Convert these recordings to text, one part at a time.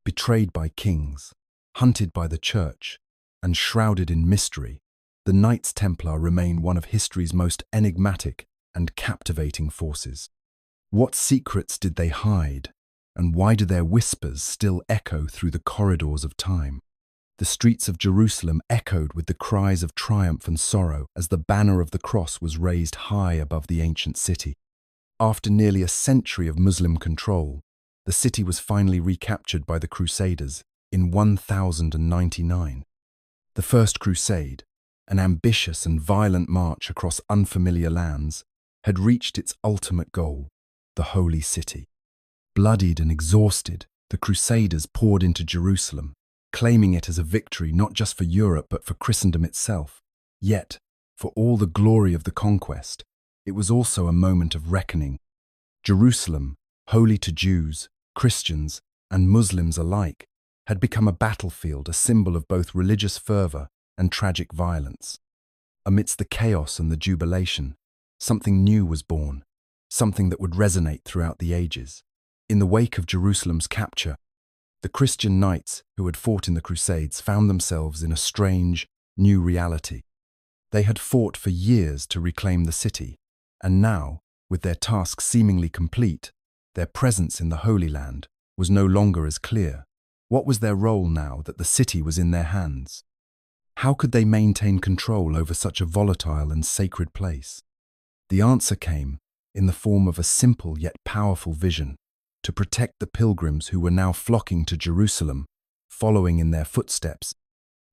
Betrayed by kings, hunted by the church, and shrouded in mystery, the Knights Templar remain one of history's most enigmatic and captivating forces. What secrets did they hide, and why do their whispers still echo through the corridors of time? The streets of Jerusalem echoed with the cries of triumph and sorrow as the banner of the cross was raised high above the ancient city. After nearly a century of Muslim control, the city was finally recaptured by the Crusaders in 1099. The First Crusade, an ambitious and violent march across unfamiliar lands, had reached its ultimate goal, the Holy City. Bloodied and exhausted, the Crusaders poured into Jerusalem, claiming it as a victory not just for Europe but for Christendom itself. Yet, for all the glory of the conquest, it was also a moment of reckoning. Jerusalem, holy to Jews, Christians, and Muslims alike, had become a battlefield, a symbol of both religious fervor and tragic violence. Amidst the chaos and the jubilation, something new was born, something that would resonate throughout the ages. In the wake of Jerusalem's capture, the Christian knights who had fought in the Crusades found themselves in a strange, new reality. They had fought for years to reclaim the city, and now, with their task seemingly complete, their presence in the Holy Land was no longer as clear. What was their role now that the city was in their hands? How could they maintain control over such a volatile and sacred place? The answer came in the form of a simple yet powerful vision: to protect the pilgrims who were now flocking to Jerusalem, following in their footsteps,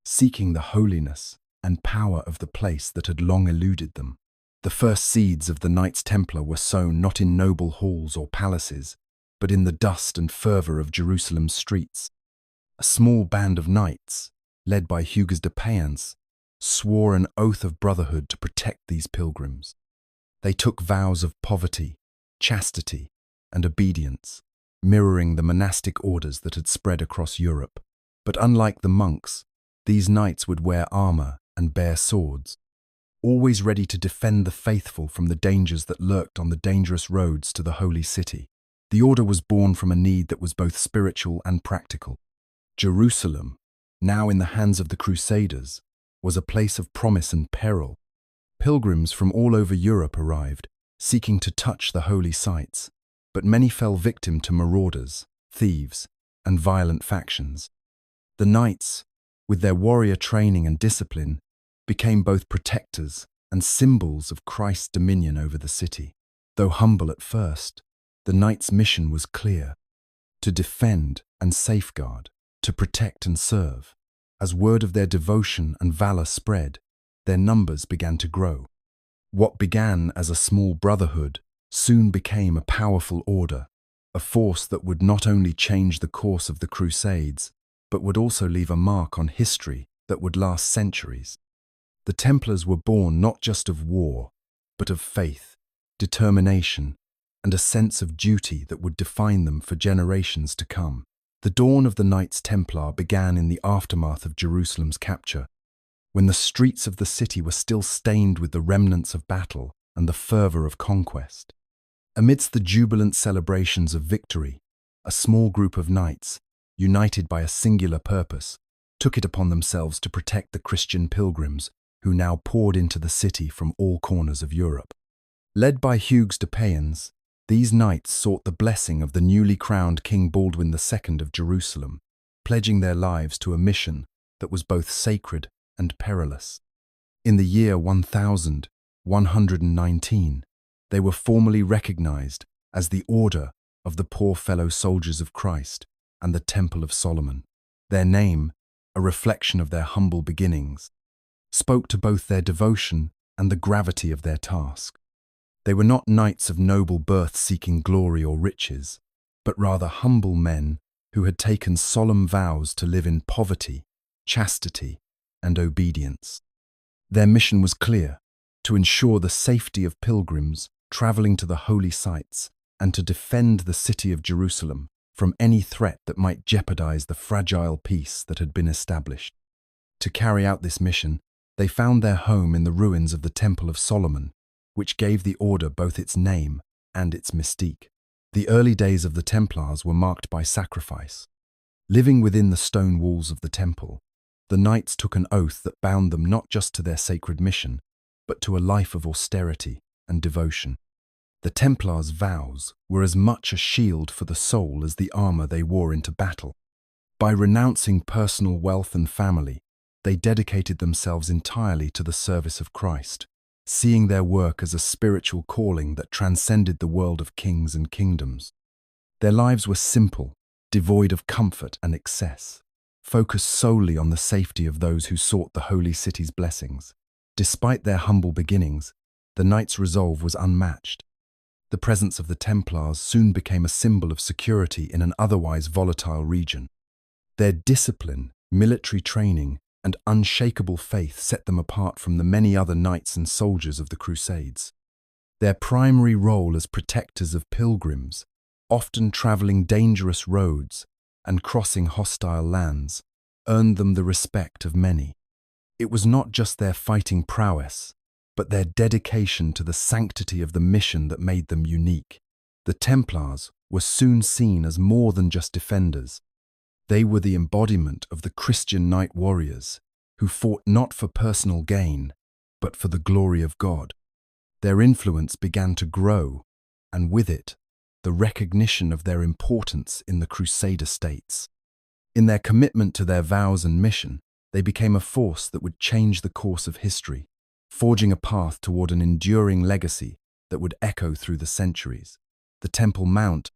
seeking the holiness and power of the place that had long eluded them. The first seeds of the Knights Templar were sown not in noble halls or palaces, but in the dust and fervour of Jerusalem's streets. A small band of knights, led by Hugues de Payens, swore an oath of brotherhood to protect these pilgrims. They took vows of poverty, chastity, and obedience, mirroring the monastic orders that had spread across Europe. But unlike the monks, these knights would wear armour and bear swords, always ready to defend the faithful from the dangers that lurked on the dangerous roads to the Holy City. The order was born from a need that was both spiritual and practical. Jerusalem, now in the hands of the Crusaders, was a place of promise and peril. Pilgrims from all over Europe arrived, seeking to touch the holy sites, but many fell victim to marauders, thieves, and violent factions. The knights, with their warrior training and discipline, became both protectors and symbols of Christ's dominion over the city. Though humble at first, the knights' mission was clear: to defend and safeguard, to protect and serve. As word of their devotion and valor spread, their numbers began to grow. What began as a small brotherhood soon became a powerful order, a force that would not only change the course of the Crusades, but would also leave a mark on history that would last centuries. The Templars were born not just of war, but of faith, determination, and a sense of duty that would define them for generations to come. The dawn of the Knights Templar began in the aftermath of Jerusalem's capture, when the streets of the city were still stained with the remnants of battle and the fervour of conquest. Amidst the jubilant celebrations of victory, a small group of knights, united by a singular purpose, took it upon themselves to protect the Christian pilgrims who now poured into the city from all corners of Europe. Led by Hugues de Payens, these knights sought the blessing of the newly crowned King Baldwin II of Jerusalem, pledging their lives to a mission that was both sacred and perilous. In the year 1119, they were formally recognized as the Order of the Poor Fellow Soldiers of Christ and the Temple of Solomon. Their name, a reflection of their humble beginnings, spoke to both their devotion and the gravity of their task. They were not knights of noble birth seeking glory or riches, but rather humble men who had taken solemn vows to live in poverty, chastity, and obedience. Their mission was clear: to ensure the safety of pilgrims traveling to the holy sites and to defend the city of Jerusalem from any threat that might jeopardize the fragile peace that had been established. To carry out this mission, they found their home in the ruins of the Temple of Solomon, which gave the order both its name and its mystique. The early days of the Templars were marked by sacrifice. Living within the stone walls of the temple, the knights took an oath that bound them not just to their sacred mission, but to a life of austerity and devotion. The Templars' vows were as much a shield for the soul as the armor they wore into battle. By renouncing personal wealth and family, they dedicated themselves entirely to the service of Christ, seeing their work as a spiritual calling that transcended the world of kings and kingdoms. Their lives were simple, devoid of comfort and excess, focused solely on the safety of those who sought the holy city's blessings. Despite their humble beginnings, the knights' resolve was unmatched. The presence of the Templars soon became a symbol of security in an otherwise volatile region. Their discipline, military training, and unshakable faith set them apart from the many other knights and soldiers of the Crusades. Their primary role as protectors of pilgrims, often traveling dangerous roads and crossing hostile lands, earned them the respect of many. It was not just their fighting prowess, but their dedication to the sanctity of the mission that made them unique. The Templars were soon seen as more than just defenders. They were the embodiment of the Christian knight warriors who fought not for personal gain, but for the glory of God. Their influence began to grow, and with it, the recognition of their importance in the Crusader states. In their commitment to their vows and mission, they became a force that would change the course of history, forging a path toward an enduring legacy that would echo through the centuries. The Temple Mount,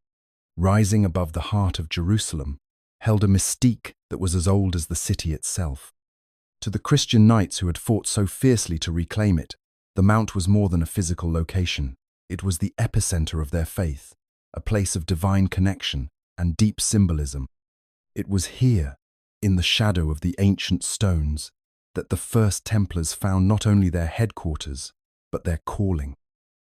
rising above the heart of Jerusalem, held a mystique that was as old as the city itself. To the Christian knights who had fought so fiercely to reclaim it, the Mount was more than a physical location. It was the epicenter of their faith, a place of divine connection and deep symbolism. It was here, in the shadow of the ancient stones, that the First Templars found not only their headquarters, but their calling.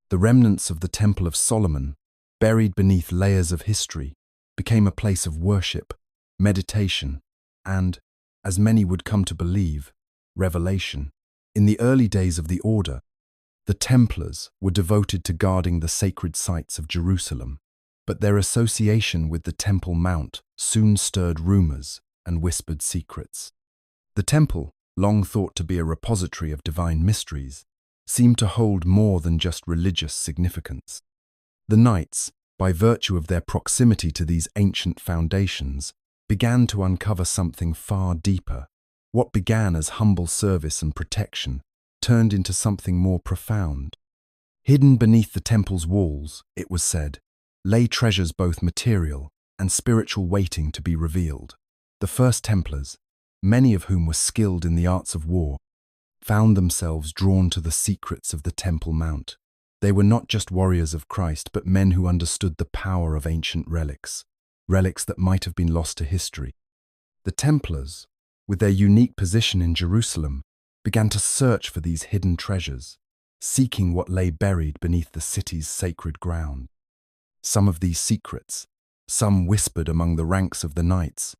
The remnants of the Temple of Solomon, buried beneath layers of history, became a place of worship, meditation, and, as many would come to believe, revelation. In the early days of the order, the Templars were devoted to guarding the sacred sites of Jerusalem, but their association with the Temple Mount soon stirred rumors and whispered secrets. The temple, long thought to be a repository of divine mysteries, seemed to hold more than just religious significance. The knights, by virtue of their proximity to these ancient foundations, began to uncover something far deeper. What began as humble service and protection turned into something more profound. Hidden beneath the temple's walls, it was said, lay treasures both material and spiritual waiting to be revealed. The First Templars, many of whom were skilled in the arts of war, found themselves drawn to the secrets of the Temple Mount. They were not just warriors of Christ, but men who understood the power of ancient relics that might have been lost to history. The Templars, with their unique position in Jerusalem, began to search for these hidden treasures, seeking what lay buried beneath the city's sacred ground. Some of these secrets, some whispered among the ranks of the knights,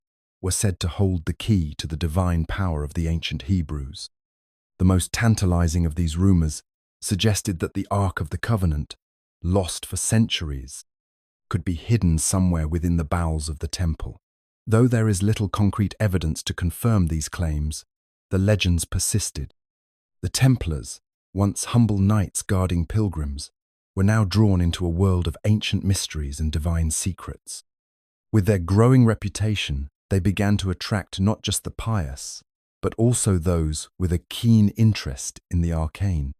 were said to hold the key to the divine power of the ancient Hebrews. The most tantalizing of these rumors suggested that the Ark of the Covenant, lost for centuries, could be hidden somewhere within the bowels of the temple. Though there is little concrete evidence to confirm these claims, the legends persisted. The Templars, once humble knights guarding pilgrims, were now drawn into a world of ancient mysteries and divine secrets. With their growing reputation, they began to attract not just the pious, but also those with a keen interest in the arcane.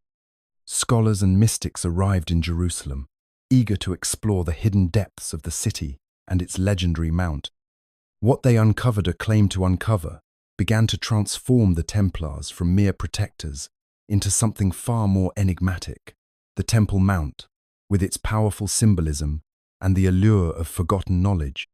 Scholars and mystics arrived in Jerusalem, eager to explore the hidden depths of the city and its legendary mount. What they uncovered or claimed to uncover began to transform the Templars from mere protectors into something far more enigmatic. The Temple Mount, with its powerful symbolism and the allure of forgotten knowledge,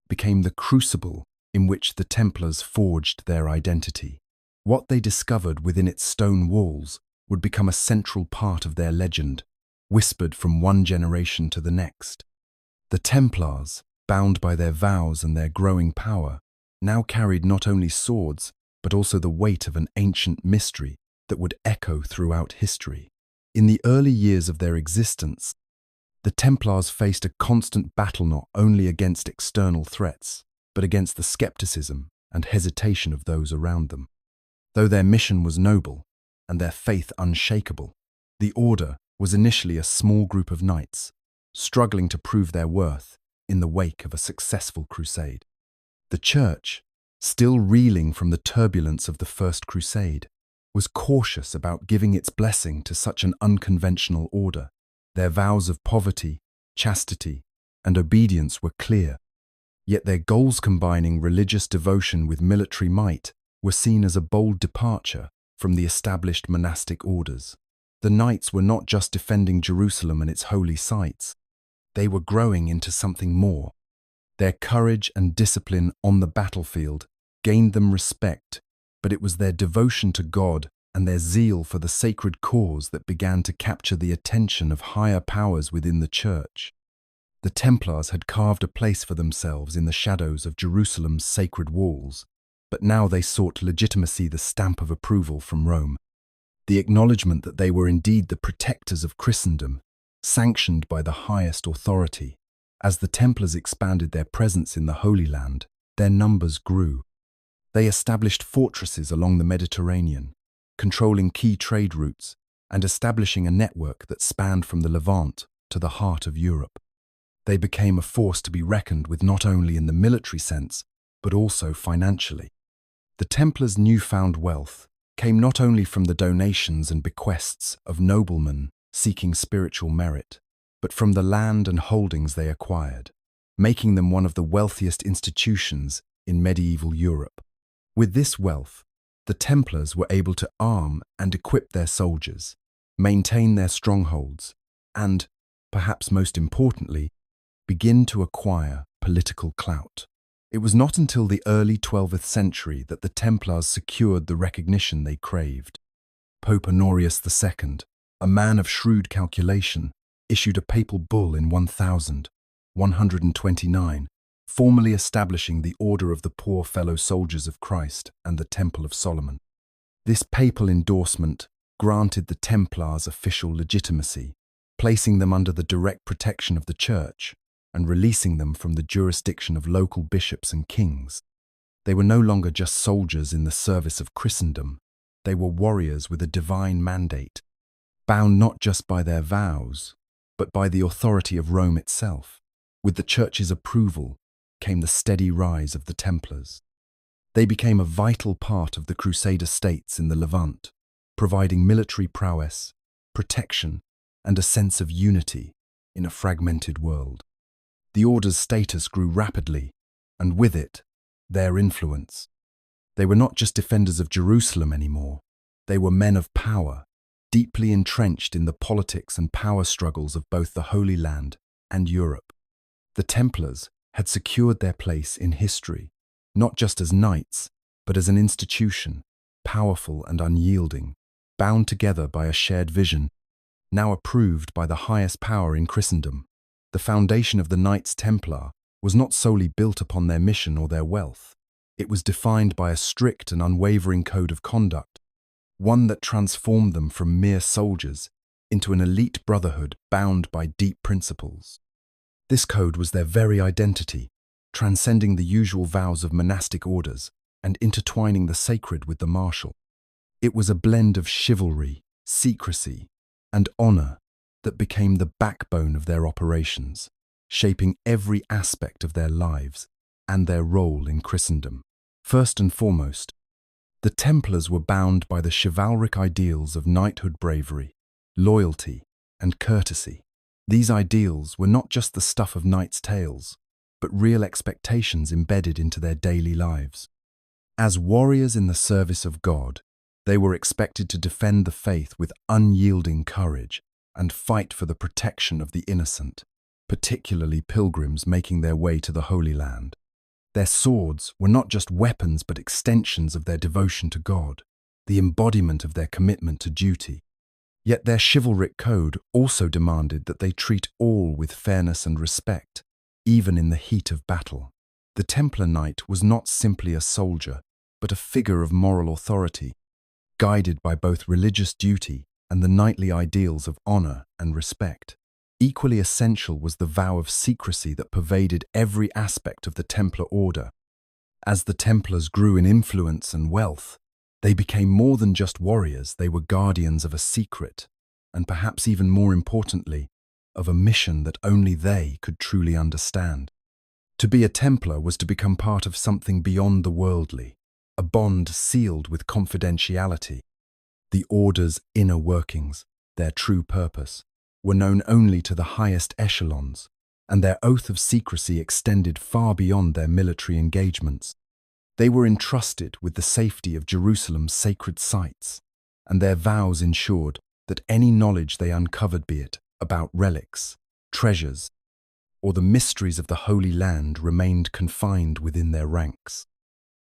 became the crucible in which the Templars forged their identity. What they discovered within its stone walls would become a central part of their legend, whispered from one generation to the next. The Templars, bound by their vows and their growing power, now carried not only swords, but also the weight of an ancient mystery that would echo throughout history. In the early years of their existence, the Templars faced a constant battle not only against external threats, but against the skepticism and hesitation of those around them. Though their mission was noble and their faith unshakable, the order was initially a small group of knights, struggling to prove their worth in the wake of a successful crusade. The Church, still reeling from the turbulence of the First Crusade, was cautious about giving its blessing to such an unconventional order. Their vows of poverty, chastity, and obedience were clear, yet their goals combining religious devotion with military might were seen as a bold departure from the established monastic orders. The knights were not just defending Jerusalem and its holy sites, they were growing into something more. Their courage and discipline on the battlefield gained them respect, but it was their devotion to God and their zeal for the sacred cause that began to capture the attention of higher powers within the Church. The Templars had carved a place for themselves in the shadows of Jerusalem's sacred walls, but now they sought legitimacy, the stamp of approval from Rome, the acknowledgement that they were indeed the protectors of Christendom, sanctioned by the highest authority. As the Templars expanded their presence in the Holy Land, their numbers grew. They established fortresses along the Mediterranean, controlling key trade routes and establishing a network that spanned from the Levant to the heart of Europe. They became a force to be reckoned with not only in the military sense, but also financially. The Templars' newfound wealth came not only from the donations and bequests of noblemen seeking spiritual merit, but from the land and holdings they acquired, making them one of the wealthiest institutions in medieval Europe. With this wealth, the Templars were able to arm and equip their soldiers, maintain their strongholds, and, perhaps most importantly, begin to acquire political clout. It was not until the early 12th century that the Templars secured the recognition they craved. Pope Honorius II, a man of shrewd calculation, issued a papal bull in 1129, formally establishing the Order of the Poor Fellow Soldiers of Christ and the Temple of Solomon. This papal endorsement granted the Templars official legitimacy, placing them under the direct protection of the Church and releasing them from the jurisdiction of local bishops and kings. They were no longer just soldiers in the service of Christendom, they were warriors with a divine mandate, bound not just by their vows, but by the authority of Rome itself. With the Church's approval came the steady rise of the Templars. They became a vital part of the Crusader states in the Levant, providing military prowess, protection, and a sense of unity in a fragmented world. The Order's status grew rapidly, and with it, their influence. They were not just defenders of Jerusalem anymore, they were men of power, deeply entrenched in the politics and power struggles of both the Holy Land and Europe. The Templars had secured their place in history, not just as knights, but as an institution, powerful and unyielding, bound together by a shared vision, now approved by the highest power in Christendom. The foundation of the Knights Templar was not solely built upon their mission or their wealth. It was defined by a strict and unwavering code of conduct, one that transformed them from mere soldiers into an elite brotherhood bound by deep principles. This code was their very identity, transcending the usual vows of monastic orders and intertwining the sacred with the martial. It was a blend of chivalry, secrecy, and honor that became the backbone of their operations, shaping every aspect of their lives and their role in Christendom. First and foremost, the Templars were bound by the chivalric ideals of knighthood bravery, loyalty, and courtesy. These ideals were not just the stuff of knights' tales, but real expectations embedded into their daily lives. As warriors in the service of God, they were expected to defend the faith with unyielding courage and fight for the protection of the innocent, particularly pilgrims making their way to the Holy Land. Their swords were not just weapons but extensions of their devotion to God, the embodiment of their commitment to duty. Yet their chivalric code also demanded that they treat all with fairness and respect, even in the heat of battle. The Templar Knight was not simply a soldier, but a figure of moral authority, guided by both religious duty and the knightly ideals of honor and respect. Equally essential was the vow of secrecy that pervaded every aspect of the Templar order. As the Templars grew in influence and wealth, they became more than just warriors. They were guardians of a secret, and perhaps even more importantly, of a mission that only they could truly understand. To be a Templar was to become part of something beyond the worldly, a bond sealed with confidentiality. The Order's inner workings, their true purpose, were known only to the highest echelons, and their oath of secrecy extended far beyond their military engagements. They were entrusted with the safety of Jerusalem's sacred sites, and their vows ensured that any knowledge they uncovered, be it about relics, treasures, or the mysteries of the Holy Land, remained confined within their ranks.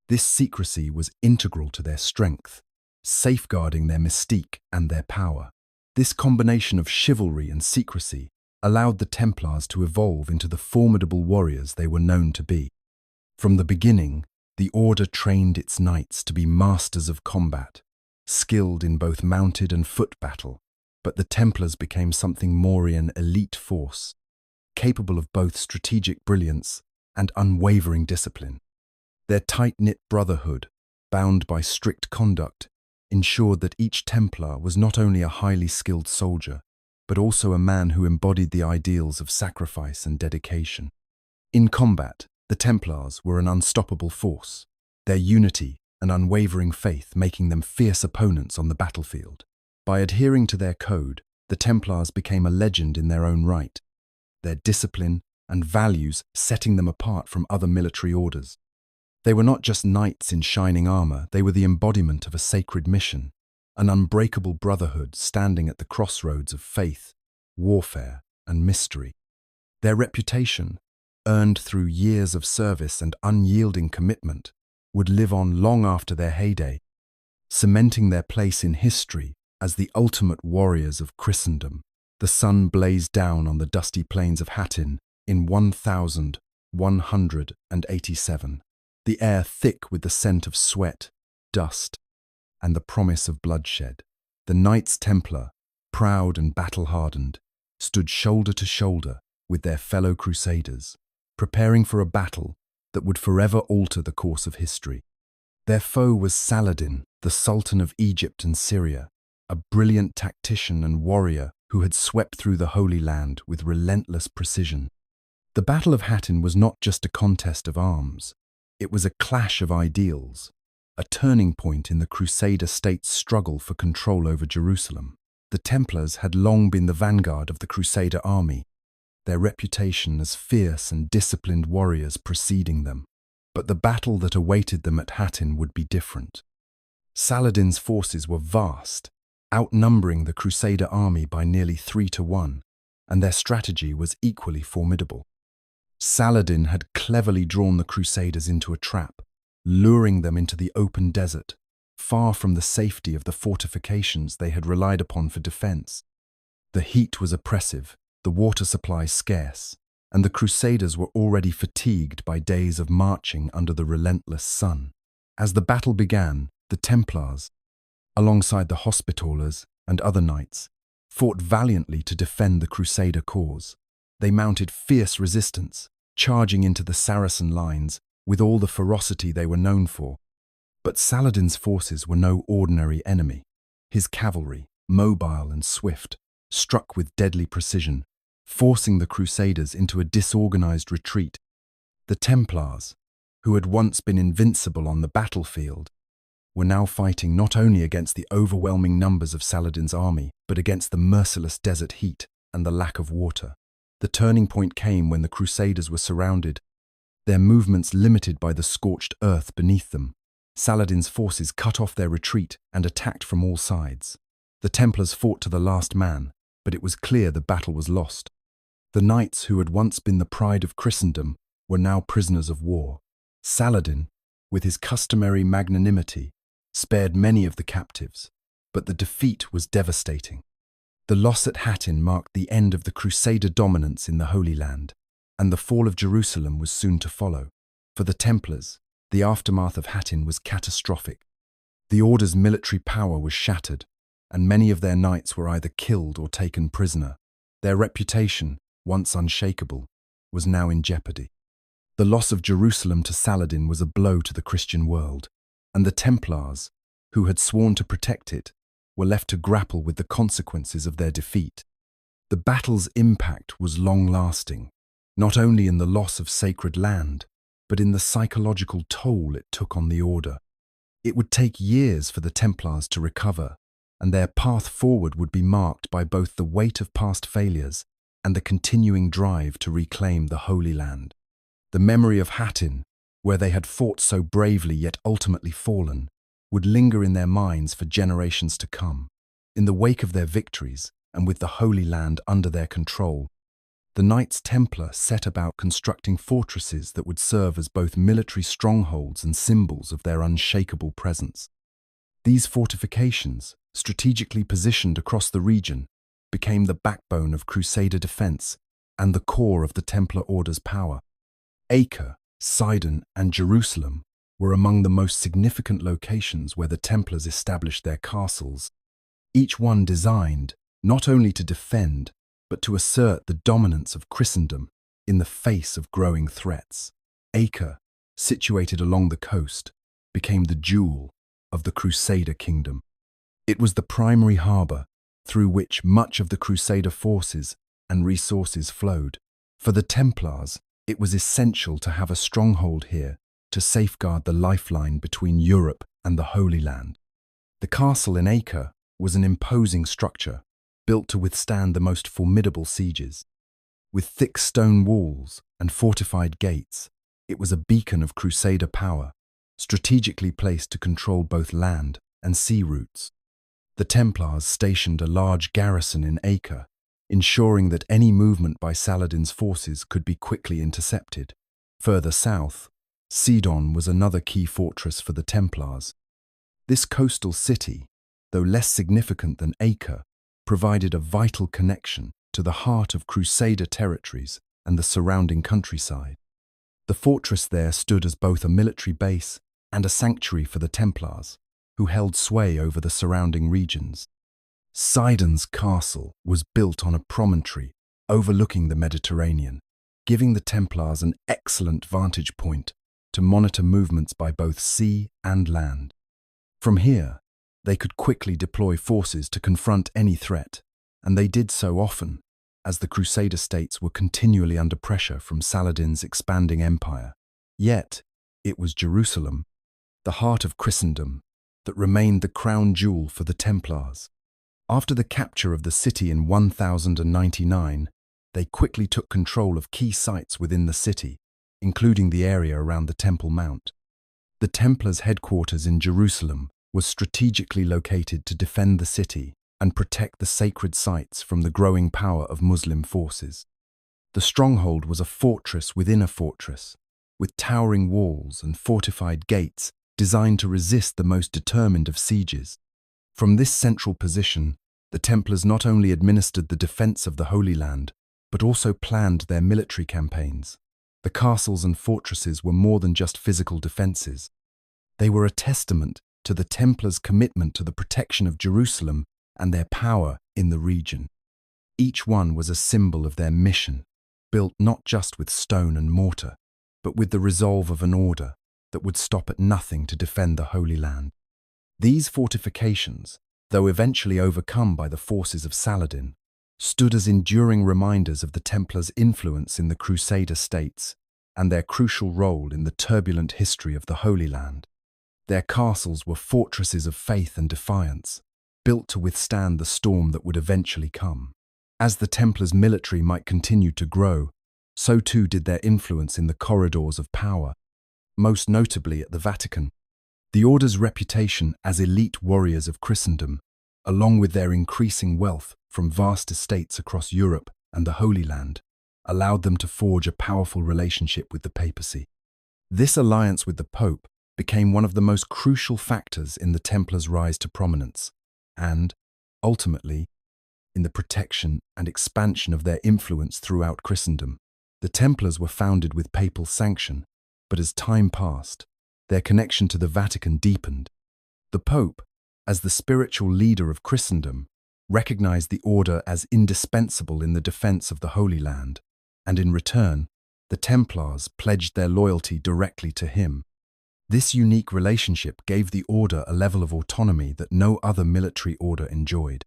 This secrecy was integral to their strength, safeguarding their mystique and their power. This combination of chivalry and secrecy allowed the Templars to evolve into the formidable warriors they were known to be. From the beginning, the Order trained its knights to be masters of combat, skilled in both mounted and foot battle, but the Templars became something more, an elite force, capable of both strategic brilliance and unwavering discipline. Their tight-knit brotherhood, bound by strict conduct, ensured that each Templar was not only a highly skilled soldier, but also a man who embodied the ideals of sacrifice and dedication. In combat, the Templars were an unstoppable force, their unity and unwavering faith making them fierce opponents on the battlefield. By adhering to their code, the Templars became a legend in their own right, their discipline and values setting them apart from other military orders. They were not just knights in shining armor, they were the embodiment of a sacred mission, an unbreakable brotherhood standing at the crossroads of faith, warfare, and mystery. Their reputation, earned through years of service and unyielding commitment, would live on long after their heyday, cementing their place in history as the ultimate warriors of Christendom. The sun blazed down on the dusty plains of Hattin in 1187, the air thick with the scent of sweat, dust, and the promise of bloodshed. The Knights Templar, proud and battle-hardened, stood shoulder to shoulder with their fellow Crusaders, preparing for a battle that would forever alter the course of history. Their foe was Saladin, the Sultan of Egypt and Syria, a brilliant tactician and warrior who had swept through the Holy Land with relentless precision. The Battle of Hattin was not just a contest of arms. It was a clash of ideals, a turning point in the Crusader state's struggle for control over Jerusalem. The Templars had long been the vanguard of the Crusader army, their reputation as fierce and disciplined warriors preceding them. But the battle that awaited them at Hattin would be different. Saladin's forces were vast, outnumbering the Crusader army by nearly 3-1, and their strategy was equally formidable. Saladin had cleverly drawn the Crusaders into a trap, luring them into the open desert, far from the safety of the fortifications they had relied upon for defense. The heat was oppressive, the water supply scarce, and the Crusaders were already fatigued by days of marching under the relentless sun. As the battle began, the Templars, alongside the Hospitallers and other knights, fought valiantly to defend the Crusader cause. They mounted fierce resistance, charging into the Saracen lines with all the ferocity they were known for. But Saladin's forces were no ordinary enemy. His cavalry, mobile and swift, struck with deadly precision, forcing the Crusaders into a disorganized retreat. The Templars, who had once been invincible on the battlefield, were now fighting not only against the overwhelming numbers of Saladin's army, but against the merciless desert heat and the lack of water. The turning point came when the Crusaders were surrounded, their movements limited by the scorched earth beneath them. Saladin's forces cut off their retreat and attacked from all sides. The Templars fought to the last man, but it was clear the battle was lost. The knights who had once been the pride of Christendom were now prisoners of war. Saladin, with his customary magnanimity, spared many of the captives, but the defeat was devastating. The loss at Hattin marked the end of the Crusader dominance in the Holy Land, and the fall of Jerusalem was soon to follow. For the Templars, the aftermath of Hattin was catastrophic. The Order's military power was shattered, and many of their knights were either killed or taken prisoner. Their reputation, once unshakable, was now in jeopardy. The loss of Jerusalem to Saladin was a blow to the Christian world, and the Templars, who had sworn to protect it, were left to grapple with the consequences of their defeat. The battle's impact was long-lasting, not only in the loss of sacred land, but in the psychological toll it took on the order. It would take years for the Templars to recover, and their path forward would be marked by both the weight of past failures and the continuing drive to reclaim the Holy Land. The memory of Hattin, where they had fought so bravely yet ultimately fallen, would linger in their minds for generations to come. In the wake of their victories, and with the Holy Land under their control, the Knights Templar set about constructing fortresses that would serve as both military strongholds and symbols of their unshakable presence. These fortifications, strategically positioned across the region, became the backbone of Crusader defense and the core of the Templar Order's power. Acre, Sidon, and Jerusalem were among the most significant locations where the Templars established their castles, each one designed not only to defend, but to assert the dominance of Christendom in the face of growing threats. Acre, situated along the coast, became the jewel of the Crusader kingdom. It was the primary harbour through which much of the Crusader forces and resources flowed. For the Templars, it was essential to have a stronghold here to safeguard the lifeline between Europe and the Holy Land. The castle in Acre was an imposing structure, built to withstand the most formidable sieges. With thick stone walls and fortified gates, it was a beacon of Crusader power, strategically placed to control both land and sea routes. The Templars stationed a large garrison in Acre, ensuring that any movement by Saladin's forces could be quickly intercepted. Further south, Sidon was another key fortress for the Templars. This coastal city, though less significant than Acre, provided a vital connection to the heart of Crusader territories and the surrounding countryside. The fortress there stood as both a military base and a sanctuary for the Templars, who held sway over the surrounding regions. Sidon's castle was built on a promontory overlooking the Mediterranean, giving the Templars an excellent vantage point to monitor movements by both sea and land. From here, they could quickly deploy forces to confront any threat, and they did so often, as the Crusader states were continually under pressure from Saladin's expanding empire. Yet, it was Jerusalem, the heart of Christendom, that remained the crown jewel for the Templars. After the capture of the city in 1099, they quickly took control of key sites within the city, including the area around the Temple Mount. The Templars' headquarters in Jerusalem was strategically located to defend the city and protect the sacred sites from the growing power of Muslim forces. The stronghold was a fortress within a fortress, with towering walls and fortified gates designed to resist the most determined of sieges. From this central position, the Templars not only administered the defense of the Holy Land, but also planned their military campaigns. The castles and fortresses were more than just physical defenses. They were a testament to the Templars' commitment to the protection of Jerusalem and their power in the region. Each one was a symbol of their mission, built not just with stone and mortar, but with the resolve of an order that would stop at nothing to defend the Holy Land. These fortifications, though eventually overcome by the forces of Saladin, stood as enduring reminders of the Templars' influence in the Crusader states and their crucial role in the turbulent history of the Holy Land. Their castles were fortresses of faith and defiance, built to withstand the storm that would eventually come. As the Templars' military might continue to grow, so too did their influence in the corridors of power, most notably at the Vatican. The Order's reputation as elite warriors of Christendom, along with their increasing wealth from vast estates across Europe and the Holy Land, allowed them to forge a powerful relationship with the papacy. This alliance with the Pope became one of the most crucial factors in the Templars' rise to prominence, and, ultimately, in the protection and expansion of their influence throughout Christendom. The Templars were founded with papal sanction, but as time passed, their connection to the Vatican deepened. The Pope, as the spiritual leader of Christendom, recognized the order as indispensable in the defense of the Holy Land, and in return, the Templars pledged their loyalty directly to him. This unique relationship gave the order a level of autonomy that no other military order enjoyed.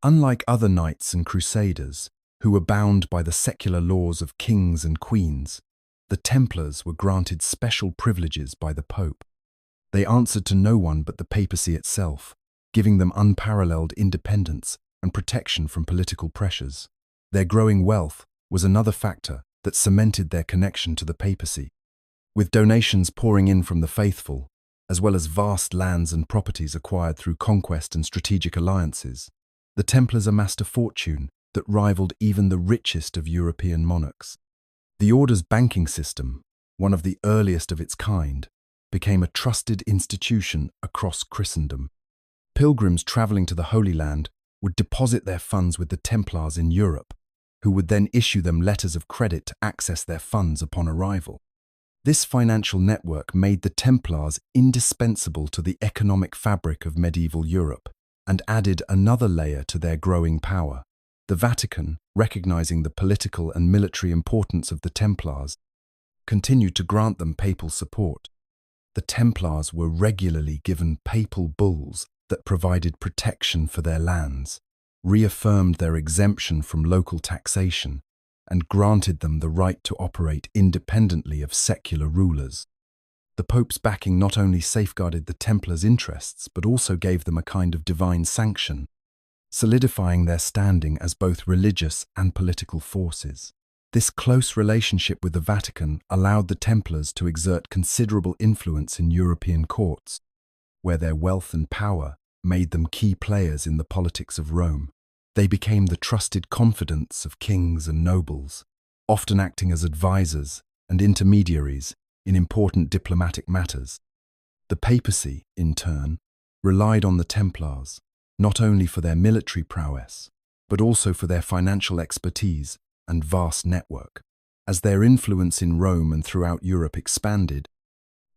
Unlike other knights and crusaders, who were bound by the secular laws of kings and queens, the Templars were granted special privileges by the Pope. They answered to no one but the papacy itself, giving them unparalleled independence and protection from political pressures. Their growing wealth was another factor that cemented their connection to the papacy. With donations pouring in from the faithful, as well as vast lands and properties acquired through conquest and strategic alliances, the Templars amassed a fortune that rivaled even the richest of European monarchs. The order's banking system, one of the earliest of its kind, became a trusted institution across Christendom. Pilgrims traveling to the Holy Land would deposit their funds with the Templars in Europe, who would then issue them letters of credit to access their funds upon arrival. This financial network made the Templars indispensable to the economic fabric of medieval Europe and added another layer to their growing power. The Vatican, recognizing the political and military importance of the Templars, continued to grant them papal support. The Templars were regularly given papal bulls that provided protection for their lands, reaffirmed their exemption from local taxation, and granted them the right to operate independently of secular rulers. The Pope's backing not only safeguarded the Templars' interests, but also gave them a kind of divine sanction, solidifying their standing as both religious and political forces. This close relationship with the Vatican allowed the Templars to exert considerable influence in European courts, where their wealth and power made them key players in the politics of Rome. They became the trusted confidants of kings and nobles, often acting as advisors and intermediaries in important diplomatic matters. The papacy, in turn, relied on the Templars, not only for their military prowess, but also for their financial expertise and vast network. As their influence in Rome and throughout Europe expanded,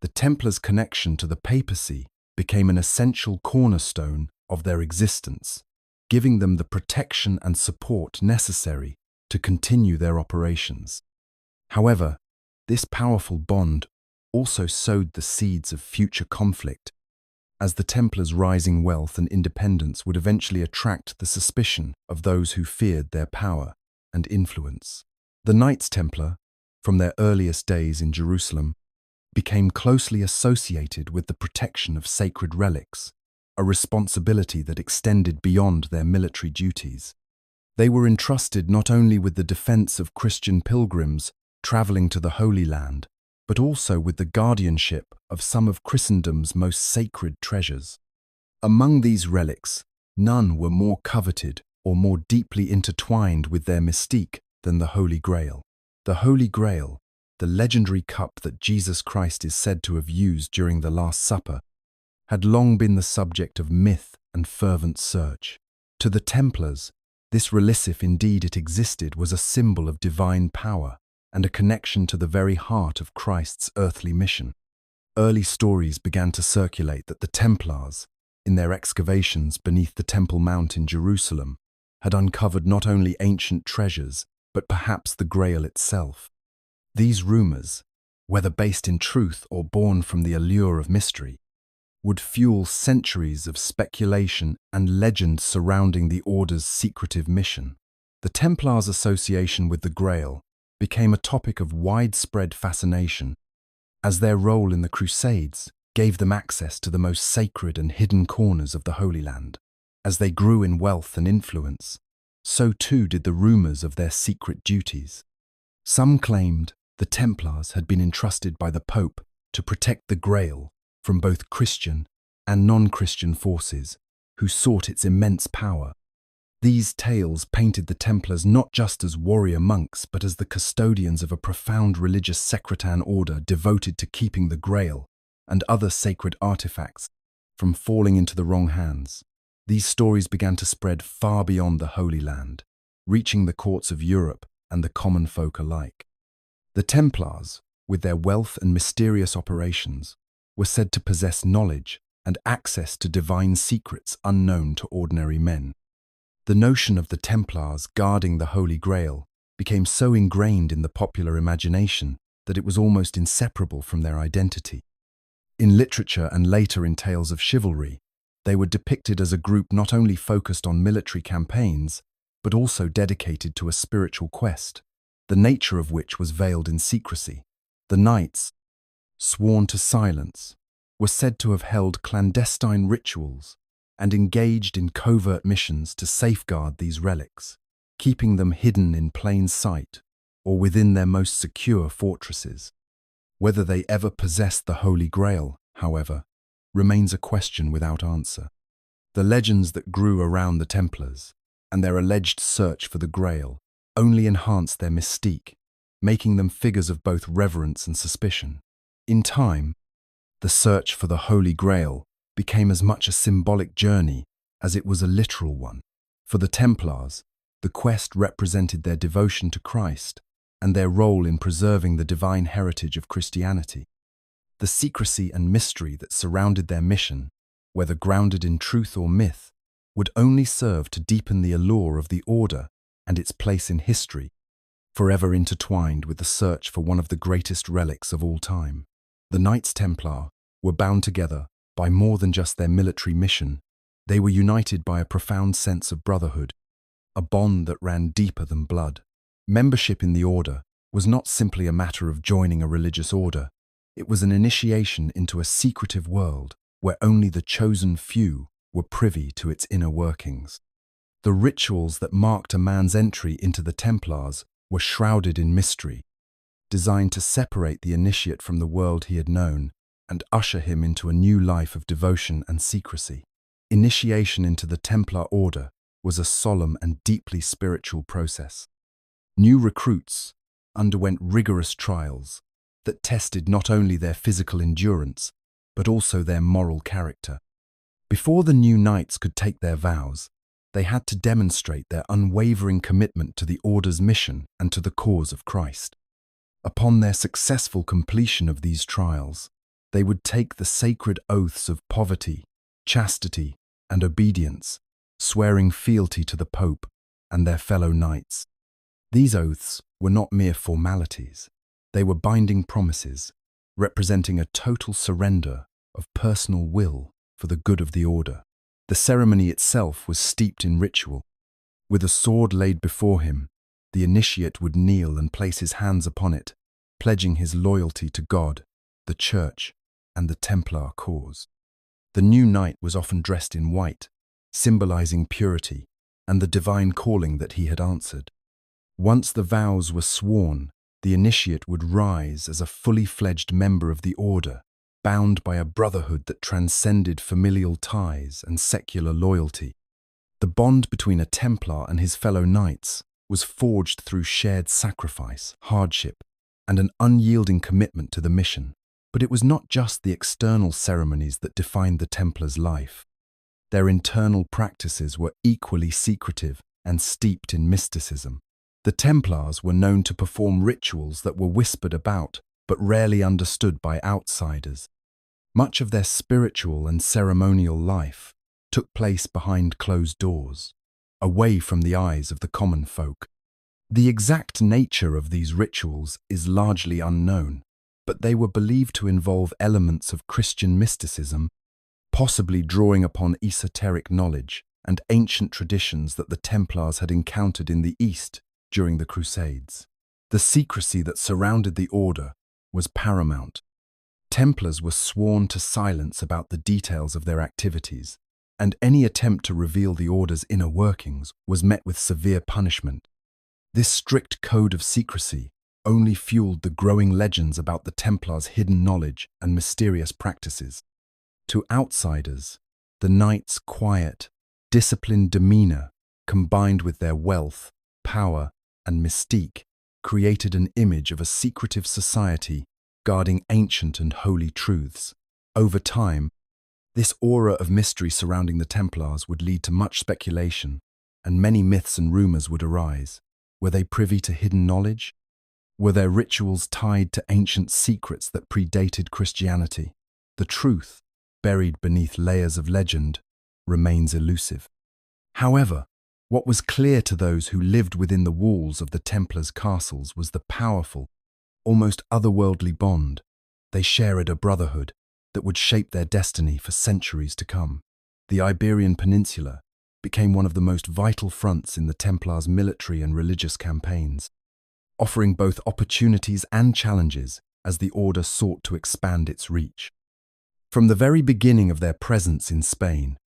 the Templars' connection to the papacy became an essential cornerstone of their existence, giving them the protection and support necessary to continue their operations. However, this powerful bond also sowed the seeds of future conflict, as the Templars' rising wealth and independence would eventually attract the suspicion of those who feared their power and influence. The Knights Templar, from their earliest days in Jerusalem, became closely associated with the protection of sacred relics, a responsibility that extended beyond their military duties. They were entrusted not only with the defense of Christian pilgrims traveling to the Holy Land, but also with the guardianship of some of Christendom's most sacred treasures. Among these relics, none were more coveted or more deeply intertwined with their mystique than the Holy Grail. The Holy Grail, the legendary cup that Jesus Christ is said to have used during the Last Supper, had long been the subject of myth and fervent search. To the Templars, this relic, if indeed it existed, was a symbol of divine power and a connection to the very heart of Christ's earthly mission. Early stories began to circulate that the Templars, in their excavations beneath the Temple Mount in Jerusalem, had uncovered not only ancient treasures, but perhaps the Grail itself. These rumors, whether based in truth or born from the allure of mystery, would fuel centuries of speculation and legend surrounding the Order's secretive mission. The Templars' association with the Grail became a topic of widespread fascination, as their role in the Crusades gave them access to the most sacred and hidden corners of the Holy Land. As they grew in wealth and influence, so too did the rumors of their secret duties. Some claimed the Templars had been entrusted by the Pope to protect the Grail from both Christian and non-Christian forces who sought its immense power. These tales painted the Templars not just as warrior monks, but as the custodians of a profound religious secretan order devoted to keeping the Grail and other sacred artifacts from falling into the wrong hands. These stories began to spread far beyond the Holy Land, reaching the courts of Europe and the common folk alike. The Templars, with their wealth and mysterious operations, were said to possess knowledge and access to divine secrets unknown to ordinary men. The notion of the Templars guarding the Holy Grail became so ingrained in the popular imagination that it was almost inseparable from their identity. In literature and later in tales of chivalry, they were depicted as a group not only focused on military campaigns, but also dedicated to a spiritual quest, the nature of which was veiled in secrecy. The knights, sworn to silence, were said to have held clandestine rituals and engaged in covert missions to safeguard these relics, keeping them hidden in plain sight or within their most secure fortresses. Whether they ever possessed the Holy Grail, however, remains a question without answer. The legends that grew around the Templars and their alleged search for the Grail only enhanced their mystique, making them figures of both reverence and suspicion. In time, the search for the Holy Grail became as much a symbolic journey as it was a literal one. For the Templars, the quest represented their devotion to Christ and their role in preserving the divine heritage of Christianity. The secrecy and mystery that surrounded their mission, whether grounded in truth or myth, would only serve to deepen the allure of the order and its place in history, forever intertwined with the search for one of the greatest relics of all time. The Knights Templar were bound together by more than just their military mission. They were united by a profound sense of brotherhood, a bond that ran deeper than blood. Membership in the order was not simply a matter of joining a religious order. It was an initiation into a secretive world where only the chosen few were privy to its inner workings. The rituals that marked a man's entry into the Templars were shrouded in mystery, designed to separate the initiate from the world he had known and usher him into a new life of devotion and secrecy. Initiation into the Templar order was a solemn and deeply spiritual process. New recruits underwent rigorous trials that tested not only their physical endurance, but also their moral character. Before the new knights could take their vows, they had to demonstrate their unwavering commitment to the order's mission and to the cause of Christ. Upon their successful completion of these trials, they would take the sacred oaths of poverty, chastity, and obedience, swearing fealty to the Pope and their fellow knights. These oaths were not mere formalities. They were binding promises, representing a total surrender of personal will for the good of the order. The ceremony itself was steeped in ritual. With a sword laid before him, the initiate would kneel and place his hands upon it, pledging his loyalty to God, the Church, and the Templar cause. The new knight was often dressed in white, symbolizing purity and the divine calling that he had answered. Once the vows were sworn, the initiate would rise as a fully fledged member of the order, bound by a brotherhood that transcended familial ties and secular loyalty. The bond between a Templar and his fellow knights was forged through shared sacrifice, hardship, and an unyielding commitment to the mission. But it was not just the external ceremonies that defined the Templars' life. Their internal practices were equally secretive and steeped in mysticism. The Templars were known to perform rituals that were whispered about but rarely understood by outsiders. Much of their spiritual and ceremonial life took place behind closed doors, away from the eyes of the common folk. The exact nature of these rituals is largely unknown, but they were believed to involve elements of Christian mysticism, possibly drawing upon esoteric knowledge and ancient traditions that the Templars had encountered in the East during the Crusades. The secrecy that surrounded the order was paramount. Templars were sworn to silence about the details of their activities, and any attempt to reveal the order's inner workings was met with severe punishment. This strict code of secrecy only fueled the growing legends about the Templars' hidden knowledge and mysterious practices. To outsiders, the knights' quiet, disciplined demeanor, combined with their wealth, power, and mystique, created an image of a secretive society guarding ancient and holy truths. Over time, this aura of mystery surrounding the Templars would lead to much speculation, and many myths and rumors would arise. Were they privy to hidden knowledge? Were their rituals tied to ancient secrets that predated Christianity? The truth, buried beneath layers of legend, remains elusive. However, What was clear to those who lived within the walls of the Templars' castles was the powerful, almost otherworldly bond. They shared a brotherhood that would shape their destiny for centuries to come. The Iberian Peninsula became one of the most vital fronts in the Templars' military and religious campaigns, offering both opportunities and challenges as the order sought to expand its reach. From the very beginning of their presence in Spain,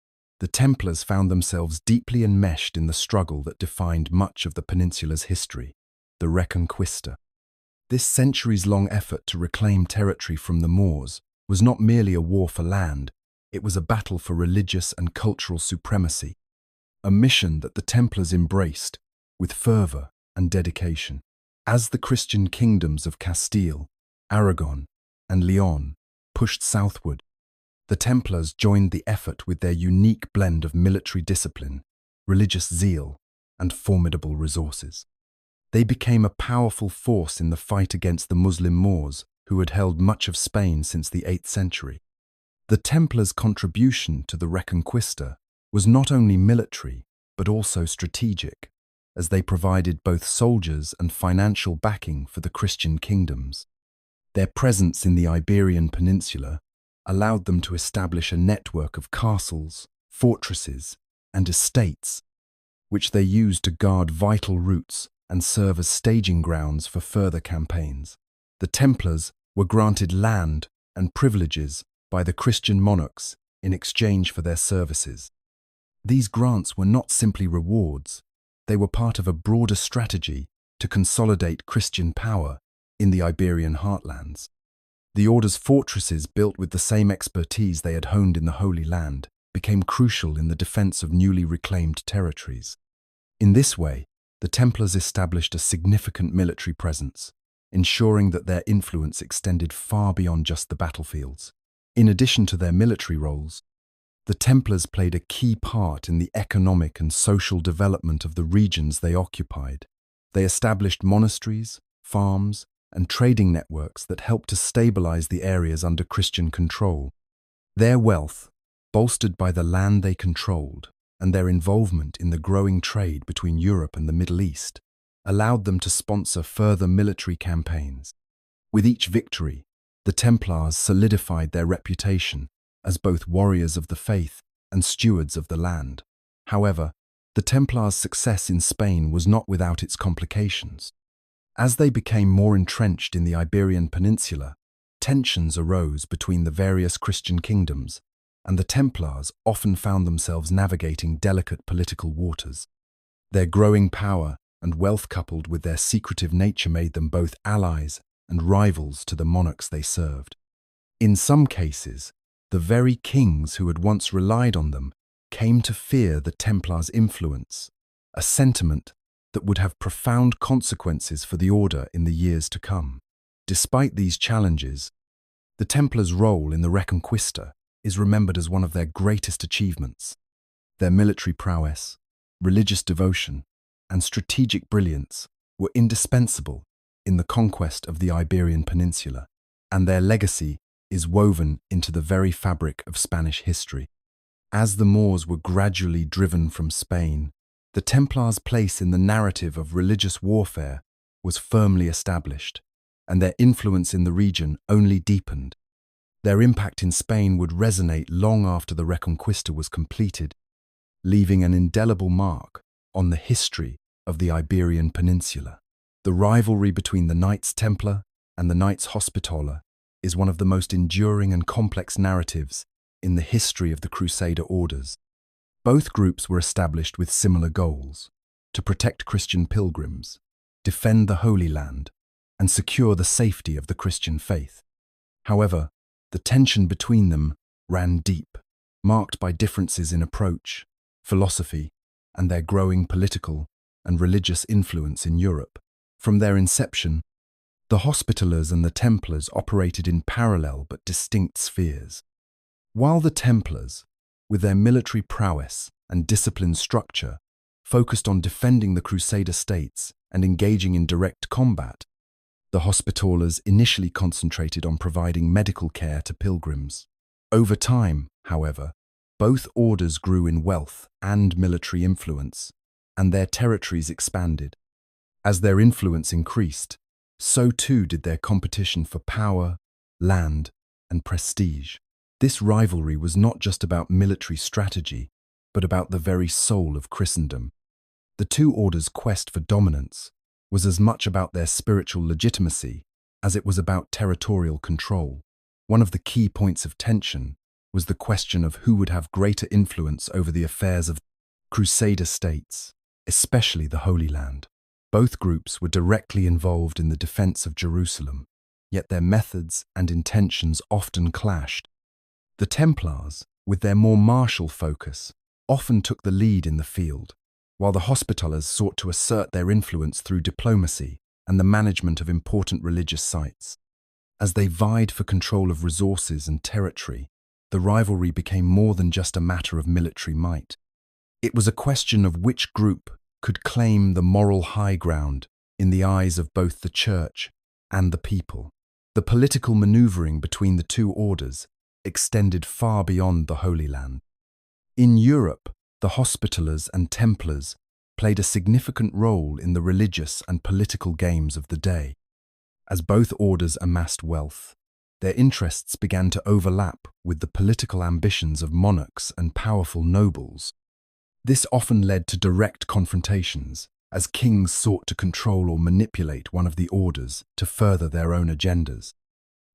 the Templars found themselves deeply enmeshed in the struggle that defined much of the peninsula's history, the Reconquista. This centuries-long effort to reclaim territory from the Moors was not merely a war for land, it was a battle for religious and cultural supremacy, a mission that the Templars embraced with fervor and dedication. As the Christian kingdoms of Castile, Aragon, and Leon pushed southward, the Templars joined the effort with their unique blend of military discipline, religious zeal, and formidable resources. They became a powerful force in the fight against the Muslim Moors, who had held much of Spain since the 8th century. The Templars' contribution to the Reconquista was not only military, but also strategic, as they provided both soldiers and financial backing for the Christian kingdoms. Their presence in the Iberian Peninsula allowed them to establish a network of castles, fortresses, and estates, which they used to guard vital routes and serve as staging grounds for further campaigns. The Templars were granted land and privileges by the Christian monarchs in exchange for their services. These grants were not simply rewards, they were part of a broader strategy to consolidate Christian power in the Iberian heartlands. The Order's fortresses, built with the same expertise they had honed in the Holy Land, became crucial in the defense of newly reclaimed territories. In this way, the Templars established a significant military presence, ensuring that their influence extended far beyond just the battlefields. In addition to their military roles, the Templars played a key part in the economic and social development of the regions they occupied. They established monasteries, farms, and trading networks that helped to stabilize the areas under Christian control. Their wealth, bolstered by the land they controlled, and their involvement in the growing trade between Europe and the Middle East, allowed them to sponsor further military campaigns. With each victory, the Templars solidified their reputation as both warriors of the faith and stewards of the land. However, the Templars' success in Spain was not without its complications. As they became more entrenched in the Iberian Peninsula, tensions arose between the various Christian kingdoms, and the Templars often found themselves navigating delicate political waters. Their growing power and wealth, coupled with their secretive nature, made them both allies and rivals to the monarchs they served. In some cases, the very kings who had once relied on them came to fear the Templars' influence, a sentiment that would have profound consequences for the Order in the years to come. Despite these challenges, the Templars' role in the Reconquista is remembered as one of their greatest achievements. Their military prowess, religious devotion, and strategic brilliance were indispensable in the conquest of the Iberian Peninsula, and their legacy is woven into the very fabric of Spanish history. As the Moors were gradually driven from Spain, the Templars' place in the narrative of religious warfare was firmly established, and their influence in the region only deepened. Their impact in Spain would resonate long after the Reconquista was completed, leaving an indelible mark on the history of the Iberian Peninsula. The rivalry between the Knights Templar and the Knights Hospitaller is one of the most enduring and complex narratives in the history of the Crusader orders. Both groups were established with similar goals: to protect Christian pilgrims, defend the Holy Land, and secure the safety of the Christian faith. However, the tension between them ran deep, marked by differences in approach, philosophy, and their growing political and religious influence in Europe. From their inception, the Hospitallers and the Templars operated in parallel but distinct spheres. While the Templars, with their military prowess and disciplined structure, focused on defending the Crusader states and engaging in direct combat, the Hospitallers initially concentrated on providing medical care to pilgrims. Over time, however, both orders grew in wealth and military influence, and their territories expanded. As their influence increased, so too did their competition for power, land, and prestige. This rivalry was not just about military strategy, but about the very soul of Christendom. The two orders' quest for dominance was as much about their spiritual legitimacy as it was about territorial control. One of the key points of tension was the question of who would have greater influence over the affairs of Crusader states, especially the Holy Land. Both groups were directly involved in the defense of Jerusalem, yet their methods and intentions often clashed. The Templars, with their more martial focus, often took the lead in the field, while the Hospitallers sought to assert their influence through diplomacy and the management of important religious sites. As they vied for control of resources and territory, the rivalry became more than just a matter of military might. It was a question of which group could claim the moral high ground in the eyes of both the Church and the people. The political maneuvering between the two orders extended far beyond the Holy Land. In Europe, the Hospitallers and Templars played a significant role in the religious and political games of the day. As both orders amassed wealth, their interests began to overlap with the political ambitions of monarchs and powerful nobles. This often led to direct confrontations, as kings sought to control or manipulate one of the orders to further their own agendas.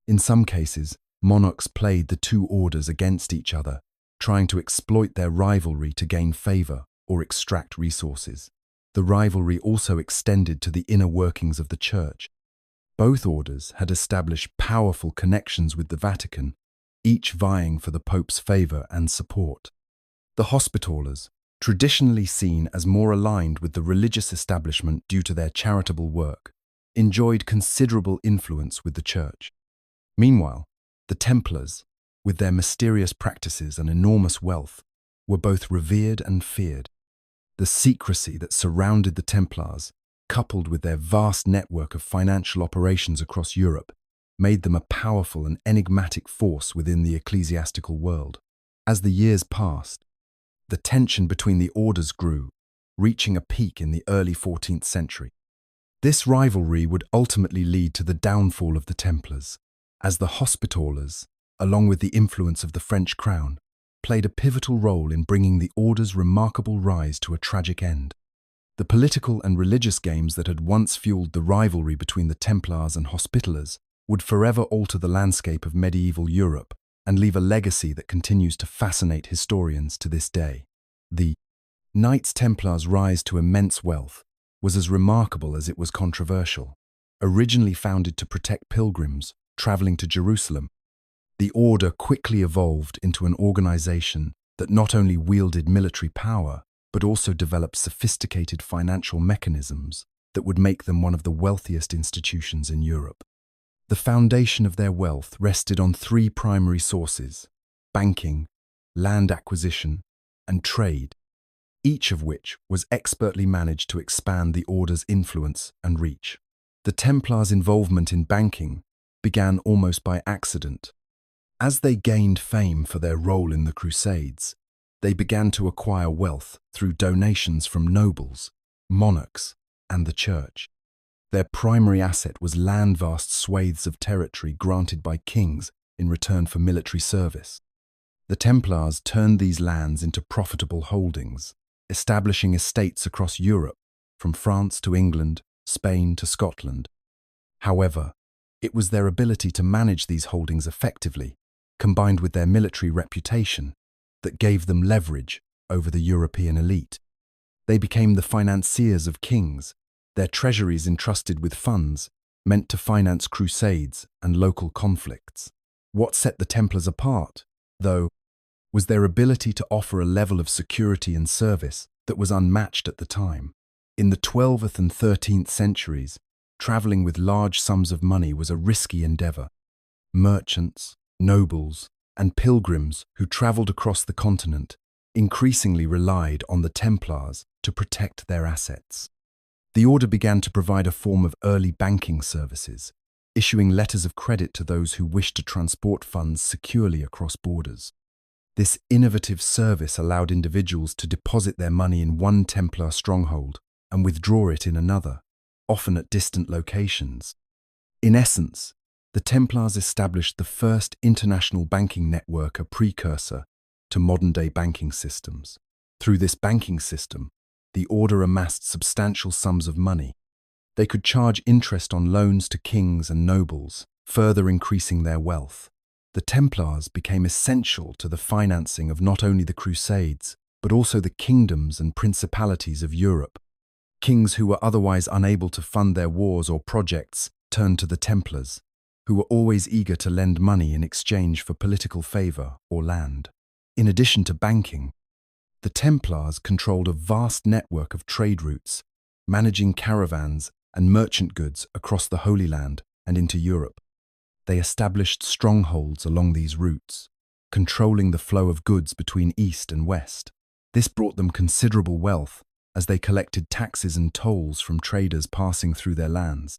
In some cases, monarchs played the two orders against each other, trying to exploit their rivalry to gain favor or extract resources. The rivalry also extended to the inner workings of the Church. Both orders had established powerful connections with the Vatican, each vying for the Pope's favor and support. The Hospitallers, traditionally seen as more aligned with the religious establishment due to their charitable work, enjoyed considerable influence with the Church. Meanwhile, the Templars, with their mysterious practices and enormous wealth, were both revered and feared. The secrecy that surrounded the Templars, coupled with their vast network of financial operations across Europe, made them a powerful and enigmatic force within the ecclesiastical world. As the years passed, the tension between the orders grew, reaching a peak in the early 14th century. This rivalry would ultimately lead to the downfall of the Templars, as the Hospitallers, along with the influence of the French crown, played a pivotal role in bringing the order's remarkable rise to a tragic end. The political and religious games that had once fueled the rivalry between the Templars and Hospitallers would forever alter the landscape of medieval Europe and leave a legacy that continues to fascinate historians to this day. The Knights Templars' rise to immense wealth was as remarkable as it was controversial. Originally founded to protect pilgrims traveling to Jerusalem, the order quickly evolved into an organization that not only wielded military power, but also developed sophisticated financial mechanisms that would make them one of the wealthiest institutions in Europe. The foundation of their wealth rested on three primary sources: banking, land acquisition, and trade, each of which was expertly managed to expand the order's influence and reach. The Templars' involvement in banking began almost by accident. As they gained fame for their role in the Crusades, they began to acquire wealth through donations from nobles, monarchs, and the Church. Their primary asset was vast swathes of territory granted by kings in return for military service. The Templars turned these lands into profitable holdings, establishing estates across Europe, from France to England, Spain to Scotland. However, it was their ability to manage these holdings effectively, combined with their military reputation, that gave them leverage over the European elite. They became the financiers of kings, their treasuries entrusted with funds meant to finance crusades and local conflicts. What set the Templars apart, though, was their ability to offer a level of security and service that was unmatched at the time. In the 12th and 13th centuries, traveling with large sums of money was a risky endeavor. Merchants, nobles, and pilgrims who traveled across the continent increasingly relied on the Templars to protect their assets. The order began to provide a form of early banking services, issuing letters of credit to those who wished to transport funds securely across borders. This innovative service allowed individuals to deposit their money in one Templar stronghold and withdraw it in another, often at distant locations. In essence, the Templars established the first international banking network, a precursor to modern-day banking systems. Through this banking system, the order amassed substantial sums of money. They could charge interest on loans to kings and nobles, further increasing their wealth. The Templars became essential to the financing of not only the Crusades, but also the kingdoms and principalities of Europe. Kings who were otherwise unable to fund their wars or projects turned to the Templars, who were always eager to lend money in exchange for political favor or land. In addition to banking, the Templars controlled a vast network of trade routes, managing caravans and merchant goods across the Holy Land and into Europe. They established strongholds along these routes, controlling the flow of goods between East and West. This brought them considerable wealth as they collected taxes and tolls from traders passing through their lands.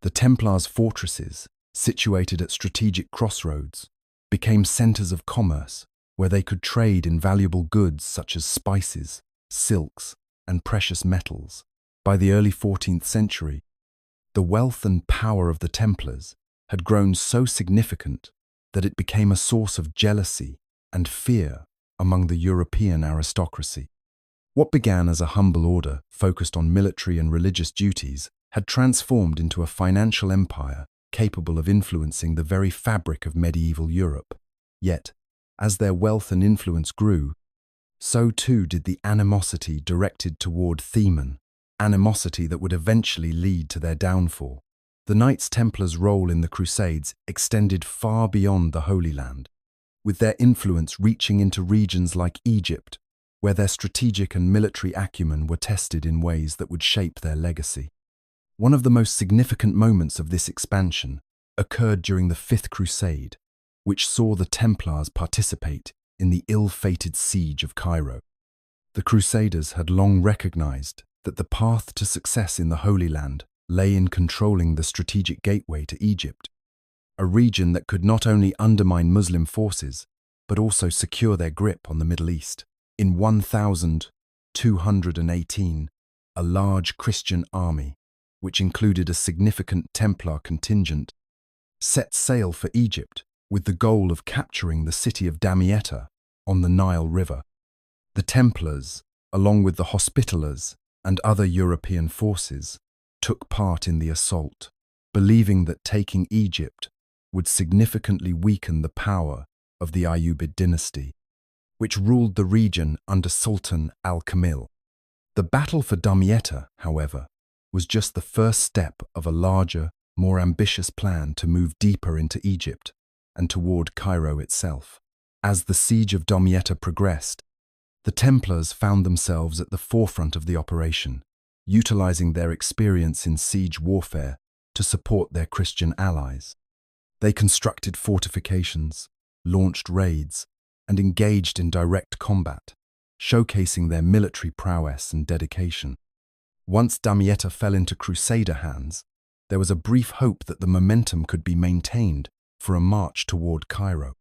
The Templars' fortresses, situated at strategic crossroads, became centers of commerce where they could trade in valuable goods such as spices, silks, and precious metals. By the early 14th century, the wealth and power of the Templars had grown so significant that it became a source of jealousy and fear among the European aristocracy. What began as a humble order focused on military and religious duties had transformed into a financial empire capable of influencing the very fabric of medieval Europe. Yet, as their wealth and influence grew, so too did the animosity directed toward Theman, animosity that would eventually lead to their downfall. The Knights Templars' role in the Crusades extended far beyond the Holy Land, with their influence reaching into regions like Egypt, where their strategic and military acumen were tested in ways that would shape their legacy. One of the most significant moments of this expansion occurred during the Fifth Crusade, which saw the Templars participate in the ill-fated siege of Cairo. The Crusaders had long recognized that the path to success in the Holy Land lay in controlling the strategic gateway to Egypt, a region that could not only undermine Muslim forces, but also secure their grip on the Middle East. In 1218, a large Christian army, which included a significant Templar contingent, set sail for Egypt with the goal of capturing the city of Damietta on the Nile River. The Templars, along with the Hospitallers and other European forces, took part in the assault, believing that taking Egypt would significantly weaken the power of the Ayyubid dynasty, which ruled the region under Sultan al-Kamil. The battle for Damietta, however, was just the first step of a larger, more ambitious plan to move deeper into Egypt and toward Cairo itself. As the siege of Damietta progressed, the Templars found themselves at the forefront of the operation, utilizing their experience in siege warfare to support their Christian allies. They constructed fortifications, launched raids, and engaged in direct combat, showcasing their military prowess and dedication. Once Damietta fell into Crusader hands, there was a brief hope that the momentum could be maintained for a march toward Cairo.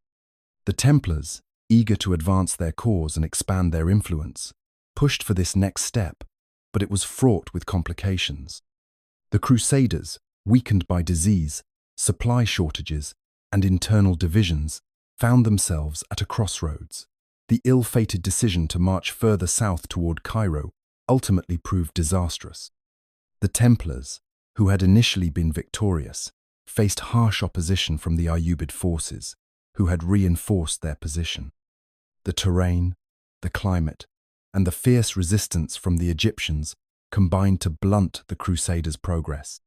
The Templars, eager to advance their cause and expand their influence, pushed for this next step, but it was fraught with complications. The Crusaders, weakened by disease, supply shortages, and internal divisions, found themselves at a crossroads. The ill-fated decision to march further south toward Cairo ultimately proved disastrous. The Templars, who had initially been victorious, faced harsh opposition from the Ayyubid forces, who had reinforced their position. The terrain, the climate, and the fierce resistance from the Egyptians combined to blunt the Crusaders' progress.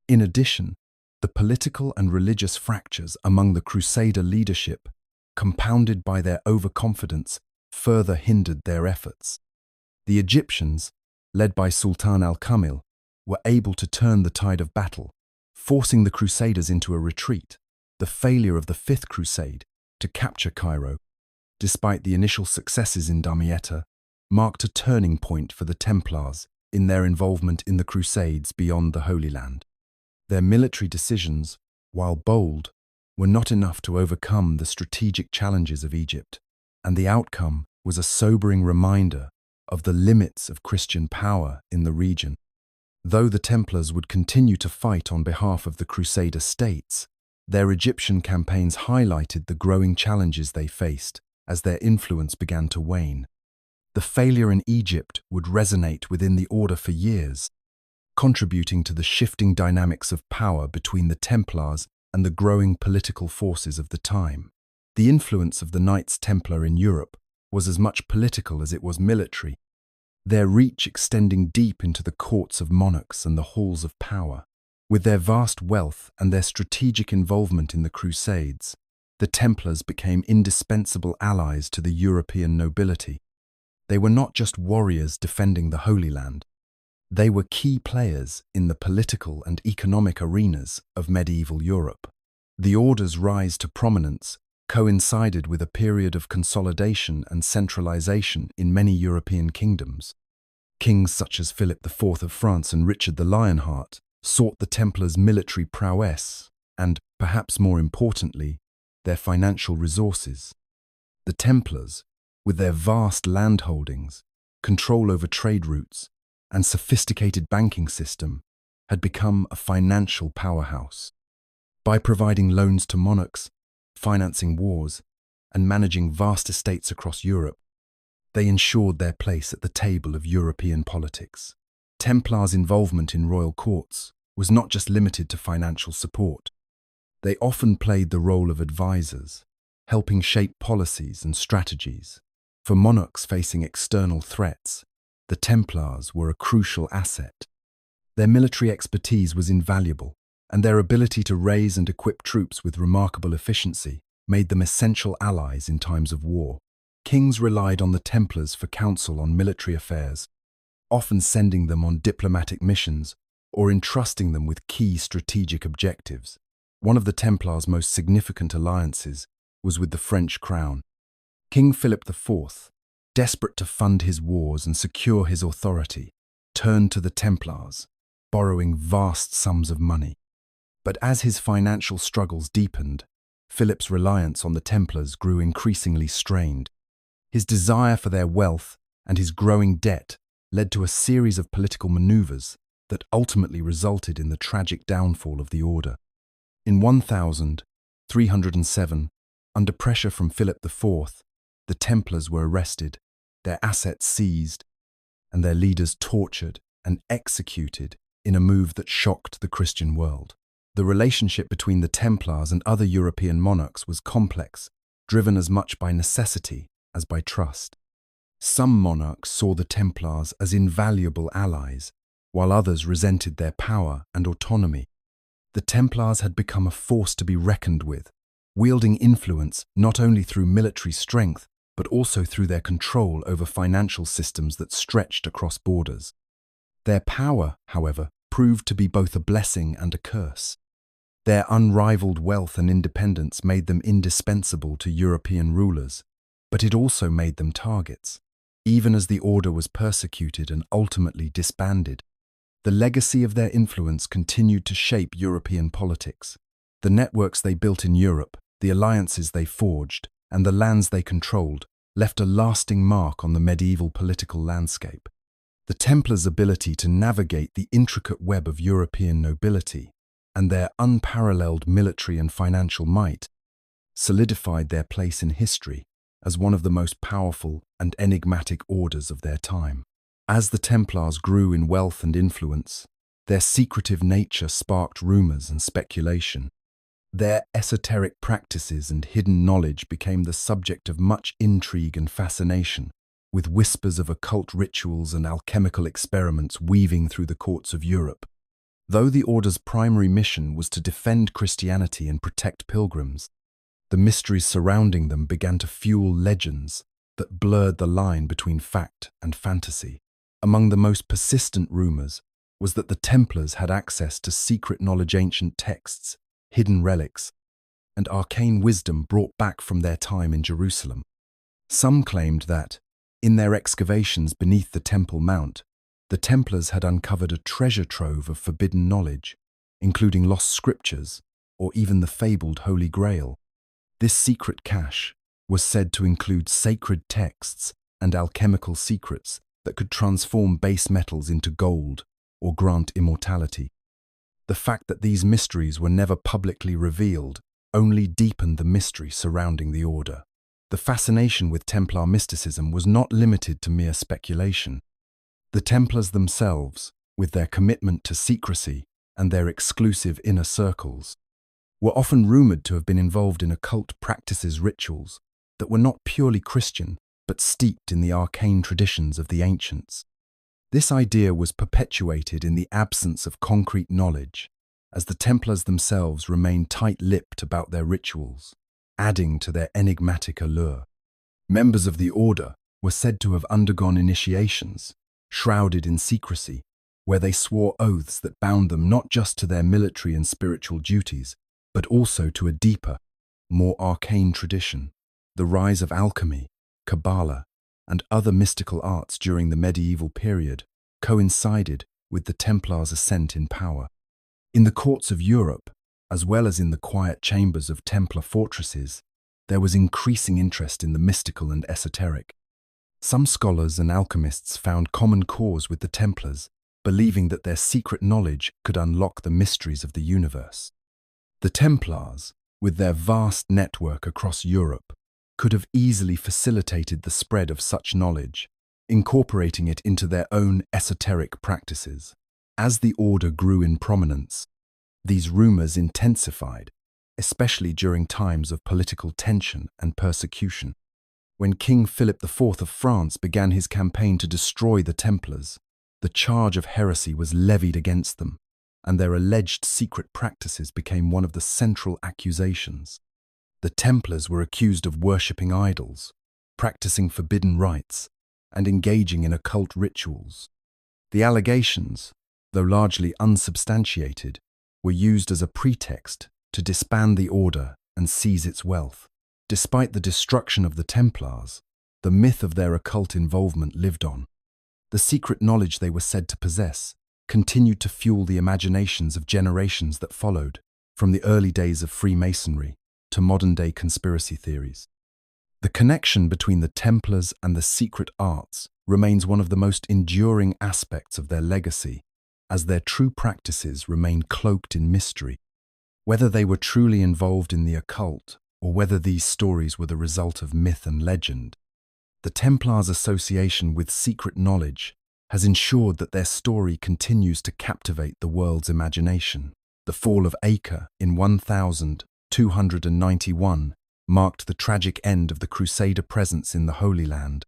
In addition, the political and religious fractures among the Crusader leadership, compounded by their overconfidence, further hindered their efforts. The Egyptians, led by Sultan al-Kamil, were able to turn the tide of battle, forcing the Crusaders into a retreat. The failure of the Fifth Crusade to capture Cairo, despite the initial successes in Damietta, marked a turning point for the Templars in their involvement in the Crusades beyond the Holy Land. Their military decisions, while bold, were not enough to overcome the strategic challenges of Egypt and the outcome was a sobering reminder of the limits of Christian power in the region. Though the Templars would continue to fight on behalf of the Crusader states, their Egyptian campaigns highlighted the growing challenges they faced as their influence began to wane. The failure in Egypt would resonate within the order for years, contributing to the shifting dynamics of power between the Templars and the growing political forces of the time. The influence of the Knights Templar in Europe was as much political as it was military, their reach extending deep into the courts of monarchs and the halls of power. With their vast wealth and their strategic involvement in the Crusades, the Templars became indispensable allies to the European nobility. They were not just warriors defending the Holy Land. They were key players in the political and economic arenas of medieval Europe. The order's rise to prominence coincided with a period of consolidation and centralization in many European kingdoms. Kings such as Philip IV of France and Richard the Lionheart sought the Templars' military prowess and, perhaps more importantly, their financial resources. The Templars, with their vast landholdings, control over trade routes, and sophisticated banking system, had become a financial powerhouse. By providing loans to monarchs, financing wars, and managing vast estates across Europe, they ensured their place at the table of European politics. Templars' involvement in royal courts was not just limited to financial support. They often played the role of advisors, helping shape policies and strategies. For monarchs facing external threats, the Templars were a crucial asset. Their military expertise was invaluable, and their ability to raise and equip troops with remarkable efficiency made them essential allies in times of war. Kings relied on the Templars for counsel on military affairs, often sending them on diplomatic missions or entrusting them with key strategic objectives. One of the Templars' most significant alliances was with the French crown. King Philip IV, desperate to fund his wars and secure his authority, turned to the Templars, borrowing vast sums of money. But as his financial struggles deepened, Philip's reliance on the Templars grew increasingly strained. His desire for their wealth and his growing debt led to a series of political maneuvers that ultimately resulted in the tragic downfall of the order. In 1307, under pressure from Philip IV, the Templars were arrested, their assets seized, and their leaders tortured and executed in a move that shocked the Christian world. The relationship between the Templars and other European monarchs was complex, driven as much by necessity as by trust. Some monarchs saw the Templars as invaluable allies, while others resented their power and autonomy. The Templars had become a force to be reckoned with, wielding influence not only through military strength, but also through their control over financial systems that stretched across borders. Their power, however, proved to be both a blessing and a curse. Their unrivaled wealth and independence made them indispensable to European rulers, but it also made them targets. Even as the order was persecuted and ultimately disbanded, the legacy of their influence continued to shape European politics. The networks they built in Europe, the alliances they forged, and the lands they controlled left a lasting mark on the medieval political landscape. The Templars' ability to navigate the intricate web of European nobility and their unparalleled military and financial might solidified their place in history as one of the most powerful and enigmatic orders of their time. As the Templars grew in wealth and influence, their secretive nature sparked rumors and speculation. Their esoteric practices and hidden knowledge became the subject of much intrigue and fascination, with whispers of occult rituals and alchemical experiments weaving through the courts of Europe. Though the order's primary mission was to defend Christianity and protect pilgrims, the mysteries surrounding them began to fuel legends that blurred the line between fact and fantasy. Among the most persistent rumors was that the Templars had access to secret knowledge, ancient texts, hidden relics, and arcane wisdom brought back from their time in Jerusalem. Some claimed that, in their excavations beneath the Temple Mount, the Templars had uncovered a treasure trove of forbidden knowledge, including lost scriptures or even the fabled Holy Grail. This secret cache, was said to include sacred texts and alchemical secrets that could transform base metals into gold or grant immortality. The fact that these mysteries were never publicly revealed only deepened the mystery surrounding the order. The fascination with Templar mysticism was not limited to mere speculation. The Templars themselves, with their commitment to secrecy and their exclusive inner circles, were often rumored to have been involved in occult practices, rituals that were not purely Christian but steeped in the arcane traditions of the ancients. This idea was perpetuated in the absence of concrete knowledge, as the Templars themselves remained tight-lipped about their rituals, adding to their enigmatic allure. Members of the order were said to have undergone initiations, shrouded in secrecy, where they swore oaths that bound them not just to their military and spiritual duties, but also to a deeper, more arcane tradition. The rise of alchemy, Kabbalah, and other mystical arts during the medieval period coincided with the Templars' ascent in power. In the courts of Europe, as well as in the quiet chambers of Templar fortresses, there was increasing interest in the mystical and esoteric. Some scholars and alchemists found common cause with the Templars, believing that their secret knowledge could unlock the mysteries of the universe. The Templars, with their vast network across Europe, could have easily facilitated the spread of such knowledge, incorporating it into their own esoteric practices. As the order grew in prominence, these rumors intensified, especially during times of political tension and persecution. When King Philip IV of France began his campaign to destroy the Templars, the charge of heresy was levied against them, and their alleged secret practices became one of the central accusations. The Templars were accused of worshipping idols, practicing forbidden rites, and engaging in occult rituals. The allegations, though largely unsubstantiated, were used as a pretext to disband the order and seize its wealth. Despite the destruction of the Templars, the myth of their occult involvement lived on. The secret knowledge they were said to possess continued to fuel the imaginations of generations that followed, from the early days of Freemasonry to modern-day conspiracy theories. The connection between the Templars and the secret arts remains one of the most enduring aspects of their legacy, as their true practices remain cloaked in mystery. Whether they were truly involved in the occult, or whether these stories were the result of myth and legend, the Templars' association with secret knowledge has ensured that their story continues to captivate the world's imagination. The fall of Acre in 1291 marked the tragic end of the Crusader presence in the Holy Land,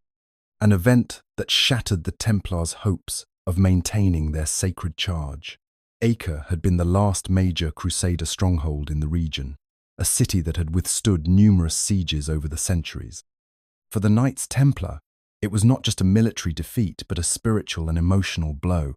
an event that shattered the Templars' hopes of maintaining their sacred charge. Acre had been the last major Crusader stronghold in the region, a city that had withstood numerous sieges over the centuries. For the Knights Templar, it was not just a military defeat but a spiritual and emotional blow.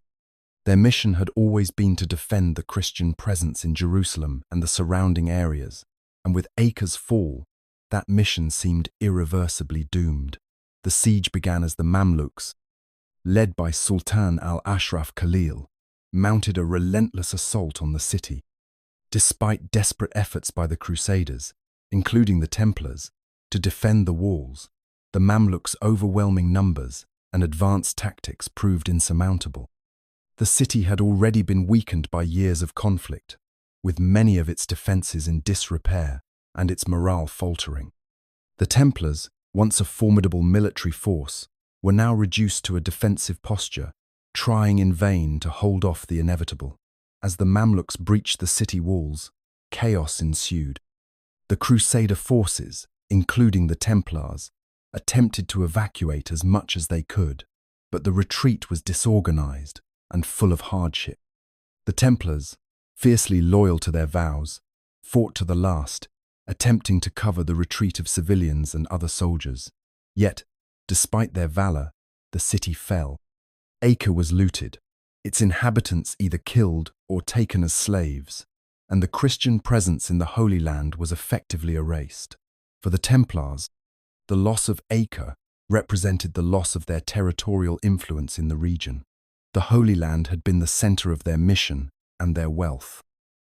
Their mission had always been to defend the Christian presence in Jerusalem and the surrounding areas, and with Acre's fall, that mission seemed irreversibly doomed. The siege began as the Mamluks, led by Sultan al-Ashraf Khalil, mounted a relentless assault on the city. Despite desperate efforts by the Crusaders, including the Templars, to defend the walls, the Mamluks' overwhelming numbers and advanced tactics proved insurmountable. The city had already been weakened by years of conflict, with many of its defences in disrepair and its morale faltering. The Templars, once a formidable military force, were now reduced to a defensive posture, trying in vain to hold off the inevitable. As the Mamluks breached the city walls, chaos ensued. The Crusader forces, including the Templars, attempted to evacuate as much as they could, but the retreat was disorganized and full of hardship. The Templars, fiercely loyal to their vows, fought to the last, attempting to cover the retreat of civilians and other soldiers. Yet, despite their valor, the city fell. Acre was looted, its inhabitants either killed or taken as slaves, and the Christian presence in the Holy Land was effectively erased. For the Templars, the loss of Acre represented the loss of their territorial influence in the region. The Holy Land had been the center of their mission and their wealth.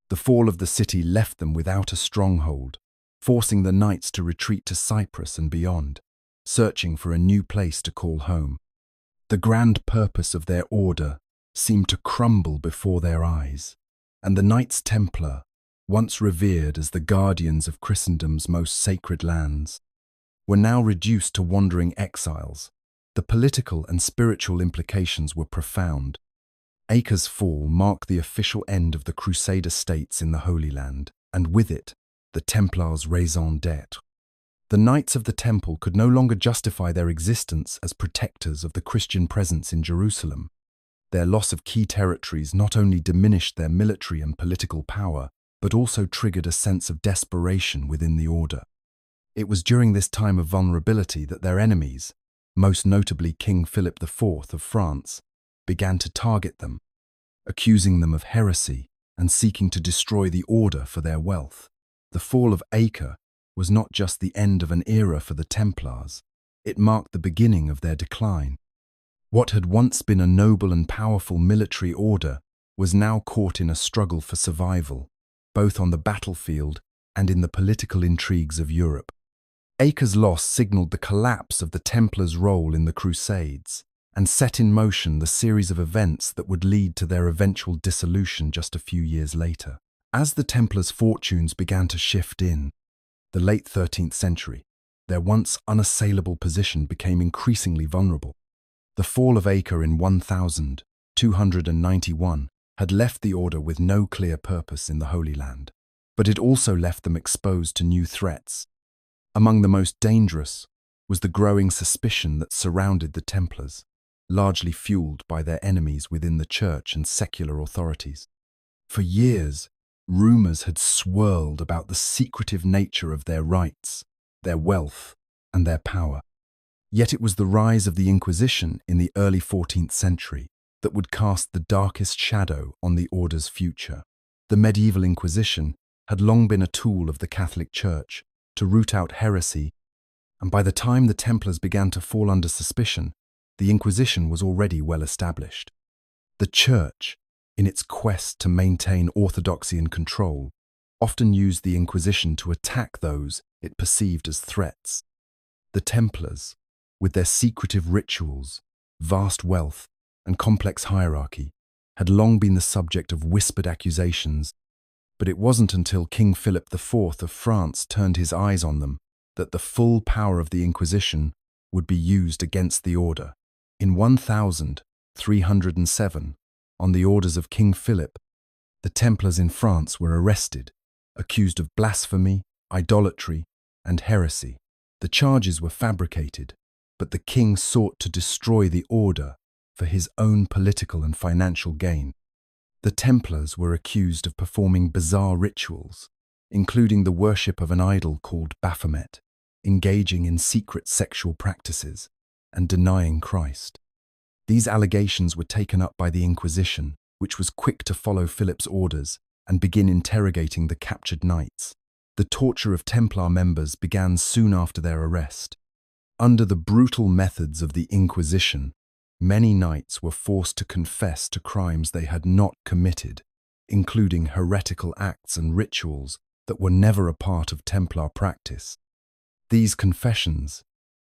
The fall of the city left them without a stronghold, forcing the knights to retreat to Cyprus and beyond, searching for a new place to call home. The grand purpose of their order seemed to crumble before their eyes, and the Knights Templar, once revered as the guardians of Christendom's most sacred lands, were now reduced to wandering exiles. The political and spiritual implications were profound. Acre's fall marked the official end of the Crusader states in the Holy Land, and with it, the Templars' raison d'être. The Knights of the Temple could no longer justify their existence as protectors of the Christian presence in Jerusalem. Their loss of key territories not only diminished their military and political power, but also triggered a sense of desperation within the order. It was during this time of vulnerability that their enemies, most notably King Philip IV of France, began to target them, accusing them of heresy and seeking to destroy the order for their wealth. The fall of Acre was not just the end of an era for the Templars, it marked the beginning of their decline. What had once been a noble and powerful military order was now caught in a struggle for survival, both on the battlefield and in the political intrigues of Europe. Acre's loss signaled the collapse of the Templars' role in the Crusades and set in motion the series of events that would lead to their eventual dissolution just a few years later. As the Templars' fortunes began to shift in the late 13th century, their once unassailable position became increasingly vulnerable. The fall of Acre in 1291 had left the order with no clear purpose in the Holy Land, but it also left them exposed to new threats. Among the most dangerous was the growing suspicion that surrounded the Templars, largely fueled by their enemies within the church and secular authorities. For years, rumors had swirled about the secretive nature of their rights, their wealth, and their power. Yet it was the rise of the Inquisition in the early 14th century that would cast the darkest shadow on the order's future. The medieval Inquisition had long been a tool of the Catholic Church to root out heresy, and by the time the Templars began to fall under suspicion, the Inquisition was already well established. The Church, in its quest to maintain orthodoxy and control, often used the Inquisition to attack those it perceived as threats. The Templars, with their secretive rituals, vast wealth, and complex hierarchy, had long been the subject of whispered accusations, but it wasn't until King Philip IV of France turned his eyes on them that the full power of the Inquisition would be used against the order. In 1307, on the orders of King Philip, the Templars in France were arrested, accused of blasphemy, idolatry, and heresy. The charges were fabricated, but the king sought to destroy the order for his own political and financial gain. The Templars were accused of performing bizarre rituals, including the worship of an idol called Baphomet, engaging in secret sexual practices, and denying Christ. These allegations were taken up by the Inquisition, which was quick to follow Philip's orders and begin interrogating the captured knights. The torture of Templar members began soon after their arrest. Under the brutal methods of the Inquisition, many knights were forced to confess to crimes they had not committed, including heretical acts and rituals that were never a part of Templar practice. These confessions,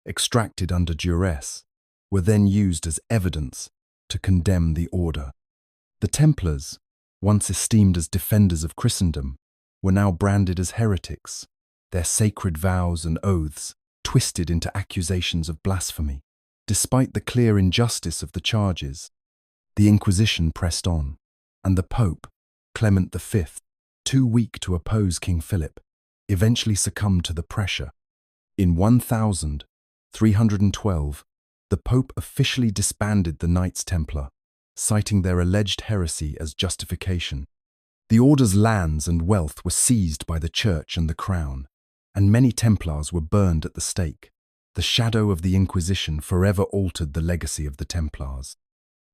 extracted under duress, were then used as evidence to condemn the order. The Templars, once esteemed as defenders of Christendom, were now branded as heretics, their sacred vows and oaths twisted into accusations of blasphemy. Despite the clear injustice of the charges, the Inquisition pressed on, and the Pope, Clement V, too weak to oppose King Philip, eventually succumbed to the pressure. In 1312, the Pope officially disbanded the Knights Templar, citing their alleged heresy as justification. The order's lands and wealth were seized by the Church and the Crown, and many Templars were burned at the stake. The shadow of the Inquisition forever altered the legacy of the Templars.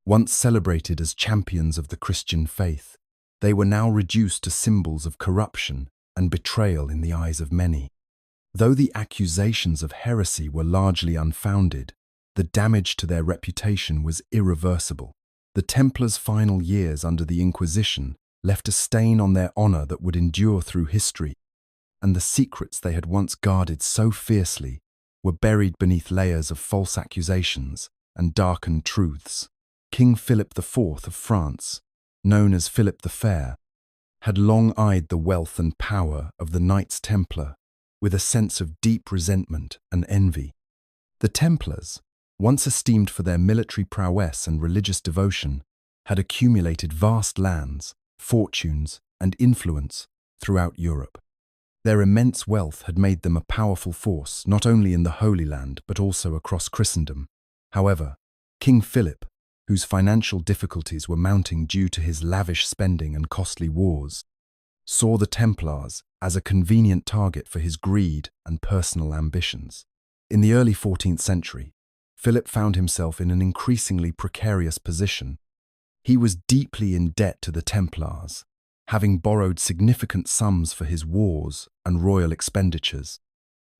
Once celebrated as champions of the Christian faith, they were now reduced to symbols of corruption and betrayal in the eyes of many. Though the accusations of heresy were largely unfounded, the damage to their reputation was irreversible. The Templars' final years under the Inquisition left a stain on their honor that would endure through history. and the secrets they had once guarded so fiercely were buried beneath layers of false accusations and darkened truths. King Philip IV of France, known as Philip the Fair, had long eyed the wealth and power of the Knights Templar with a sense of deep resentment and envy. The Templars, once esteemed for their military prowess and religious devotion, had accumulated vast lands, fortunes, and influence throughout Europe. Their immense wealth had made them a powerful force not only in the Holy Land but also across Christendom. However, King Philip, whose financial difficulties were mounting due to his lavish spending and costly wars, saw the Templars as a convenient target for his greed and personal ambitions. In the early 14th century, Philip found himself in an increasingly precarious position. He was deeply in debt to the Templars, having borrowed significant sums for his wars and royal expenditures.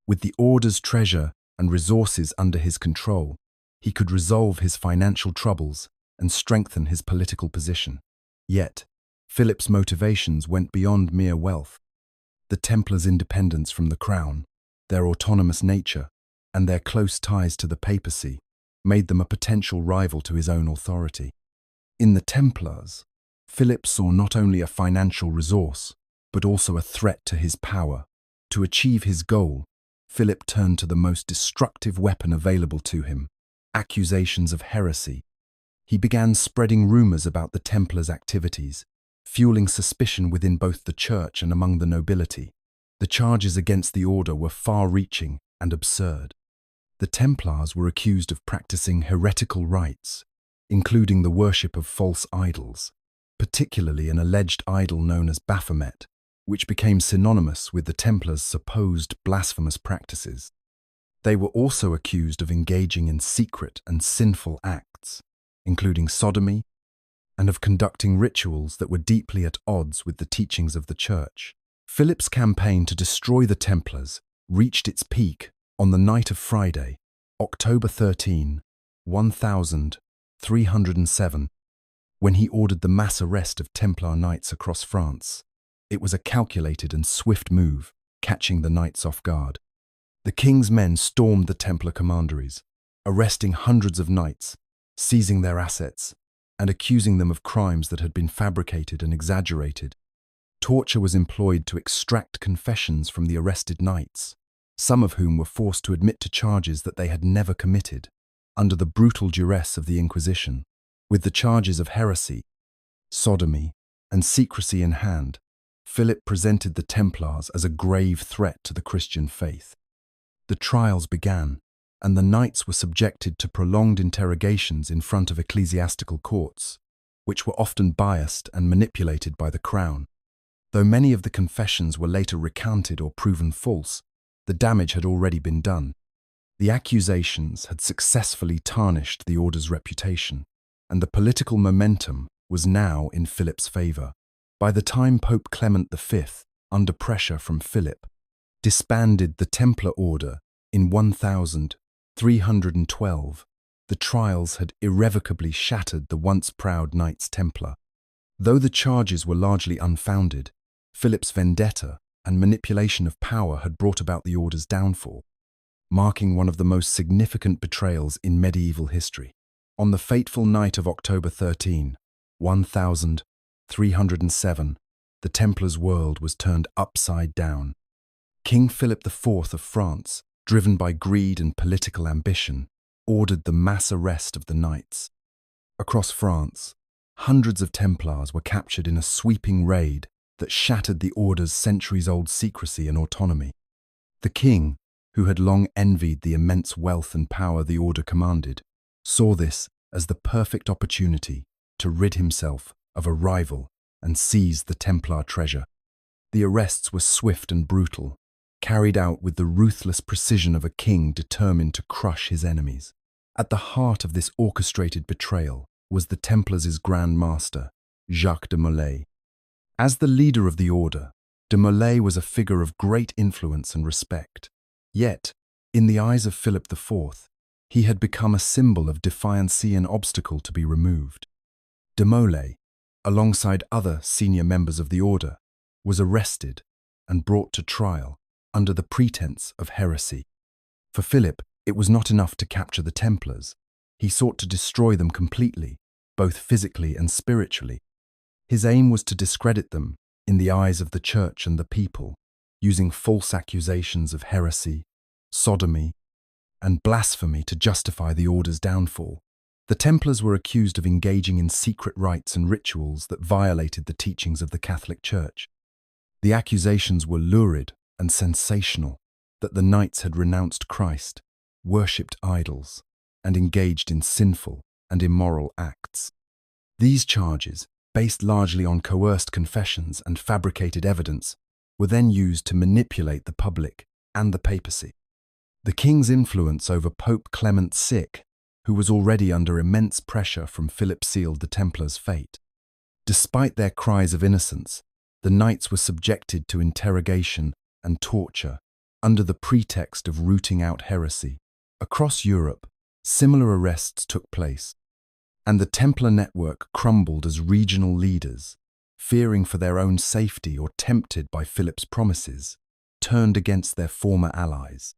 With the Order's treasure and resources under his control, he could resolve his financial troubles and strengthen his political position. Yet, Philip's motivations went beyond mere wealth. The Templars' independence from the crown, their autonomous nature, and their close ties to the papacy made them a potential rival to his own authority. In the Templars, Philip saw not only a financial resource, but also a threat to his power. To achieve his goal, Philip turned to the most destructive weapon available to him: accusations of heresy. He began spreading rumors about the Templars' activities, fueling suspicion within both the church and among the nobility. The charges against the order were far-reaching and absurd. The Templars were accused of practicing heretical rites, including the worship of false idols, particularly an alleged idol known as Baphomet, which became synonymous with the Templars' supposed blasphemous practices. They were also accused of engaging in secret and sinful acts, including sodomy, and of conducting rituals that were deeply at odds with the teachings of the Church. Philip's campaign to destroy the Templars reached its peak on the night of Friday, October 13, 1307, when he ordered the mass arrest of Templar knights across France. It was a calculated and swift move, catching the knights off guard. The king's men stormed the Templar commanderies, arresting hundreds of knights, seizing their assets, and accusing them of crimes that had been fabricated and exaggerated. Torture was employed to extract confessions from the arrested knights, some of whom were forced to admit to charges that they had never committed, under the brutal duress of the Inquisition. With the charges of heresy, sodomy, and secrecy in hand, Philip presented the Templars as a grave threat to the Christian faith. The trials began, and the knights were subjected to prolonged interrogations in front of ecclesiastical courts, which were often biased and manipulated by the crown. Though many of the confessions were later recanted or proven false, the damage had already been done. The accusations had successfully tarnished the order's reputation, and the political momentum was now in Philip's favor. By the time Pope Clement V, under pressure from Philip, disbanded the Templar order in 1312, the trials had irrevocably shattered the once proud Knights Templar. Though the charges were largely unfounded, Philip's vendetta and manipulation of power had brought about the order's downfall, marking one of the most significant betrayals in medieval history. On the fateful night of October 13, 1307, the Templars' world was turned upside down. King Philip IV of France, driven by greed and political ambition, ordered the mass arrest of the knights. Across France, hundreds of Templars were captured in a sweeping raid that shattered the order's centuries-old secrecy and autonomy. The king, who had long envied the immense wealth and power the order commanded, saw this as the perfect opportunity to rid himself of a rival and seize the Templar treasure. The arrests were swift and brutal, carried out with the ruthless precision of a king determined to crush his enemies. At the heart of this orchestrated betrayal was the Templars' Grand Master, Jacques de Molay. As the leader of the order, de Molay was a figure of great influence and respect. Yet, in the eyes of Philip IV, he had become a symbol of defiance and obstacle to be removed. De Molay, alongside other senior members of the order, was arrested and brought to trial. under the pretense of heresy. For Philip, it was not enough to capture the Templars. He sought to destroy them completely, both physically and spiritually. His aim was to discredit them in the eyes of the church and the people, using false accusations of heresy, sodomy, and blasphemy to justify the order's downfall. The Templars were accused of engaging in secret rites and rituals that violated the teachings of the Catholic Church. The accusations were lurid and sensational, that the knights had renounced Christ, worshipped idols, and engaged in sinful and immoral acts. These charges, based largely on coerced confessions and fabricated evidence, were then used to manipulate the public and the papacy. The king's influence over Pope Clement VI, who was already under immense pressure from Philip, sealed the Templars' fate. Despite their cries of innocence, the knights were subjected to interrogation and torture under the pretext of rooting out heresy. Across Europe, similar arrests took place, and the Templar network crumbled as regional leaders, fearing for their own safety or tempted by Philip's promises, turned against their former allies.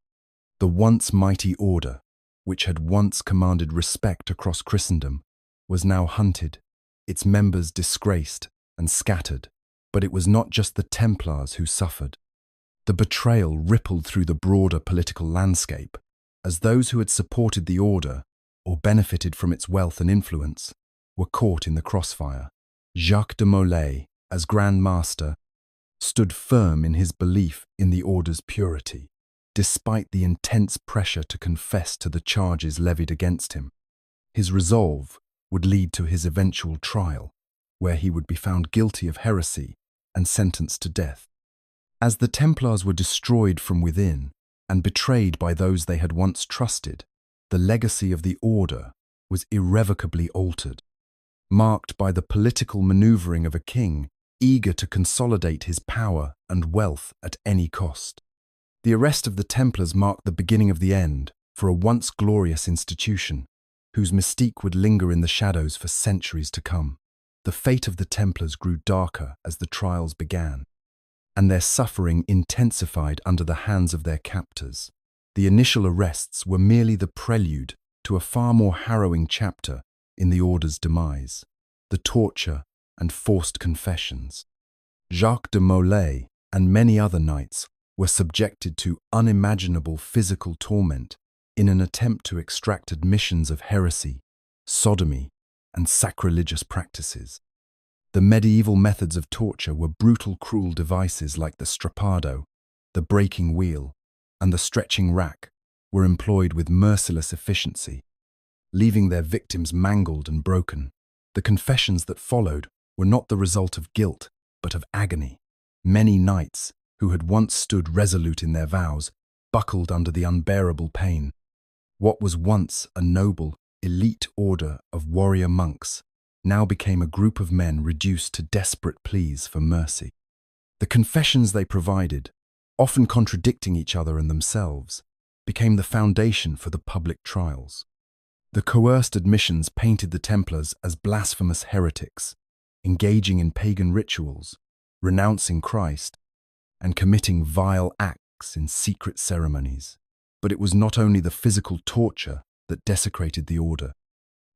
The once mighty order, which had once commanded respect across Christendom, was now hunted, its members disgraced and scattered. But it was not just the Templars who suffered. The betrayal rippled through the broader political landscape, as those who had supported the order or benefited from its wealth and influence were caught in the crossfire. Jacques de Molay, as Grand Master, stood firm in his belief in the order's purity, despite the intense pressure to confess to the charges levied against him. His resolve would lead to his eventual trial, where he would be found guilty of heresy and sentenced to death. As the Templars were destroyed from within and betrayed by those they had once trusted, the legacy of the order was irrevocably altered, marked by the political maneuvering of a king eager to consolidate his power and wealth at any cost. The arrest of the Templars marked the beginning of the end for a once glorious institution, whose mystique would linger in the shadows for centuries to come. The fate of the Templars grew darker as the trials began, and their suffering intensified under the hands of their captors. The initial arrests were merely the prelude to a far more harrowing chapter in the order's demise: the torture and forced confessions. Jacques de Molay and many other knights were subjected to unimaginable physical torment in an attempt to extract admissions of heresy, sodomy, and sacrilegious practices. The medieval methods of torture were brutal, cruel devices like the strappado, the breaking wheel, and the stretching rack were employed with merciless efficiency, leaving their victims mangled and broken. The confessions that followed were not the result of guilt, but of agony. Many knights, who had once stood resolute in their vows, buckled under the unbearable pain. What was once a noble, elite order of warrior monks now became a group of men reduced to desperate pleas for mercy. The confessions they provided, often contradicting each other and themselves, became the foundation for the public trials. The coerced admissions painted the Templars as blasphemous heretics, engaging in pagan rituals, renouncing Christ, and committing vile acts in secret ceremonies. But it was not only the physical torture that desecrated the order.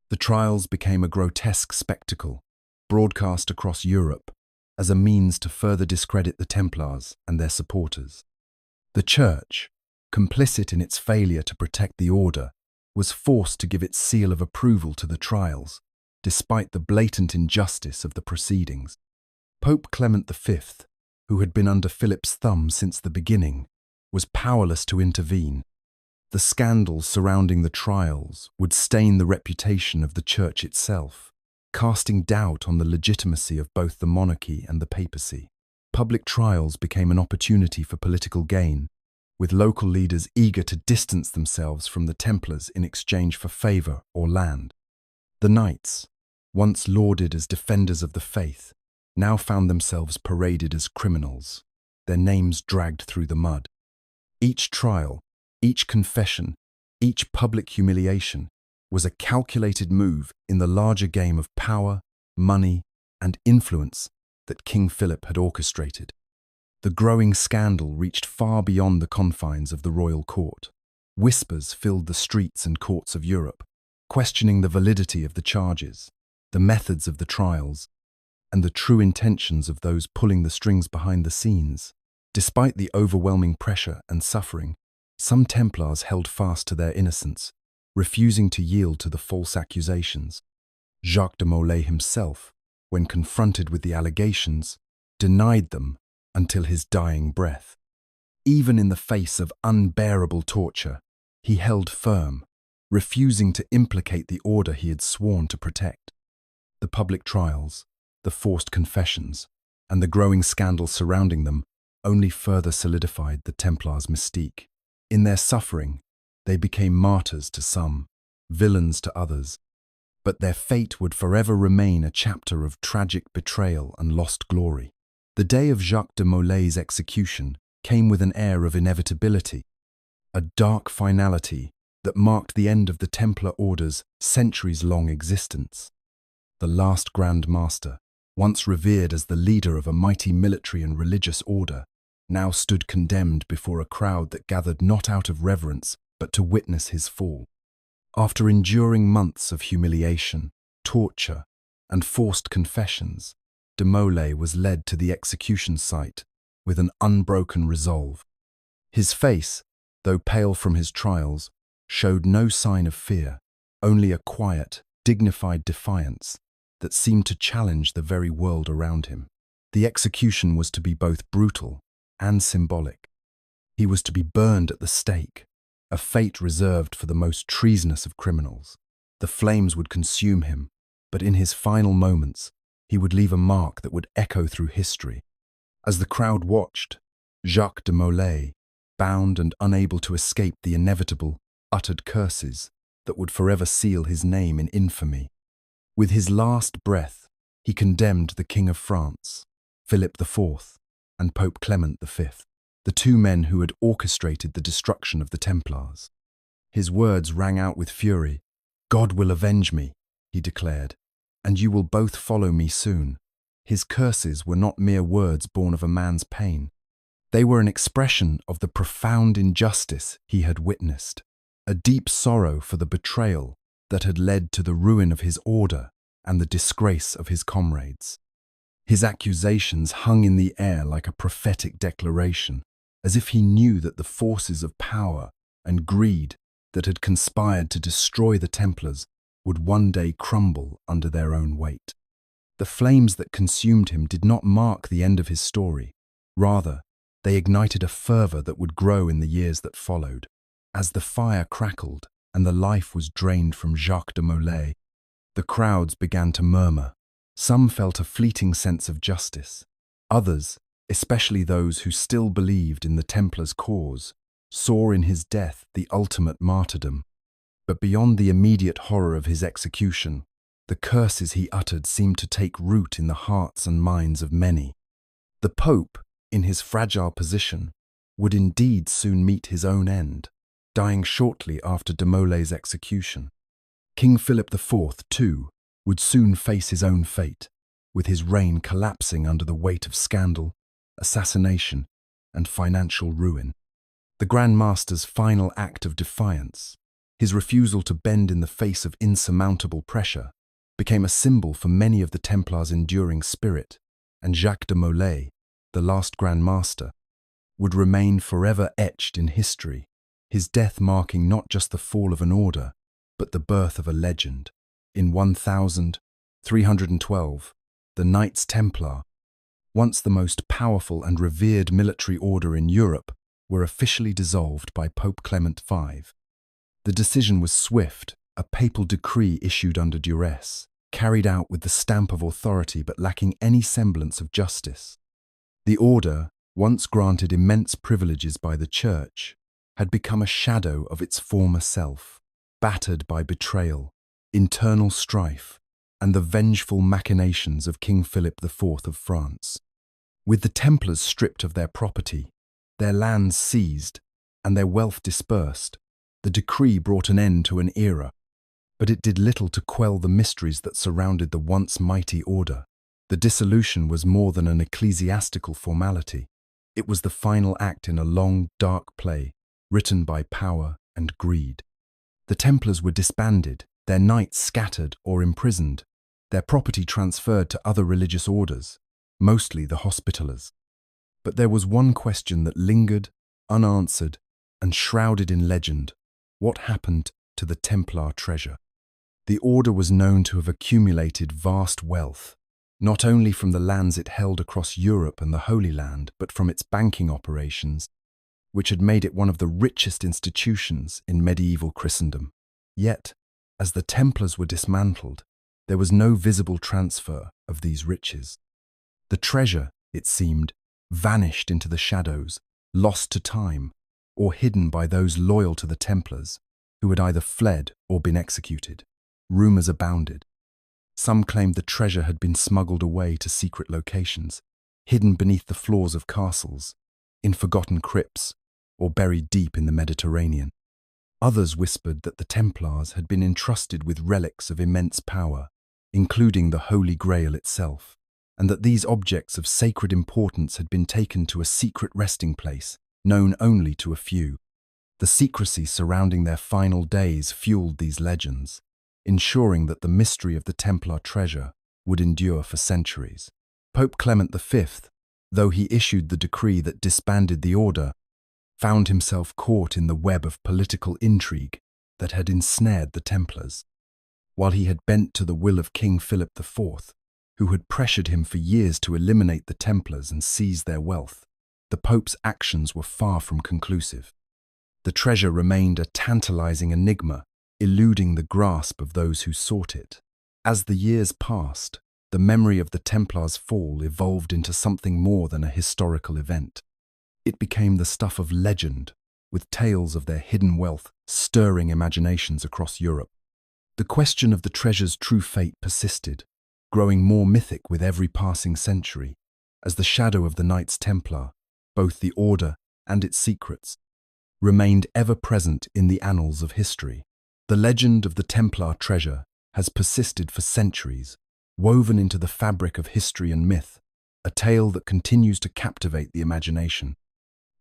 The trials became a grotesque spectacle, broadcast across Europe as a means to further discredit the Templars and their supporters. The Church, complicit in its failure to protect the order, was forced to give its seal of approval to the trials, despite the blatant injustice of the proceedings. Pope Clement V, who had been under Philip's thumb since the beginning, was powerless to intervene. The scandals surrounding the trials would stain the reputation of the Church itself, casting doubt on the legitimacy of both the monarchy and the papacy. Public trials became an opportunity for political gain, with local leaders eager to distance themselves from the Templars in exchange for favour or land. The knights, once lauded as defenders of the faith, now found themselves paraded as criminals, their names dragged through the mud. Each trial, each confession, each public humiliation was a calculated move in the larger game of power, money, and influence that King Philip had orchestrated. The growing scandal reached far beyond the confines of the royal court. Whispers filled the streets and courts of Europe, questioning the validity of the charges, the methods of the trials, and the true intentions of those pulling the strings behind the scenes. Despite the overwhelming pressure and suffering, some Templars held fast to their innocence, refusing to yield to the false accusations. Jacques de Molay himself, when confronted with the allegations, denied them until his dying breath. Even in the face of unbearable torture, he held firm, refusing to implicate the order he had sworn to protect. The public trials, the forced confessions, and the growing scandal surrounding them only further solidified the Templars' mystique. In their suffering, they became martyrs to some, villains to others, but their fate would forever remain a chapter of tragic betrayal and lost glory. The day of Jacques de Molay's execution came with an air of inevitability, a dark finality that marked the end of the Templar Order's centuries-long existence. The last Grand Master, once revered as the leader of a mighty military and religious order, now stood condemned before a crowd that gathered not out of reverence but to witness his fall. After enduring months of humiliation, torture, and forced confessions, de Molay was led to the execution site with an unbroken resolve. His face, though pale from his trials, showed no sign of fear, only a quiet, dignified defiance that seemed to challenge the very world around him. The execution was to be both brutal and symbolic. He was to be burned at the stake, a fate reserved for the most treasonous of criminals. The flames would consume him, but in his final moments, he would leave a mark that would echo through history. As the crowd watched, Jacques de Molay, bound and unable to escape the inevitable, uttered curses that would forever seal his name in infamy. With his last breath, he condemned the King of France, Philip IV, and Pope Clement V, the two men who had orchestrated the destruction of the Templars. His words rang out with fury. "God will avenge me," he declared, "and you will both follow me soon." His curses were not mere words born of a man's pain. They were an expression of the profound injustice he had witnessed, a deep sorrow for the betrayal that had led to the ruin of his order and the disgrace of his comrades. His accusations hung in the air like a prophetic declaration, as if he knew that the forces of power and greed that had conspired to destroy the Templars would one day crumble under their own weight. The flames that consumed him did not mark the end of his story. Rather, they ignited a fervor that would grow in the years that followed. As the fire crackled and the life was drained from Jacques de Molay, the crowds began to murmur. Some felt a fleeting sense of justice. Others, especially those who still believed in the Templars' cause, saw in his death the ultimate martyrdom. But beyond the immediate horror of his execution, the curses he uttered seemed to take root in the hearts and minds of many. The Pope, in his fragile position, would indeed soon meet his own end, dying shortly after de Molay's execution. King Philip IV, too, would soon face his own fate, with his reign collapsing under the weight of scandal, assassination, and financial ruin. The Grand Master's final act of defiance, his refusal to bend in the face of insurmountable pressure, became a symbol for many of the Templars' enduring spirit, and Jacques de Molay, the last Grand Master, would remain forever etched in history, his death marking not just the fall of an order, but the birth of a legend. In 1312, the Knights Templar, once the most powerful and revered military order in Europe, were officially dissolved by Pope Clement V. The decision was swift, a papal decree issued under duress, carried out with the stamp of authority but lacking any semblance of justice. The order, once granted immense privileges by the Church, had become a shadow of its former self, battered by betrayal, internal strife, and the vengeful machinations of King Philip IV of France. With the Templars stripped of their property, their lands seized, and their wealth dispersed, the decree brought an end to an era, but it did little to quell the mysteries that surrounded the once mighty order. The dissolution was more than an ecclesiastical formality. It was the final act in a long, dark play, written by power and greed. The Templars were disbanded, their knights scattered or imprisoned, their property transferred to other religious orders, mostly the Hospitallers. But there was one question that lingered, unanswered, and shrouded in legend. What happened to the Templar treasure? The order was known to have accumulated vast wealth, not only from the lands it held across Europe and the Holy Land, but from its banking operations, which had made it one of the richest institutions in medieval Christendom. Yet, as the Templars were dismantled, there was no visible transfer of these riches. The treasure, it seemed, vanished into the shadows, lost to time, or hidden by those loyal to the Templars, who had either fled or been executed. Rumours abounded. Some claimed the treasure had been smuggled away to secret locations, hidden beneath the floors of castles, in forgotten crypts, or buried deep in the Mediterranean. Others whispered that the Templars had been entrusted with relics of immense power, including the Holy Grail itself, and that these objects of sacred importance had been taken to a secret resting place, known only to a few. The secrecy surrounding their final days fueled these legends, ensuring that the mystery of the Templar treasure would endure for centuries. Pope Clement V, though he issued the decree that disbanded the order, found himself caught in the web of political intrigue that had ensnared the Templars. While he had bent to the will of King Philip IV, who had pressured him for years to eliminate the Templars and seize their wealth, the Pope's actions were far from conclusive. The treasure remained a tantalizing enigma, eluding the grasp of those who sought it. As the years passed, the memory of the Templars' fall evolved into something more than a historical event. It became the stuff of legend, with tales of their hidden wealth stirring imaginations across Europe. The question of the treasure's true fate persisted, growing more mythic with every passing century, as the shadow of the Knights Templar, both the order and its secrets, remained ever present in the annals of history. The legend of the Templar treasure has persisted for centuries, woven into the fabric of history and myth, a tale that continues to captivate the imagination.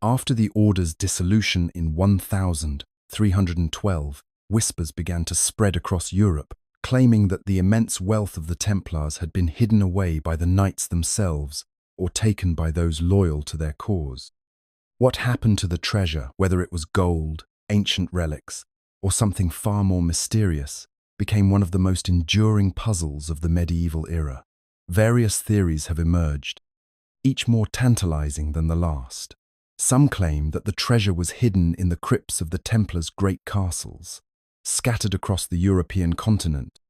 After the order's dissolution in 1312, whispers began to spread across Europe, claiming that the immense wealth of the Templars had been hidden away by the knights themselves or taken by those loyal to their cause. What happened to the treasure, whether it was gold, ancient relics, or something far more mysterious, became one of the most enduring puzzles of the medieval era. Various theories have emerged, each more tantalizing than the last. Some claim that the treasure was hidden in the crypts of the Templars' great castles, scattered across the European continent,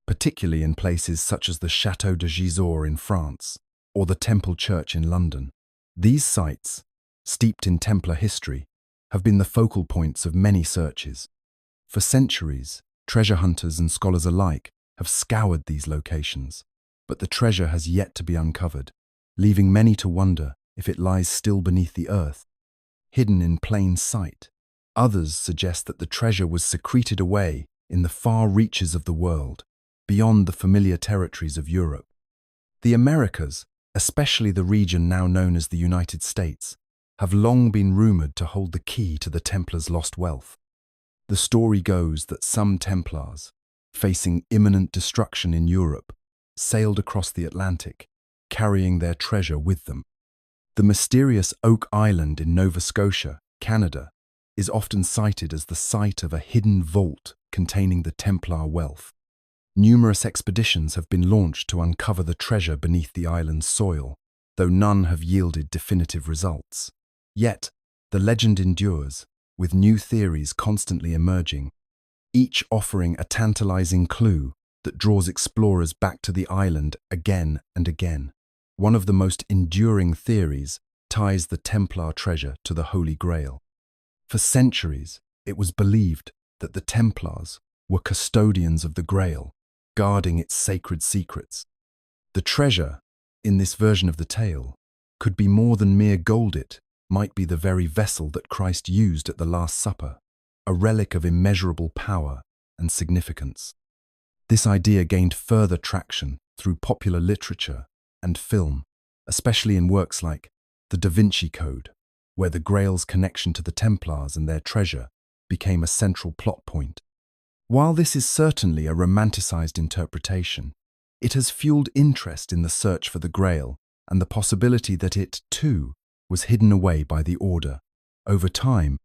particularly in places such as the Château de Gisors in France or the Temple Church in London. These sites, steeped in Templar history, have been the focal points of many searches. For centuries, treasure hunters and scholars alike have scoured these locations, but the treasure has yet to be uncovered, leaving many to wonder if it lies still beneath the earth, hidden in plain sight. Others suggest that the treasure was secreted away in the far reaches of the world, beyond the familiar territories of Europe. The Americas, especially the region now known as the United States, have long been rumored to hold the key to the Templars' lost wealth. The story goes that some Templars, facing imminent destruction in Europe, sailed across the Atlantic, carrying their treasure with them. The mysterious Oak Island in Nova Scotia, Canada, is often cited as the site of a hidden vault containing the Templar wealth. Numerous expeditions have been launched to uncover the treasure beneath the island's soil, though none have yielded definitive results. Yet, the legend endures, with new theories constantly emerging, each offering a tantalizing clue that draws explorers back to the island again and again. One of the most enduring theories ties the Templar treasure to the Holy Grail. For centuries, it was believed that the Templars were custodians of the Grail, guarding its sacred secrets. The treasure, in this version of the tale, could be more than mere gold. It might be the very vessel that Christ used at the Last Supper, a relic of immeasurable power and significance. This idea gained further traction through popular literature and film, especially in works like the Da Vinci Code, where the Grail's connection to the Templars and their treasure became a central plot point. While this is certainly a romanticized interpretation, it has fueled interest in the search for the Grail and the possibility that it, too, was hidden away by the Order. Over time,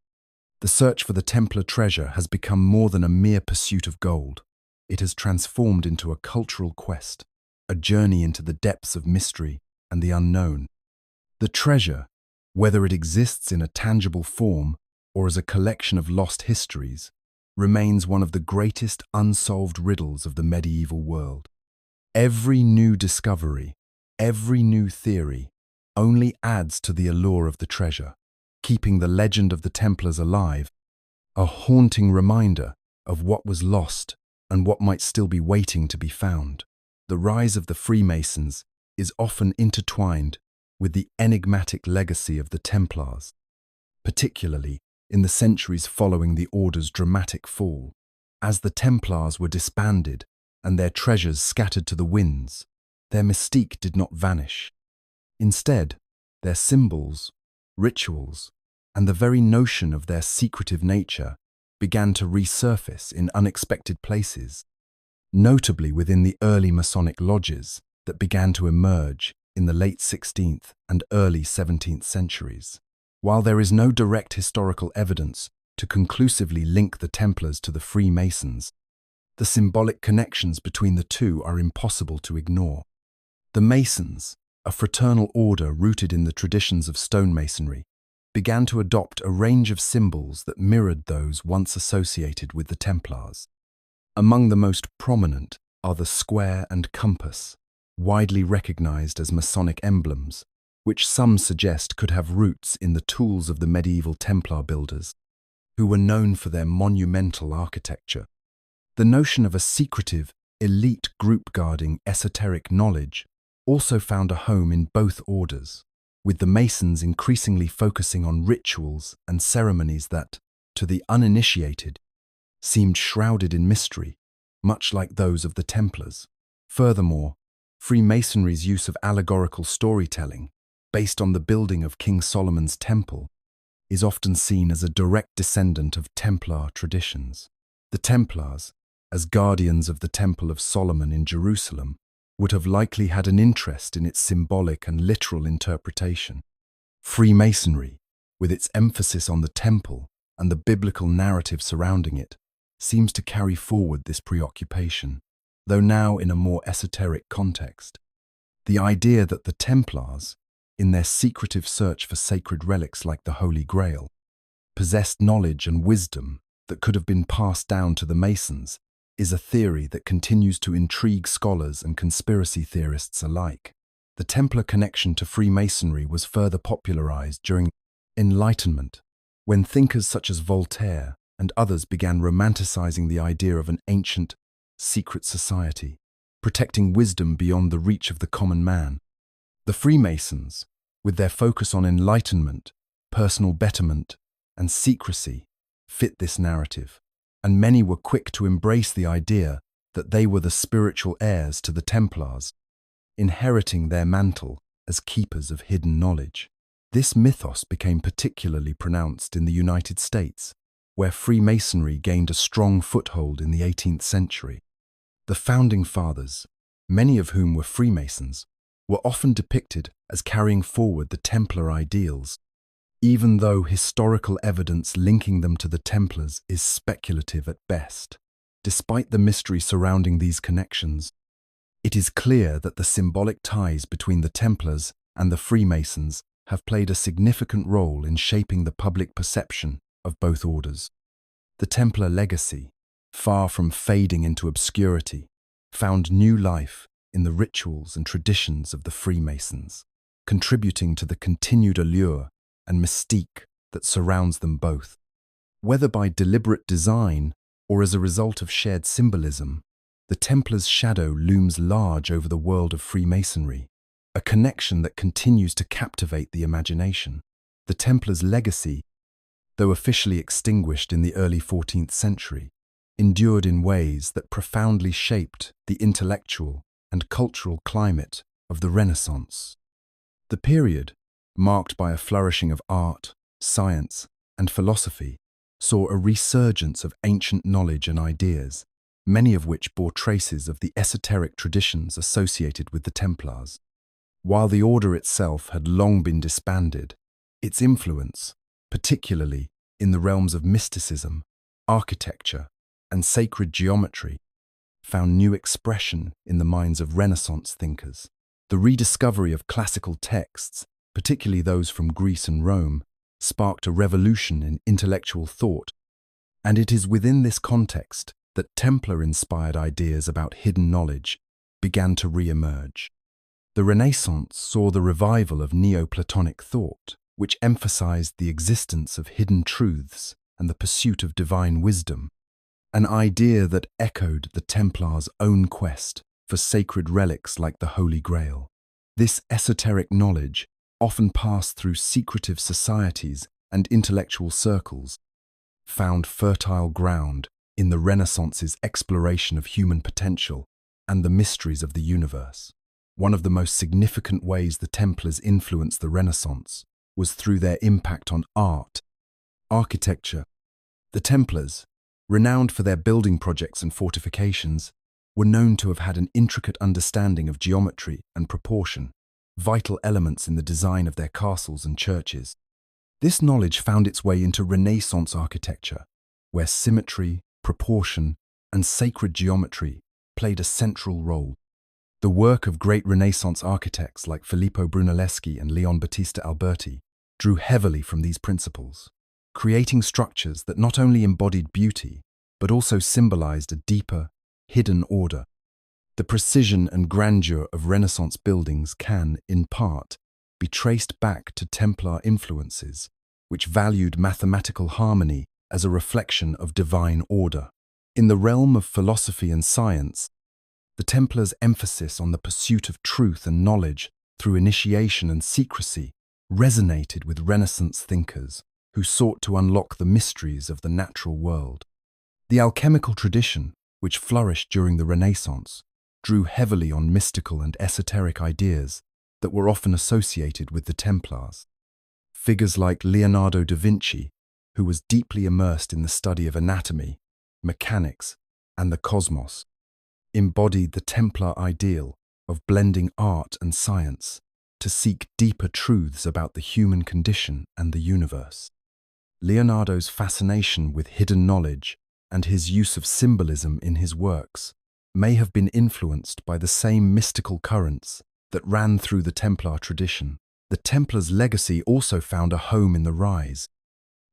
the search for the Templar treasure has become more than a mere pursuit of gold. It has transformed into a cultural quest, a journey into the depths of mystery and the unknown. The treasure, whether it exists in a tangible form or as a collection of lost histories, remains one of the greatest unsolved riddles of the medieval world. Every new discovery, every new theory, only adds to the allure of the treasure, keeping the legend of the Templars alive, a haunting reminder of what was lost and what might still be waiting to be found. The rise of the Freemasons is often intertwined with the enigmatic legacy of the Templars, particularly in the centuries following the Order's dramatic fall. As the Templars were disbanded and their treasures scattered to the winds, their mystique did not vanish. Instead, their symbols, rituals, and the very notion of their secretive nature began to resurface in unexpected places, notably within the early Masonic lodges that began to emerge in the late 16th and early 17th centuries. While there is no direct historical evidence to conclusively link the Templars to the Freemasons, the symbolic connections between the two are impossible to ignore. The Masons, a fraternal order rooted in the traditions of stonemasonry, began to adopt a range of symbols that mirrored those once associated with the Templars. Among the most prominent are the square and compass, widely recognized as Masonic emblems, which some suggest could have roots in the tools of the medieval Templar builders, who were known for their monumental architecture. The notion of a secretive, elite group guarding esoteric knowledge also found a home in both orders, with the Masons increasingly focusing on rituals and ceremonies that, to the uninitiated, seemed shrouded in mystery, much like those of the Templars. Furthermore, Freemasonry's use of allegorical storytelling, based on the building of King Solomon's Temple, is often seen as a direct descendant of Templar traditions. The Templars, as guardians of the Temple of Solomon in Jerusalem, would have likely had an interest in its symbolic and literal interpretation. Freemasonry, with its emphasis on the temple and the biblical narrative surrounding it, seems to carry forward this preoccupation, though now in a more esoteric context. The idea that the Templars, in their secretive search for sacred relics like the Holy Grail, possessed knowledge and wisdom that could have been passed down to the Masons is a theory that continues to intrigue scholars and conspiracy theorists alike. The Templar connection to Freemasonry was further popularized during Enlightenment, when thinkers such as Voltaire and others began romanticizing the idea of an ancient, secret society, protecting wisdom beyond the reach of the common man. The Freemasons, with their focus on enlightenment, personal betterment, and secrecy, fit this narrative, and many were quick to embrace the idea that they were the spiritual heirs to the Templars, inheriting their mantle as keepers of hidden knowledge. This mythos became particularly pronounced in the United States, where Freemasonry gained a strong foothold in the 18th century. The Founding Fathers, many of whom were Freemasons, were often depicted as carrying forward the Templar ideals, even though historical evidence linking them to the Templars is speculative at best. Despite the mystery surrounding these connections, it is clear that the symbolic ties between the Templars and the Freemasons have played a significant role in shaping the public perception of both orders. The Templar legacy, far from fading into obscurity, found new life in the rituals and traditions of the Freemasons, contributing to the continued allure and mystique that surrounds them both. Whether by deliberate design or as a result of shared symbolism, the Templars' shadow looms large over the world of Freemasonry, a connection that continues to captivate the imagination. The Templars' legacy, though officially extinguished in the early 14th century, endured in ways that profoundly shaped the intellectual and cultural climate of the Renaissance. The period, marked by a flourishing of art, science, and philosophy, saw a resurgence of ancient knowledge and ideas, many of which bore traces of the esoteric traditions associated with the Templars. While the order itself had long been disbanded, its influence, particularly in the realms of mysticism, architecture, and sacred geometry, found new expression in the minds of Renaissance thinkers. The rediscovery of classical texts, particularly those from Greece and Rome, sparked a revolution in intellectual thought, and it is within this context that Templar-inspired ideas about hidden knowledge began to re-emerge. The Renaissance saw the revival of Neoplatonic thought, which emphasized the existence of hidden truths and the pursuit of divine wisdom, an idea that echoed the Templars' own quest for sacred relics like the Holy Grail. This esoteric knowledge, often passed through secretive societies and intellectual circles, found fertile ground in the Renaissance's exploration of human potential and the mysteries of the universe. One of the most significant ways the Templars influenced the Renaissance was through their impact on art, architecture. The Templars, renowned for their building projects and fortifications, were known to have had an intricate understanding of geometry and proportion, vital elements in the design of their castles and churches. This knowledge found its way into Renaissance architecture, where symmetry, proportion, and sacred geometry played a central role. The work of great Renaissance architects like Filippo Brunelleschi and Leon Battista Alberti drew heavily from these principles, creating structures that not only embodied beauty, but also symbolized a deeper, hidden order. The precision and grandeur of Renaissance buildings can, in part, be traced back to Templar influences, which valued mathematical harmony as a reflection of divine order. In the realm of philosophy and science, the Templars' emphasis on the pursuit of truth and knowledge through initiation and secrecy resonated with Renaissance thinkers who sought to unlock the mysteries of the natural world. The alchemical tradition, which flourished during the Renaissance, drew heavily on mystical and esoteric ideas that were often associated with the Templars. Figures like Leonardo da Vinci, who was deeply immersed in the study of anatomy, mechanics, and the cosmos, embodied the Templar ideal of blending art and science to seek deeper truths about the human condition and the universe. Leonardo's fascination with hidden knowledge and his use of symbolism in his works may have been influenced by the same mystical currents that ran through the Templar tradition. The Templars' legacy also found a home in the rise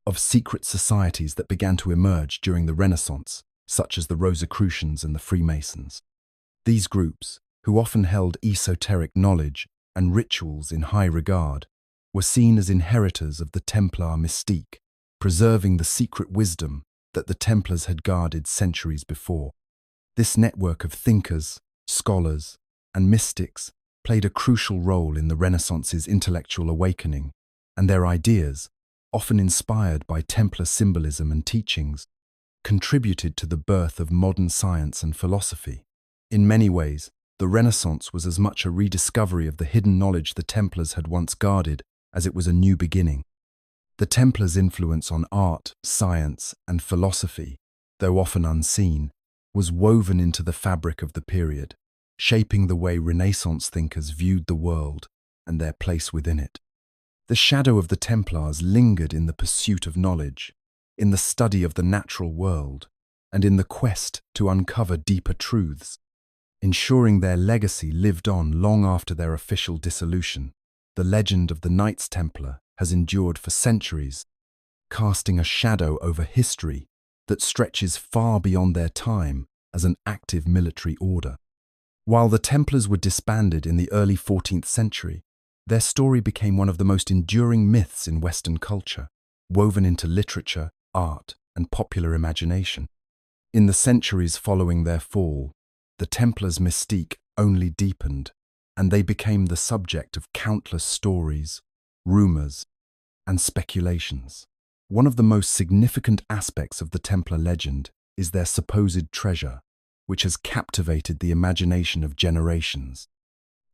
of secret societies that began to emerge during the Renaissance, such as the Rosicrucians and the Freemasons. These groups, who often held esoteric knowledge and rituals in high regard, were seen as inheritors of the Templar mystique, preserving the secret wisdom that the Templars had guarded centuries before. This network of thinkers, scholars, and mystics played a crucial role in the Renaissance's intellectual awakening, and their ideas, often inspired by Templar symbolism and teachings, contributed to the birth of modern science and philosophy. In many ways, the Renaissance was as much a rediscovery of the hidden knowledge the Templars had once guarded as it was a new beginning. The Templars' influence on art, science, and philosophy, though often unseen, was woven into the fabric of the period, shaping the way Renaissance thinkers viewed the world and their place within it. The shadow of the Templars lingered in the pursuit of knowledge, in the study of the natural world, and in the quest to uncover deeper truths, ensuring their legacy lived on long after their official dissolution. The legend of the Knights Templar has endured for centuries, casting a shadow over history that stretches far beyond their time as an active military order. While the Templars were disbanded in the early 14th century, their story became one of the most enduring myths in Western culture, woven into literature, art, and popular imagination. In the centuries following their fall, the Templars' mystique only deepened, and they became the subject of countless stories, rumors, and speculations. One of the most significant aspects of the Templar legend is their supposed treasure, which has captivated the imagination of generations.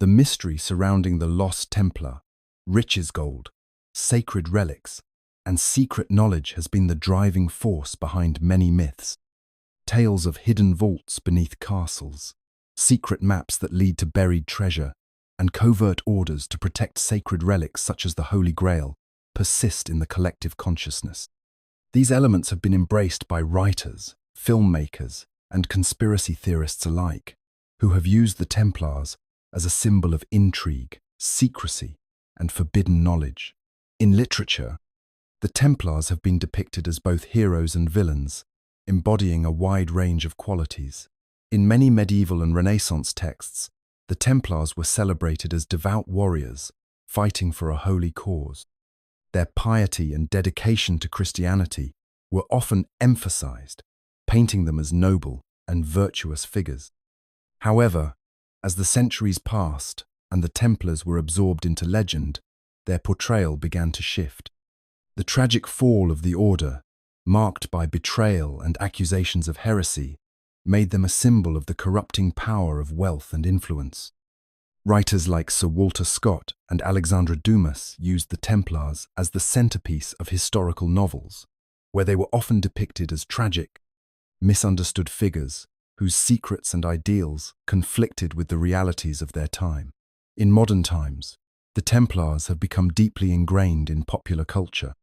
The mystery surrounding the lost Templar, riches gold, sacred relics, and secret knowledge has been the driving force behind many myths. Tales of hidden vaults beneath castles, secret maps that lead to buried treasure, and covert orders to protect sacred relics such as the Holy Grail persist in the collective consciousness. These elements have been embraced by writers, filmmakers, and conspiracy theorists alike, who have used the Templars as a symbol of intrigue, secrecy, and forbidden knowledge. In literature, the Templars have been depicted as both heroes and villains, embodying a wide range of qualities. In many medieval and Renaissance texts, the Templars were celebrated as devout warriors, fighting for a holy cause. Their piety and dedication to Christianity were often emphasized, painting them as noble and virtuous figures. However, as the centuries passed and the Templars were absorbed into legend, their portrayal began to shift. The tragic fall of the order, marked by betrayal and accusations of heresy, made them a symbol of the corrupting power of wealth and influence. Writers like Sir Walter Scott and Alexandra Dumas used the Templars as the centerpiece of historical novels, where they were often depicted as tragic, misunderstood figures whose secrets and ideals conflicted with the realities of their time. In modern times, the Templars have become deeply ingrained in popular culture.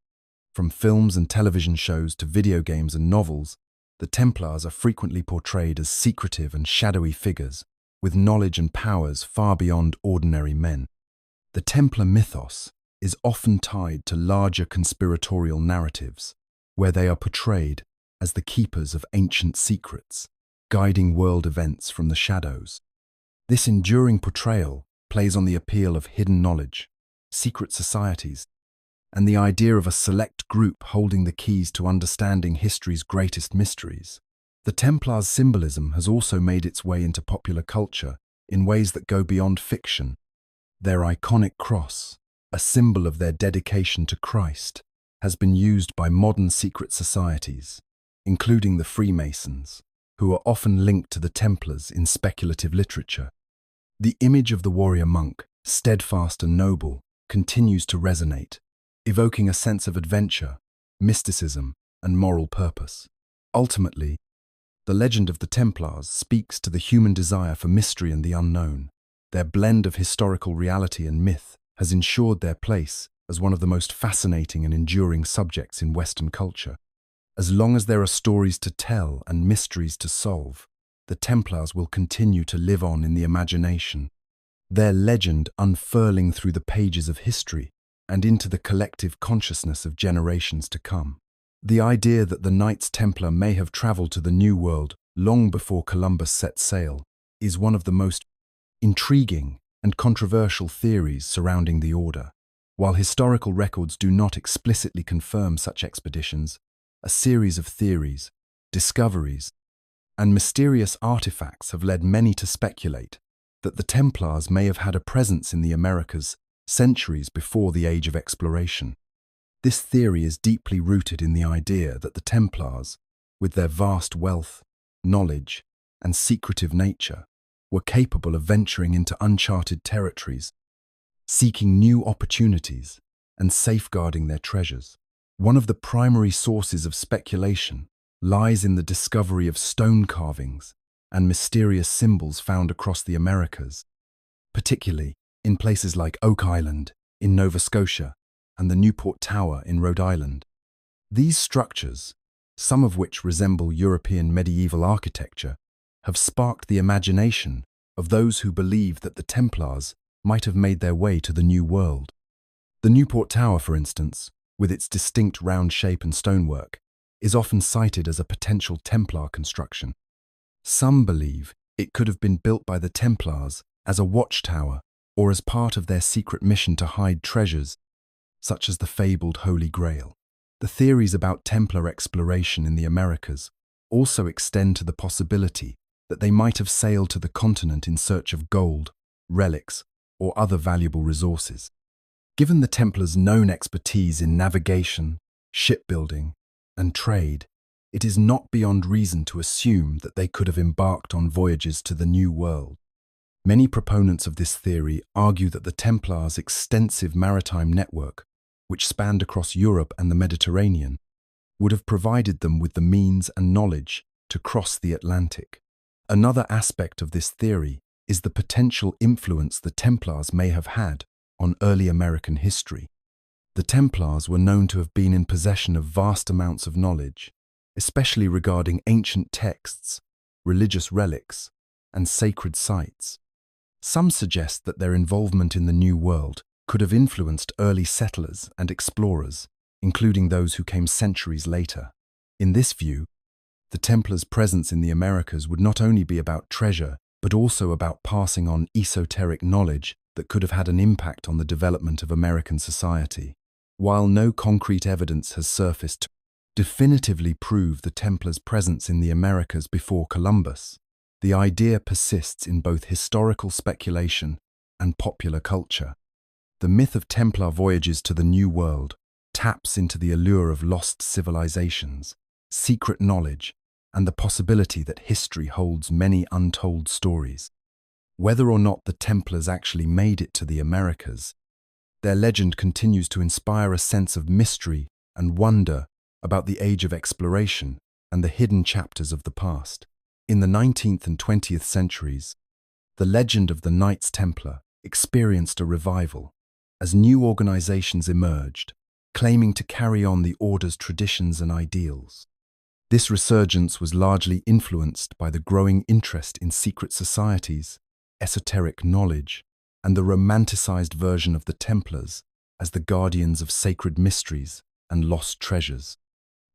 From films and television shows to video games and novels, the Templars are frequently portrayed as secretive and shadowy figures, with knowledge and powers far beyond ordinary men. The Templar mythos is often tied to larger conspiratorial narratives, where they are portrayed as the keepers of ancient secrets, guiding world events from the shadows. This enduring portrayal plays on the appeal of hidden knowledge, secret societies, and the idea of a select group holding the keys to understanding history's greatest mysteries. The Templars' symbolism has also made its way into popular culture in ways that go beyond fiction. Their iconic cross, a symbol of their dedication to Christ, has been used by modern secret societies, including the Freemasons, who are often linked to the Templars in speculative literature. The image of the warrior monk, steadfast and noble, continues to resonate, evoking a sense of adventure, mysticism, and moral purpose. Ultimately, the legend of the Templars speaks to the human desire for mystery and the unknown. Their blend of historical reality and myth has ensured their place as one of the most fascinating and enduring subjects in Western culture. As long as there are stories to tell and mysteries to solve, the Templars will continue to live on in the imagination, their legend unfurling through the pages of history and into the collective consciousness of generations to come. The idea that the Knights Templar may have traveled to the New World long before Columbus set sail is one of the most intriguing and controversial theories surrounding the order. While historical records do not explicitly confirm such expeditions, a series of theories, discoveries, and mysterious artifacts have led many to speculate that the Templars may have had a presence in the Americas centuries before the Age of Exploration. This theory is deeply rooted in the idea that the Templars, with their vast wealth, knowledge, and secretive nature, were capable of venturing into uncharted territories, seeking new opportunities, and safeguarding their treasures. One of the primary sources of speculation lies in the discovery of stone carvings and mysterious symbols found across the Americas, particularly in places like Oak Island in Nova Scotia and the Newport Tower in Rhode Island. These structures, some of which resemble European medieval architecture, have sparked the imagination of those who believe that the Templars might have made their way to the New World. The Newport Tower, for instance, with its distinct round shape and stonework, is often cited as a potential Templar construction. Some believe it could have been built by the Templars as a watchtower or as part of their secret mission to hide treasures, such as the fabled Holy Grail. The theories about Templar exploration in the Americas also extend to the possibility that they might have sailed to the continent in search of gold, relics, or other valuable resources. Given the Templars' known expertise in navigation, shipbuilding, and trade, it is not beyond reason to assume that they could have embarked on voyages to the New World. Many proponents of this theory argue that the Templars' extensive maritime network, which spanned across Europe and the Mediterranean, would have provided them with the means and knowledge to cross the Atlantic. Another aspect of this theory is the potential influence the Templars may have had on early American history. The Templars were known to have been in possession of vast amounts of knowledge, especially regarding ancient texts, religious relics, and sacred sites. Some suggest that their involvement in the New World could have influenced early settlers and explorers, including those who came centuries later. In this view, the Templars' presence in the Americas would not only be about treasure, but also about passing on esoteric knowledge that could have had an impact on the development of American society. While no concrete evidence has surfaced to definitively prove the Templars' presence in the Americas before Columbus, the idea persists in both historical speculation and popular culture. The myth of Templar voyages to the New World taps into the allure of lost civilizations, secret knowledge, and the possibility that history holds many untold stories. Whether or not the Templars actually made it to the Americas, their legend continues to inspire a sense of mystery and wonder about the age of exploration and the hidden chapters of the past. In the 19th and 20th centuries, the legend of the Knights Templar experienced a revival as new organizations emerged, claiming to carry on the order's traditions and ideals. This resurgence was largely influenced by the growing interest in secret societies, esoteric knowledge, and the romanticized version of the Templars as the guardians of sacred mysteries and lost treasures.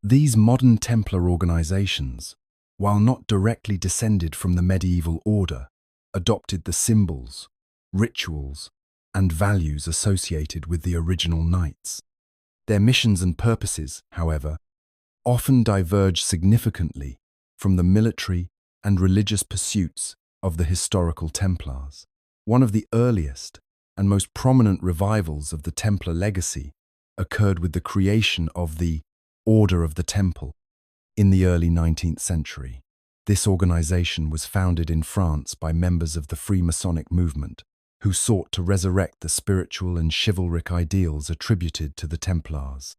These modern Templar organizations, while not directly descended from the medieval order, adopted the symbols, rituals, and values associated with the original knights. Their missions and purposes, however, often diverge significantly from the military and religious pursuits of the historical Templars. One of the earliest and most prominent revivals of the Templar legacy occurred with the creation of the Order of the Temple in the early 19th century. This organization was founded in France by members of the Freemasonic movement, who sought to resurrect the spiritual and chivalric ideals attributed to the Templars.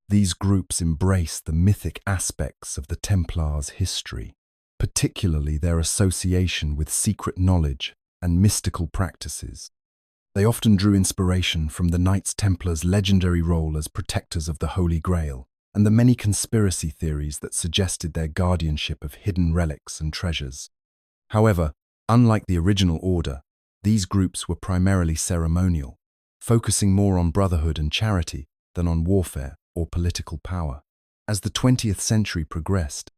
These groups embraced the mythic aspects of the Templars' history, particularly their association with secret knowledge and mystical practices. They often drew inspiration from the Knights Templars' legendary role as protectors of the Holy Grail and the many conspiracy theories that suggested their guardianship of hidden relics and treasures. However, unlike the original order, these groups were primarily ceremonial, focusing more on brotherhood and charity than on warfare or political power. As the 20th century progressed,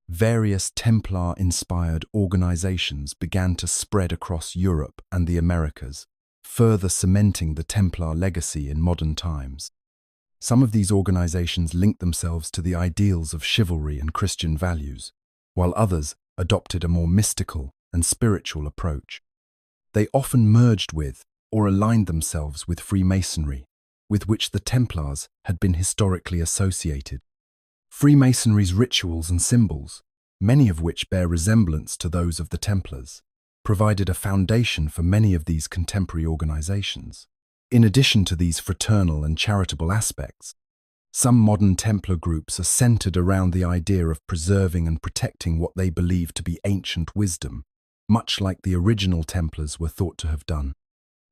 various Templar-inspired organizations began to spread across Europe and the Americas, further cementing the Templar legacy in modern times. Some of these organizations linked themselves to the ideals of chivalry and Christian values, while others adopted a more mystical and spiritual approach. They often merged with or aligned themselves with Freemasonry, with which the Templars had been historically associated. Freemasonry's rituals and symbols, many of which bear resemblance to those of the Templars, provided a foundation for many of these contemporary organizations. In addition to these fraternal and charitable aspects, some modern Templar groups are centered around the idea of preserving and protecting what they believe to be ancient wisdom, much like the original Templars were thought to have done.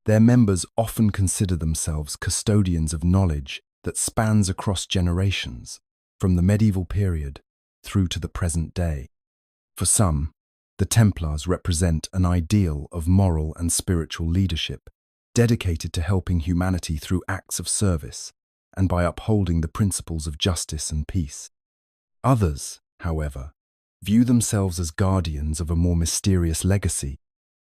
Their members often consider themselves custodians of knowledge that spans across generations, from the medieval period through to the present day. For some, the Templars represent an ideal of moral and spiritual leadership, dedicated to helping humanity through acts of service and by upholding the principles of justice and peace. Others, however, view themselves as guardians of a more mysterious legacy,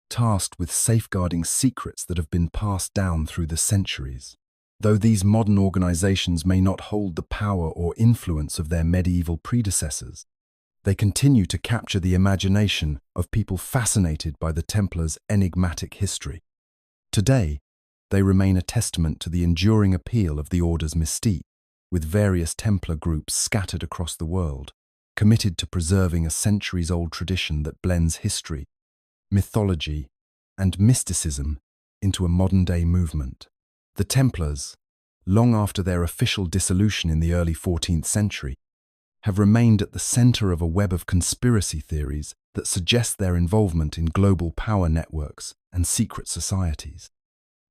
tasked with safeguarding secrets that have been passed down through the centuries. Though these modern organizations may not hold the power or influence of their medieval predecessors, they continue to capture the imagination of people fascinated by the Templars' enigmatic history. Today, they remain a testament to the enduring appeal of the order's mystique, with various Templar groups scattered across the world, committed to preserving a centuries-old tradition that blends history, mythology, and mysticism into a modern-day movement. The Templars, long after their official dissolution in the early 14th century, have remained at the center of a web of conspiracy theories that suggest their involvement in global power networks and secret societies.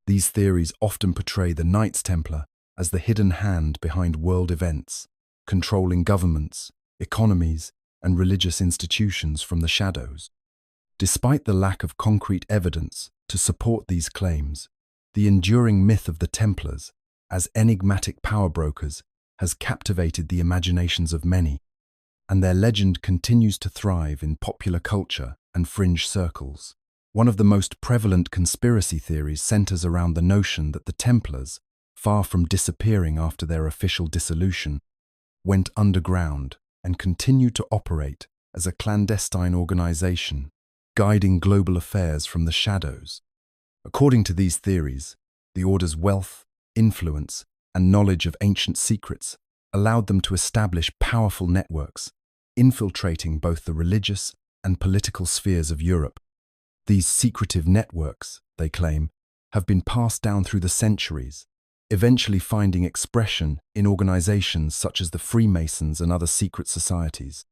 These theories often portray the Knights Templar as the hidden hand behind world events, controlling governments, economies, and religious institutions from the shadows. Despite the lack of concrete evidence to support these claims, the enduring myth of the Templars as enigmatic power brokers has captivated the imaginations of many, and their legend continues to thrive in popular culture and fringe circles. One of the most prevalent conspiracy theories centers around the notion that the Templars, far from disappearing after their official dissolution, went underground and continued to operate as a clandestine organization, guiding global affairs from the shadows. According to these theories, the Order's wealth, influence, and knowledge of ancient secrets allowed them to establish powerful networks, infiltrating both the religious and political spheres of Europe. These secretive networks, they claim, have been passed down through the centuries, eventually finding expression in organizations such as the Freemasons and other secret societies.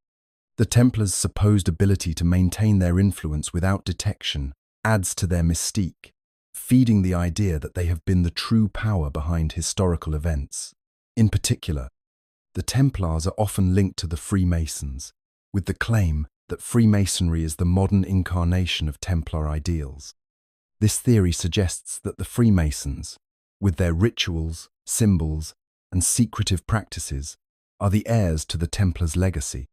The Templars' supposed ability to maintain their influence without detection adds to their mystique, feeding the idea that they have been the true power behind historical events. In particular, the Templars are often linked to the Freemasons, with the claim that Freemasonry is the modern incarnation of Templar ideals. This theory suggests that the Freemasons, with their rituals, symbols, and secretive practices, are the heirs to the Templars' legacy.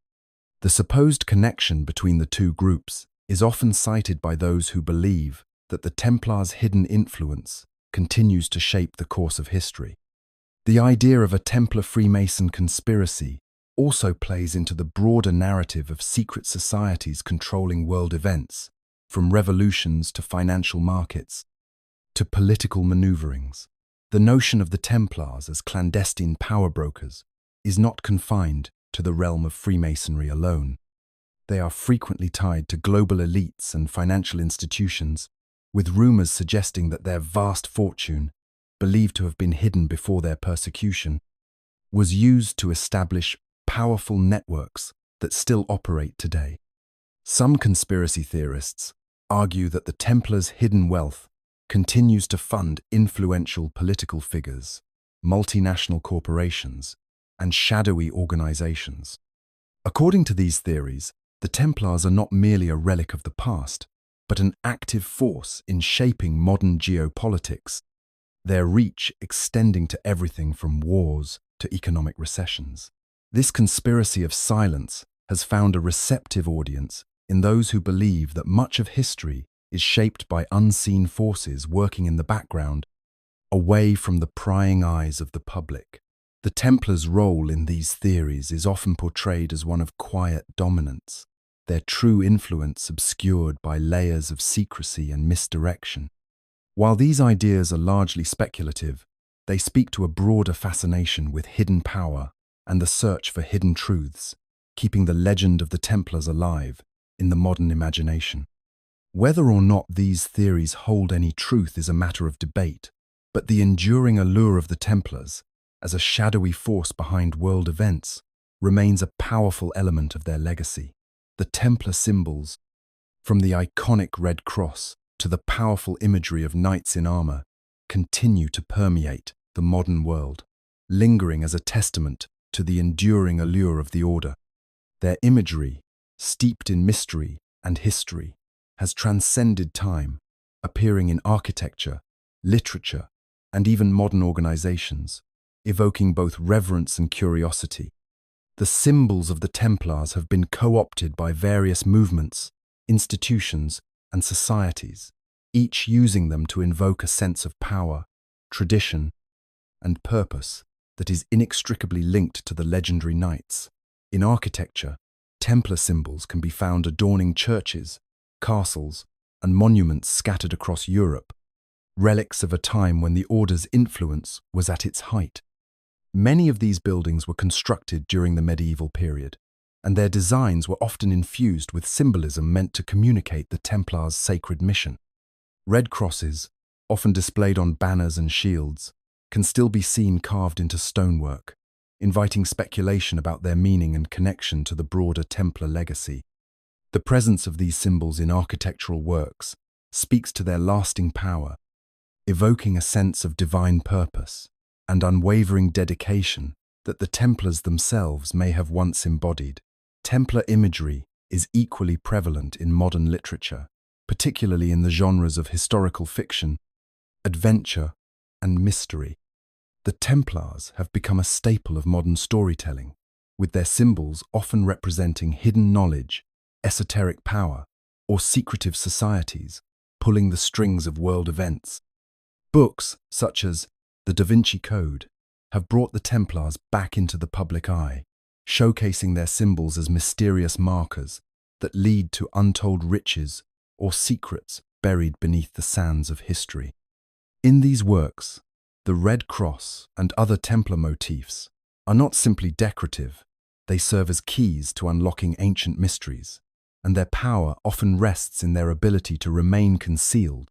The supposed connection between the two groups is often cited by those who believe that the Templars' hidden influence continues to shape the course of history. The idea of a Templar-Freemason conspiracy also plays into the broader narrative of secret societies controlling world events, from revolutions to financial markets, to political maneuverings. The notion of the Templars as clandestine power brokers is not confined to the realm of Freemasonry alone. They are frequently tied to global elites and financial institutions, with rumors suggesting that their vast fortune, believed to have been hidden before their persecution, was used to establish powerful networks that still operate today. Some conspiracy theorists argue that the Templars' hidden wealth continues to fund influential political figures, multinational corporations, and shadowy organizations. According to these theories, the Templars are not merely a relic of the past, but an active force in shaping modern geopolitics, their reach extending to everything from wars to economic recessions. This conspiracy of silence has found a receptive audience in those who believe that much of history is shaped by unseen forces working in the background, away from the prying eyes of the public. The Templars' role in these theories is often portrayed as one of quiet dominance, their true influence obscured by layers of secrecy and misdirection. While these ideas are largely speculative, they speak to a broader fascination with hidden power and the search for hidden truths, keeping the legend of the Templars alive in the modern imagination. Whether or not these theories hold any truth is a matter of debate, but the enduring allure of the Templars, as a shadowy force behind world events, remains a powerful element of their legacy. The Templar symbols, from the iconic Red Cross to the powerful imagery of knights in armor, continue to permeate the modern world, lingering as a testament to the enduring allure of the Order. Their imagery, steeped in mystery and history, has transcended time, appearing in architecture, literature, and even modern organizations, evoking both reverence and curiosity. The symbols of the Templars have been co-opted by various movements, institutions, and societies, each using them to invoke a sense of power, tradition, and purpose that is inextricably linked to the legendary knights. In architecture, Templar symbols can be found adorning churches, castles, and monuments scattered across Europe, relics of a time when the Order's influence was at its height. Many of these buildings were constructed during the medieval period, and their designs were often infused with symbolism meant to communicate the Templars' sacred mission. Red crosses, often displayed on banners and shields, can still be seen carved into stonework, inviting speculation about their meaning and connection to the broader Templar legacy. The presence of these symbols in architectural works speaks to their lasting power, evoking a sense of divine purpose and unwavering dedication that the Templars themselves may have once embodied. Templar imagery is equally prevalent in modern literature, particularly in the genres of historical fiction, adventure, and mystery. The Templars have become a staple of modern storytelling, with their symbols often representing hidden knowledge, esoteric power, or secretive societies, pulling the strings of world events. Books such as The Da Vinci Code have brought the Templars back into the public eye, showcasing their symbols as mysterious markers that lead to untold riches or secrets buried beneath the sands of history. In these works, the Red Cross and other Templar motifs are not simply decorative, they serve as keys to unlocking ancient mysteries, and their power often rests in their ability to remain concealed,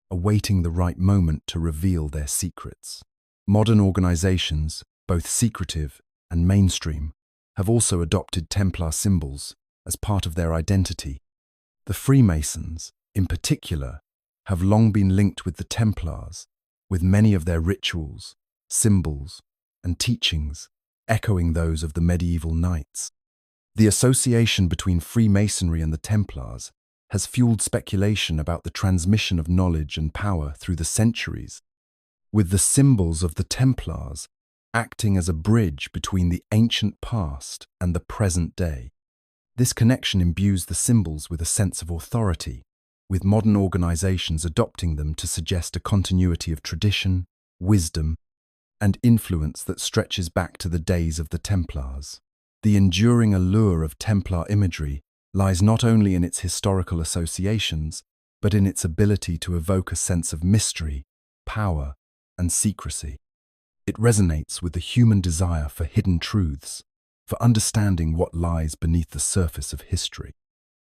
awaiting the right moment to reveal their secrets. Modern organizations, both secretive and mainstream, have also adopted Templar symbols as part of their identity. The Freemasons, in particular, have long been linked with the Templars, with many of their rituals, symbols, and teachings echoing those of the medieval knights. The association between Freemasonry and the Templars has fueled speculation about the transmission of knowledge and power through the centuries, with the symbols of the Templars acting as a bridge between the ancient past and the present day. This connection imbues the symbols with a sense of authority, with modern organizations adopting them to suggest a continuity of tradition, wisdom, and influence that stretches back to the days of the Templars. The enduring allure of Templar imagery lies not only in its historical associations, but in its ability to evoke a sense of mystery, power, and secrecy. It resonates with the human desire for hidden truths, for understanding what lies beneath the surface of history.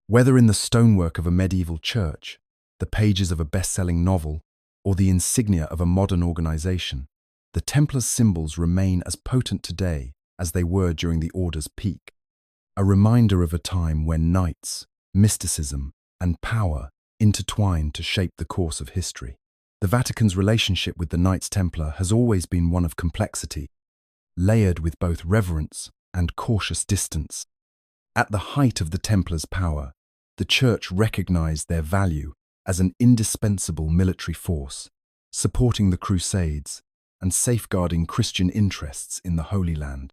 Whether in the stonework of a medieval church, the pages of a best-selling novel, or the insignia of a modern organization, the Templars' symbols remain as potent today as they were during the Order's peak, a reminder of a time when knights, mysticism, and power intertwined to shape the course of history. The Vatican's relationship with the Knights Templar has always been one of complexity, layered with both reverence and cautious distance. At the height of the Templars' power, the Church recognized their value as an indispensable military force, supporting the Crusades and safeguarding Christian interests in the Holy Land.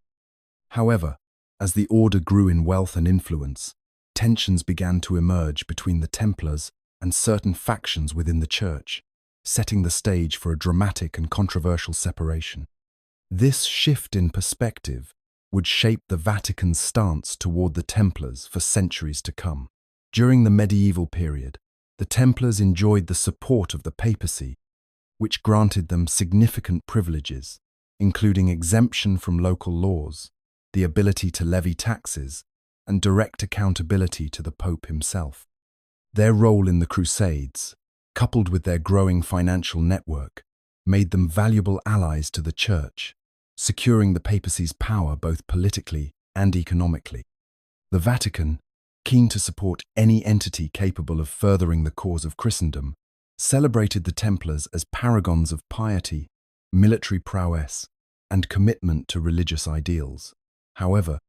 However, as the Order grew in wealth and influence, tensions began to emerge between the Templars and certain factions within the Church, setting the stage for a dramatic and controversial separation. This shift in perspective would shape the Vatican's stance toward the Templars for centuries to come. During the medieval period, the Templars enjoyed the support of the papacy, which granted them significant privileges, including exemption from local laws, the ability to levy taxes, and direct accountability to the Pope himself. Their role in the Crusades, coupled with their growing financial network, made them valuable allies to the Church, securing the papacy's power both politically and economically. The Vatican, keen to support any entity capable of furthering the cause of Christendom, celebrated the Templars as paragons of piety, military prowess, and commitment to religious ideals. However,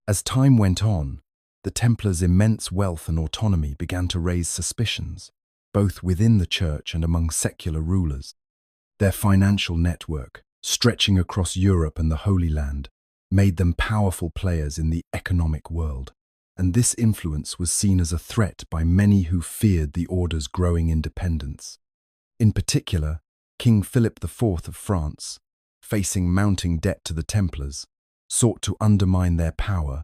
as time went on, the Templars' immense wealth and autonomy began to raise suspicions, both within the Church and among secular rulers. Their financial network, stretching across Europe and the Holy Land, made them powerful players in the economic world, and this influence was seen as a threat by many who feared the Order's growing independence. In particular, King Philip IV of France, facing mounting debt to the Templars, sought to undermine their power,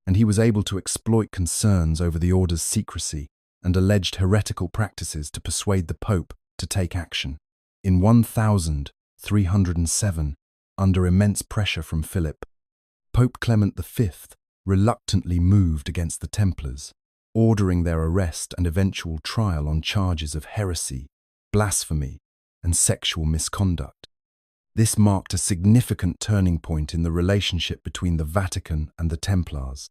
and he was able to exploit concerns over the Order's secrecy and alleged heretical practices to persuade the Pope to take action. In 1307, under immense pressure from Philip, Pope Clement V reluctantly moved against the Templars, ordering their arrest and eventual trial on charges of heresy, blasphemy, and sexual misconduct. This marked a significant turning point in the relationship between the Vatican and the Templars.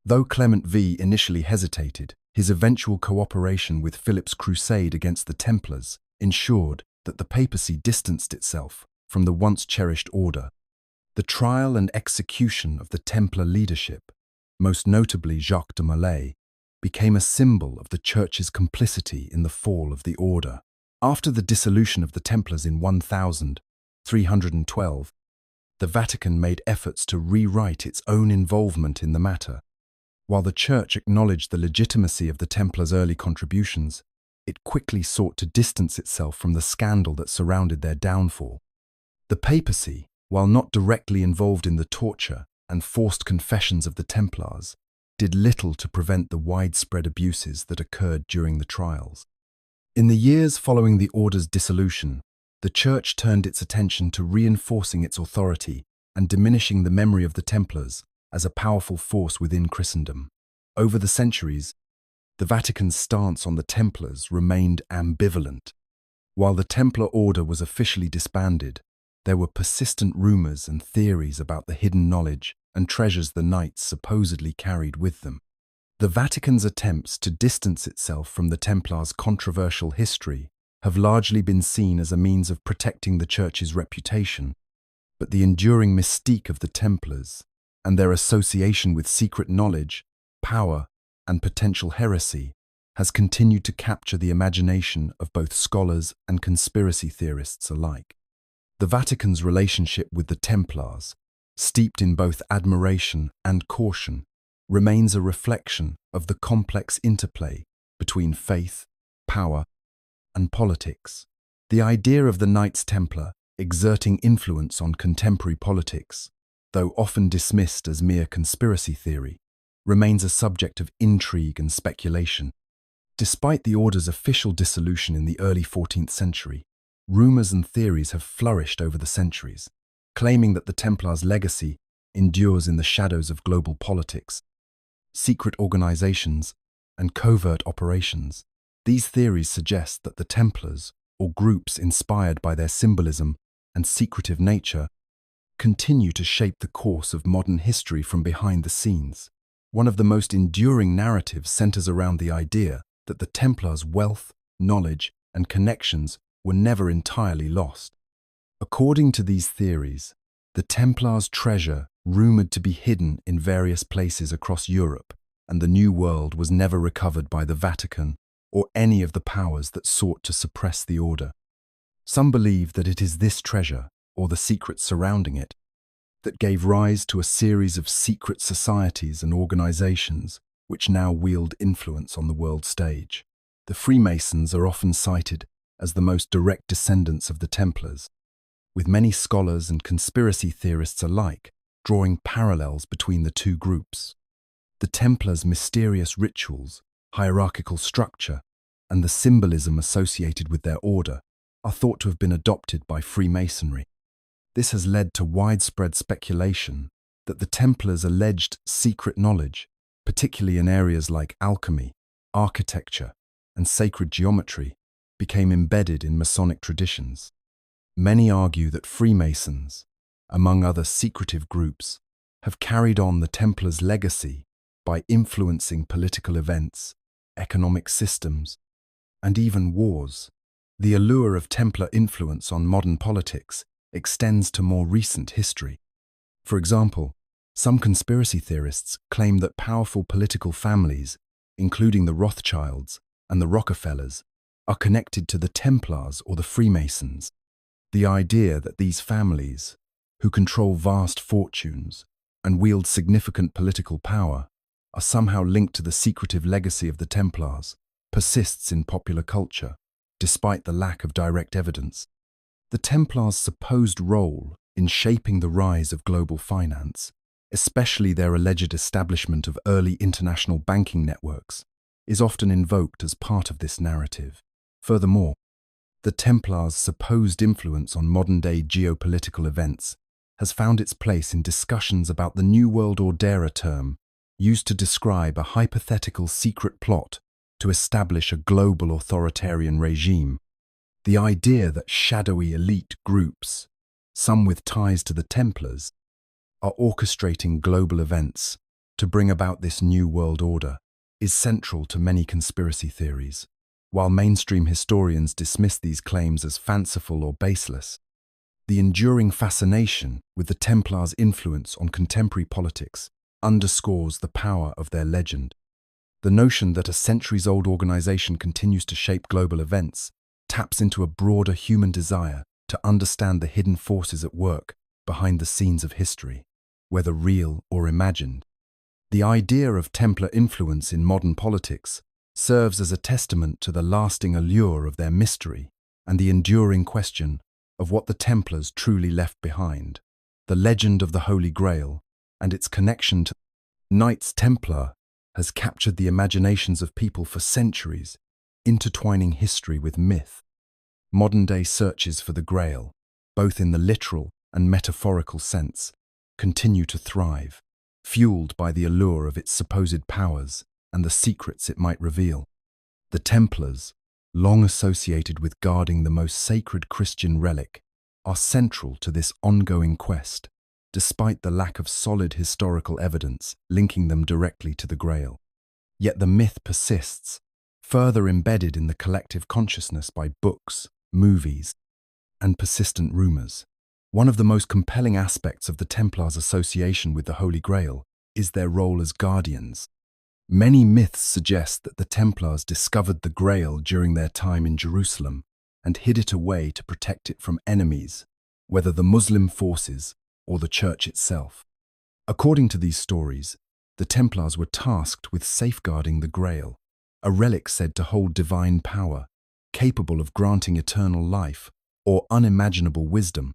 Though Clement V initially hesitated, his eventual cooperation with Philip's crusade against the Templars ensured that the papacy distanced itself from the once-cherished order. The trial and execution of the Templar leadership, most notably Jacques de Molay, became a symbol of the Church's complicity in the fall of the order. After the dissolution of the Templars in 1312, the Vatican made efforts to rewrite its own involvement in the matter. While the Church acknowledged the legitimacy of the Templars' early contributions, it quickly sought to distance itself from the scandal that surrounded their downfall. The papacy, while not directly involved in the torture and forced confessions of the Templars, did little to prevent the widespread abuses that occurred during the trials. In the years following the order's dissolution, the Church turned its attention to reinforcing its authority and diminishing the memory of the Templars as a powerful force within Christendom. Over the centuries, the Vatican's stance on the Templars remained ambivalent. While the Templar order was officially disbanded, there were persistent rumors and theories about the hidden knowledge and treasures the Knights supposedly carried with them. The Vatican's attempts to distance itself from the Templars' controversial history have largely been seen as a means of protecting the Church's reputation, but the enduring mystique of the Templars and their association with secret knowledge, power, and potential heresy has continued to capture the imagination of both scholars and conspiracy theorists alike. The Vatican's relationship with the Templars, steeped in both admiration and caution, remains a reflection of the complex interplay between faith, power, and politics. The idea of the Knights Templar exerting influence on contemporary politics, though often dismissed as mere conspiracy theory, remains a subject of intrigue and speculation. Despite the order's official dissolution in the early 14th century, rumors and theories have flourished over the centuries, claiming that the Templars' legacy endures in the shadows of global politics, secret organizations, and covert operations. These theories suggest that the Templars, or groups inspired by their symbolism and secretive nature, continue to shape the course of modern history from behind the scenes. One of the most enduring narratives centers around the idea that the Templars' wealth, knowledge, and connections were never entirely lost. According to these theories, the Templars' treasure, rumored to be hidden in various places across Europe, and the New World was never recovered by the Vatican or any of the powers that sought to suppress the order. Some believe that it is this treasure, or the secrets surrounding it, that gave rise to a series of secret societies and organizations which now wield influence on the world stage. The Freemasons are often cited as the most direct descendants of the Templars, with many scholars and conspiracy theorists alike drawing parallels between the two groups. The Templars' mysterious rituals, hierarchical structure, and the symbolism associated with their order are thought to have been adopted by Freemasonry. This has led to widespread speculation that the Templars' alleged secret knowledge, particularly in areas like alchemy, architecture, and sacred geometry, became embedded in Masonic traditions. Many argue that Freemasons, among other secretive groups, have carried on the Templars' legacy by influencing political events, economic systems, and even wars. The allure of Templar influence on modern politics extends to more recent history. For example, some conspiracy theorists claim that powerful political families, including the Rothschilds and the Rockefellers, are connected to the Templars or the Freemasons. The idea that these families, who control vast fortunes and wield significant political power, are somehow linked to the secretive legacy of the Templars, persists in popular culture, despite the lack of direct evidence. The Templars' supposed role in shaping the rise of global finance, especially their alleged establishment of early international banking networks, is often invoked as part of this narrative. Furthermore, the Templars' supposed influence on modern-day geopolitical events has found its place in discussions about the New World Order term used to describe a hypothetical secret plot to establish a global authoritarian regime. The idea that shadowy elite groups, some with ties to the Templars, are orchestrating global events to bring about this new world order is central to many conspiracy theories. While mainstream historians dismiss these claims as fanciful or baseless, the enduring fascination with the Templars' influence on contemporary politics underscores the power of their legend. The notion that a centuries-old organization continues to shape global events taps into a broader human desire to understand the hidden forces at work behind the scenes of history, whether real or imagined. The idea of Templar influence in modern politics serves as a testament to the lasting allure of their mystery and the enduring question of what the Templars truly left behind. The legend of the Holy Grail and its connection to Knights Templar has captured the imaginations of people for centuries, intertwining history with myth. Modern-day searches for the Grail, both in the literal and metaphorical sense, continue to thrive, fueled by the allure of its supposed powers and the secrets it might reveal. The Templars, long associated with guarding the most sacred Christian relic, are central to this ongoing quest, despite the lack of solid historical evidence linking them directly to the Grail. Yet the myth persists, further embedded in the collective consciousness by books, movies, and persistent rumors. One of the most compelling aspects of the Templars' association with the Holy Grail is their role as guardians. Many myths suggest that the Templars discovered the Grail during their time in Jerusalem and hid it away to protect it from enemies, whether the Muslim forces or the Church itself. According to these stories, the Templars were tasked with safeguarding the Grail, a relic said to hold divine power, capable of granting eternal life or unimaginable wisdom.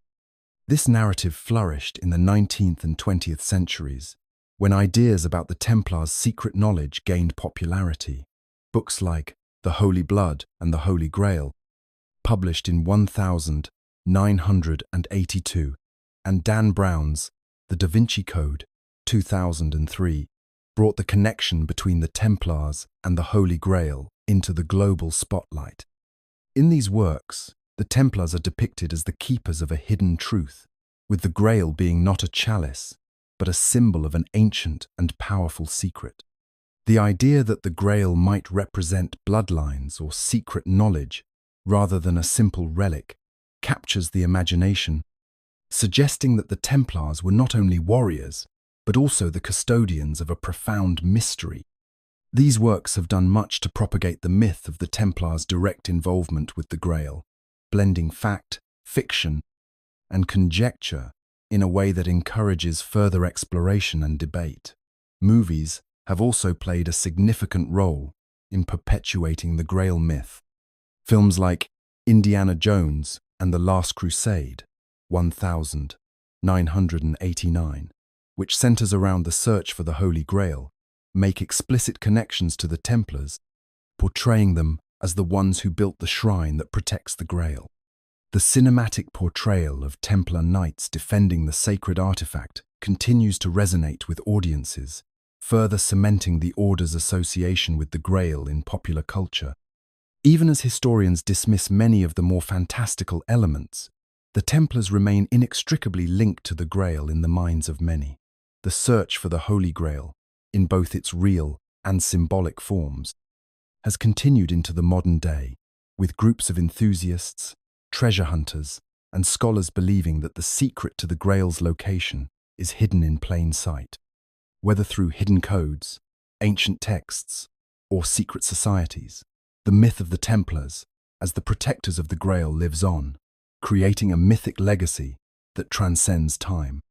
This narrative flourished in the 19th and 20th centuries, when ideas about the Templars' secret knowledge gained popularity. Books like The Holy Blood and the Holy Grail, published in 1982, and Dan Brown's The Da Vinci Code, 2003, brought the connection between the Templars and the Holy Grail into the global spotlight. In these works, the Templars are depicted as the keepers of a hidden truth, with the Grail being not a chalice, but a symbol of an ancient and powerful secret. The idea that the Grail might represent bloodlines or secret knowledge rather than a simple relic captures the imagination, suggesting that the Templars were not only warriors, but also the custodians of a profound mystery. These works have done much to propagate the myth of the Templars' direct involvement with the Grail, blending fact, fiction, and conjecture in a way that encourages further exploration and debate. Movies have also played a significant role in perpetuating the Grail myth. Films like Indiana Jones and the Last Crusade, 1989, which centers around the search for the Holy Grail, make explicit connections to the Templars, portraying them as the ones who built the shrine that protects the Grail. The cinematic portrayal of Templar knights defending the sacred artifact continues to resonate with audiences, further cementing the Order's association with the Grail in popular culture. Even as historians dismiss many of the more fantastical elements, the Templars remain inextricably linked to the Grail in the minds of many. The search for the Holy Grail, in both its real and symbolic forms, has continued into the modern day, with groups of enthusiasts, treasure hunters, and scholars believing that the secret to the Grail's location is hidden in plain sight. Whether through hidden codes, ancient texts, or secret societies, the myth of the Templars as the protectors of the Grail lives on, creating a mythic legacy that transcends time.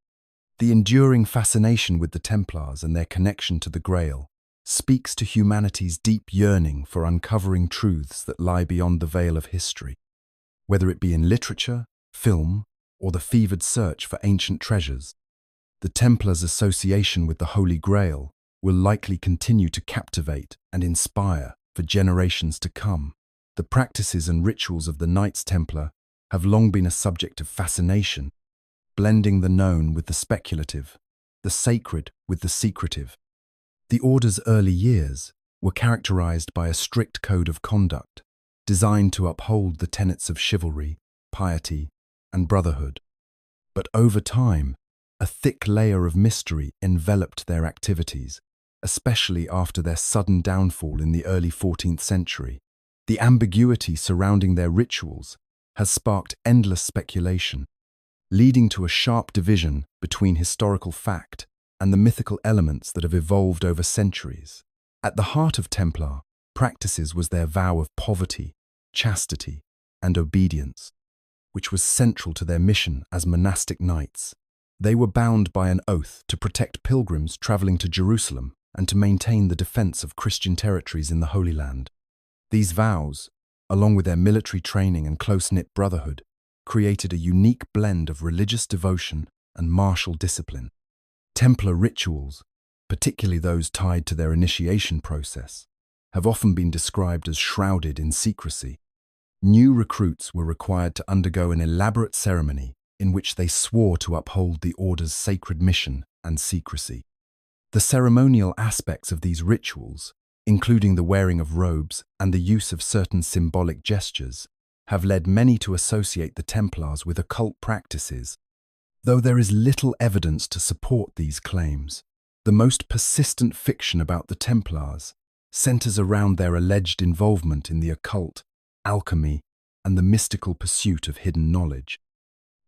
The enduring fascination with the Templars and their connection to the Grail speaks to humanity's deep yearning for uncovering truths that lie beyond the veil of history. Whether it be in literature, film, or the fevered search for ancient treasures, the Templars' association with the Holy Grail will likely continue to captivate and inspire for generations to come. The practices and rituals of the Knights Templar have long been a subject of fascination, blending the known with the speculative, the sacred with the secretive. The Order's early years were characterized by a strict code of conduct designed to uphold the tenets of chivalry, piety, and brotherhood. But over time, a thick layer of mystery enveloped their activities, especially after their sudden downfall in the early 14th century. The ambiguity surrounding their rituals has sparked endless speculation, leading to a sharp division between historical fact and the mythical elements that have evolved over centuries. At the heart of Templar practices was their vow of poverty, chastity, and obedience, which was central to their mission as monastic knights. They were bound by an oath to protect pilgrims traveling to Jerusalem and to maintain the defense of Christian territories in the Holy Land. These vows, along with their military training and close-knit brotherhood, created a unique blend of religious devotion and martial discipline. Templar rituals, particularly those tied to their initiation process, have often been described as shrouded in secrecy. New recruits were required to undergo an elaborate ceremony in which they swore to uphold the Order's sacred mission and secrecy. The ceremonial aspects of these rituals, including the wearing of robes and the use of certain symbolic gestures, have led many to associate the Templars with occult practices. Though there is little evidence to support these claims, the most persistent fiction about the Templars centers around their alleged involvement in the occult, alchemy, and the mystical pursuit of hidden knowledge.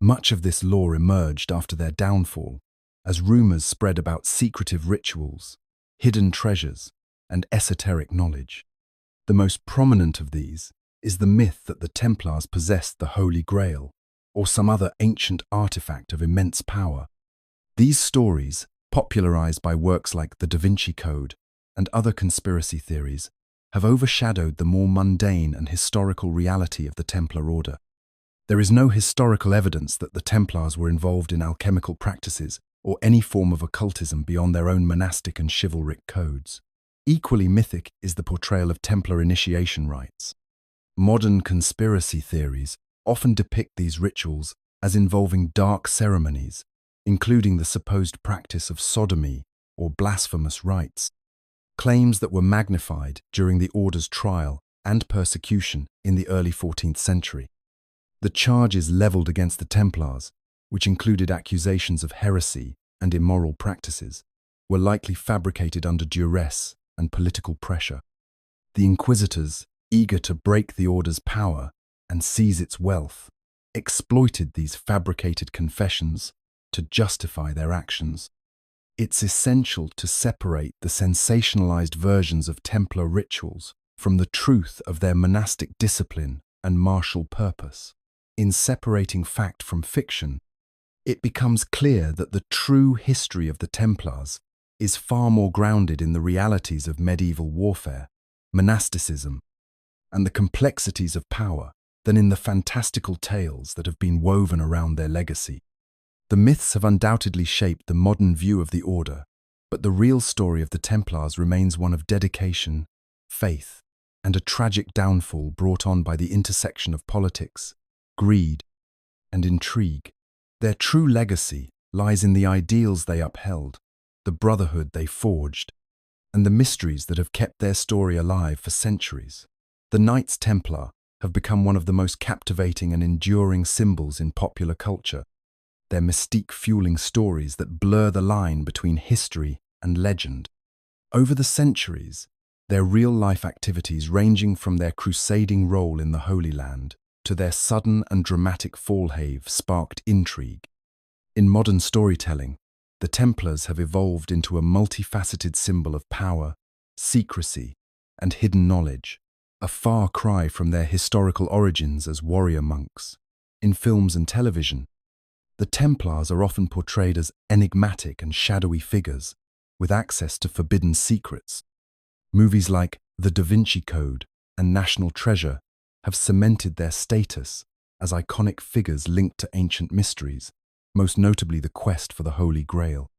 Much of this lore emerged after their downfall, as rumors spread about secretive rituals, hidden treasures, and esoteric knowledge. The most prominent of these is the myth that the Templars possessed the Holy Grail, or some other ancient artifact of immense power. These stories, popularized by works like the Da Vinci Code and other conspiracy theories, have overshadowed the more mundane and historical reality of the Templar Order. There is no historical evidence that the Templars were involved in alchemical practices or any form of occultism beyond their own monastic and chivalric codes. Equally mythic is the portrayal of Templar initiation rites. Modern conspiracy theories often depict these rituals as involving dark ceremonies, including the supposed practice of sodomy or blasphemous rites, claims that were magnified during the Order's trial and persecution in the early 14th century. The charges leveled against the Templars, which included accusations of heresy and immoral practices, were likely fabricated under duress and political pressure. The inquisitors, eager to break the Order's power and seize its wealth, exploited these fabricated confessions to justify their actions. It's essential to separate the sensationalized versions of Templar rituals from the truth of their monastic discipline and martial purpose. In separating fact from fiction, it becomes clear that the true history of the Templars is far more grounded in the realities of medieval warfare, monasticism, and the complexities of power than in the fantastical tales that have been woven around their legacy. The myths have undoubtedly shaped the modern view of the Order, but the real story of the Templars remains one of dedication, faith, and a tragic downfall brought on by the intersection of politics, greed, and intrigue. Their true legacy lies in the ideals they upheld, the brotherhood they forged, and the mysteries that have kept their story alive for centuries. The Knights Templar have become one of the most captivating and enduring symbols in popular culture, their mystique fueling stories that blur the line between history and legend. Over the centuries, their real-life activities ranging from their crusading role in the Holy Land to their sudden and dramatic fall have sparked intrigue. In modern storytelling, the Templars have evolved into a multifaceted symbol of power, secrecy, and hidden knowledge, a far cry from their historical origins as warrior monks. In films and television, the Templars are often portrayed as enigmatic and shadowy figures with access to forbidden secrets. Movies like The Da Vinci Code and National Treasure have cemented their status as iconic figures linked to ancient mysteries, most notably the quest for the Holy Grail.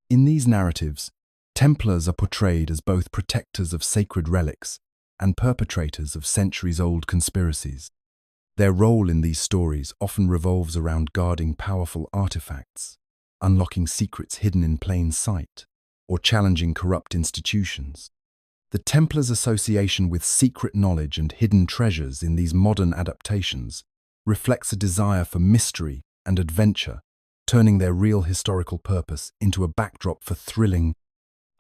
In these narratives, Templars are portrayed as both protectors of sacred relics and perpetrators of centuries-old conspiracies. Their role in these stories often revolves around guarding powerful artifacts, unlocking secrets hidden in plain sight, or challenging corrupt institutions. The Templars' association with secret knowledge and hidden treasures in these modern adaptations reflects a desire for mystery and adventure, turning their real historical purpose into a backdrop for thrilling,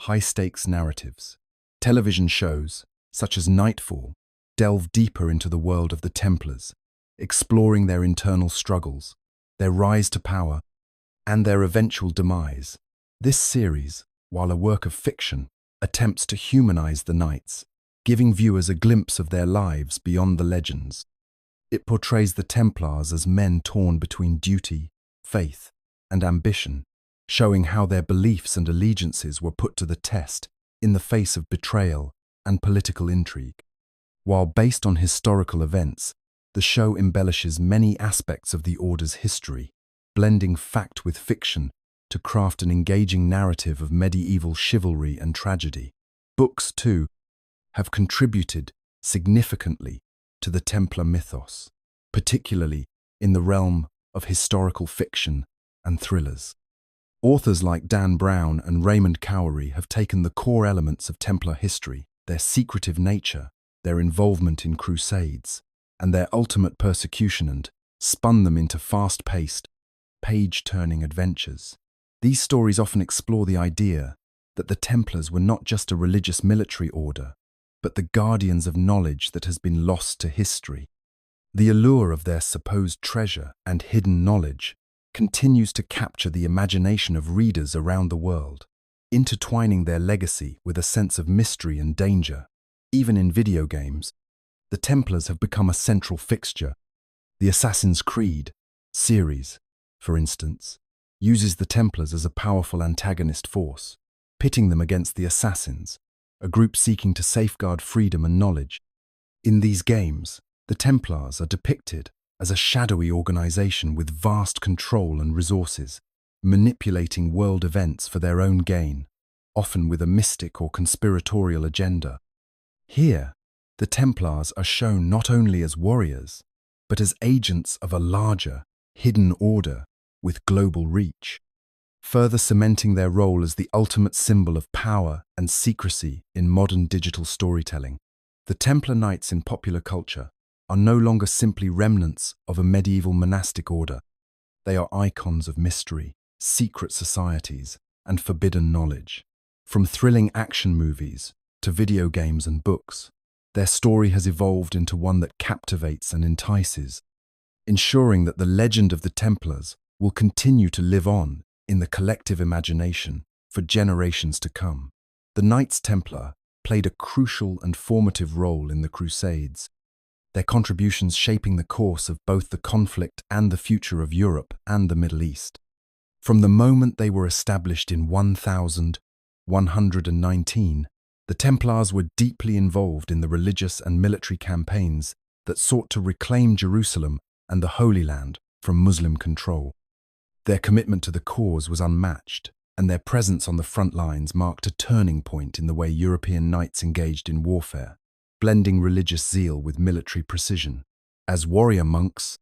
high-stakes narratives. Television shows, such as Nightfall, delve deeper into the world of the Templars, exploring their internal struggles, their rise to power, and their eventual demise. This series, while a work of fiction, attempts to humanize the Knights, giving viewers a glimpse of their lives beyond the legends. It portrays the Templars as men torn between duty, faith, and ambition, showing how their beliefs and allegiances were put to the test in the face of betrayal and political intrigue. While based on historical events, the show embellishes many aspects of the Order's history, blending fact with fiction to craft an engaging narrative of medieval chivalry and tragedy. Books, too, have contributed significantly to the Templar mythos, particularly in the realm of historical fiction and thrillers. Authors like Dan Brown and Raymond Cowery have taken the core elements of Templar history, their secretive nature, their involvement in Crusades, and their ultimate persecution, and spun them into fast-paced, page-turning adventures. These stories often explore the idea that the Templars were not just a religious military order, but the guardians of knowledge that has been lost to history. The allure of their supposed treasure and hidden knowledge continues to capture the imagination of readers around the world, intertwining their legacy with a sense of mystery and danger. Even in video games, the Templars have become a central fixture. The Assassin's Creed series, for instance, uses the Templars as a powerful antagonist force, pitting them against the Assassins, a group seeking to safeguard freedom and knowledge. In these games, the Templars are depicted as a shadowy organization with vast control and resources, manipulating world events for their own gain, often with a mystic or conspiratorial agenda. Here, the Templars are shown not only as warriors, but as agents of a larger, hidden order with global reach, further cementing their role as the ultimate symbol of power and secrecy in modern digital storytelling. The Templar Knights in popular culture are no longer simply remnants of a medieval monastic order. They are icons of mystery, secret societies, and forbidden knowledge. From thrilling action movies to video games and books, their story has evolved into one that captivates and entices, ensuring that the legend of the Templars will continue to live on in the collective imagination for generations to come. The Knights Templar played a crucial and formative role in the Crusades, their contributions shaping the course of both the conflict and the future of Europe and the Middle East. From the moment they were established in 1119, the Templars were deeply involved in the religious and military campaigns that sought to reclaim Jerusalem and the Holy Land from Muslim control. Their commitment to the cause was unmatched, and their presence on the front lines marked a turning point in the way European knights engaged in warfare, blending religious zeal with military precision. As warrior monks,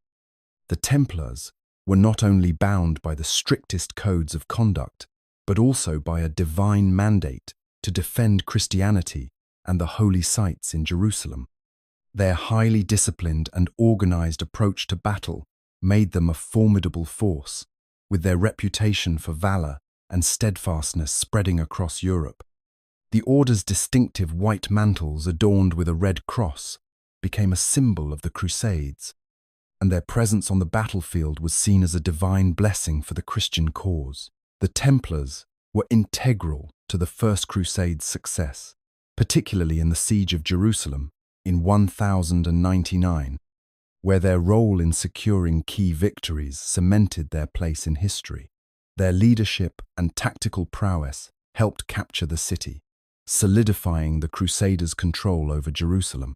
the Templars were not only bound by the strictest codes of conduct, but also by a divine mandate to defend Christianity and the holy sites in Jerusalem. Their highly disciplined and organized approach to battle made them a formidable force, with their reputation for valor and steadfastness spreading across Europe. The Order's distinctive white mantles adorned with a red cross became a symbol of the Crusades, and their presence on the battlefield was seen as a divine blessing for the Christian cause. The Templars were integral to the First Crusade's success, particularly in the Siege of Jerusalem in 1099, where their role in securing key victories cemented their place in history. Their leadership and tactical prowess helped capture the city, solidifying the Crusaders' control over Jerusalem.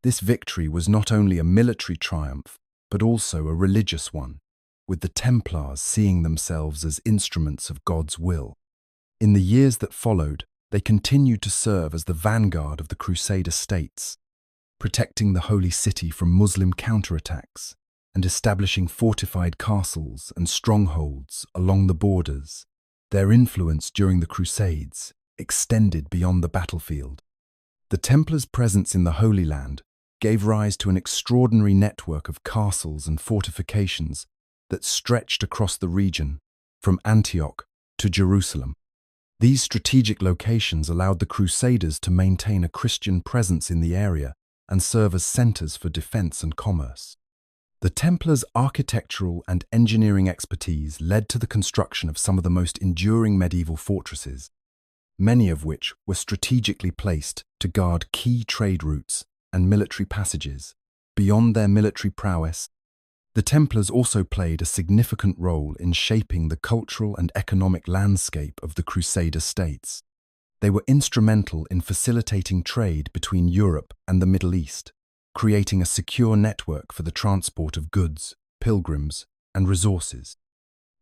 This victory was not only a military triumph, but also a religious one, with the Templars seeing themselves as instruments of God's will. In the years that followed, they continued to serve as the vanguard of the Crusader states, protecting the Holy City from Muslim counterattacks and establishing fortified castles and strongholds along the borders. Their influence during the Crusades extended beyond the battlefield. The Templars' presence in the Holy Land gave rise to an extraordinary network of castles and fortifications that stretched across the region, from Antioch to Jerusalem. These strategic locations allowed the Crusaders to maintain a Christian presence in the area and serve as centers for defense and commerce. The Templars' architectural and engineering expertise led to the construction of some of the most enduring medieval fortresses, many of which were strategically placed to guard key trade routes and military passages. Beyond their military prowess, the Templars also played a significant role in shaping the cultural and economic landscape of the Crusader states. They were instrumental in facilitating trade between Europe and the Middle East, creating a secure network for the transport of goods, pilgrims, and resources.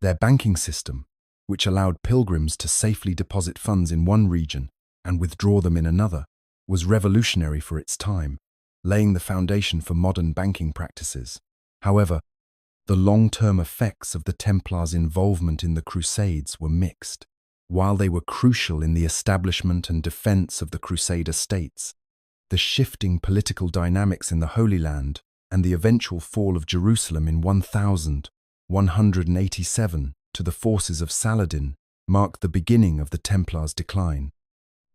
Their banking system, which allowed pilgrims to safely deposit funds in one region and withdraw them in another, was revolutionary for its time, laying the foundation for modern banking practices. However, the long-term effects of the Templars' involvement in the Crusades were mixed. While they were crucial in the establishment and defense of the Crusader states, the shifting political dynamics in the Holy Land and the eventual fall of Jerusalem in 1187 to the forces of Saladin marked the beginning of the Templars' decline.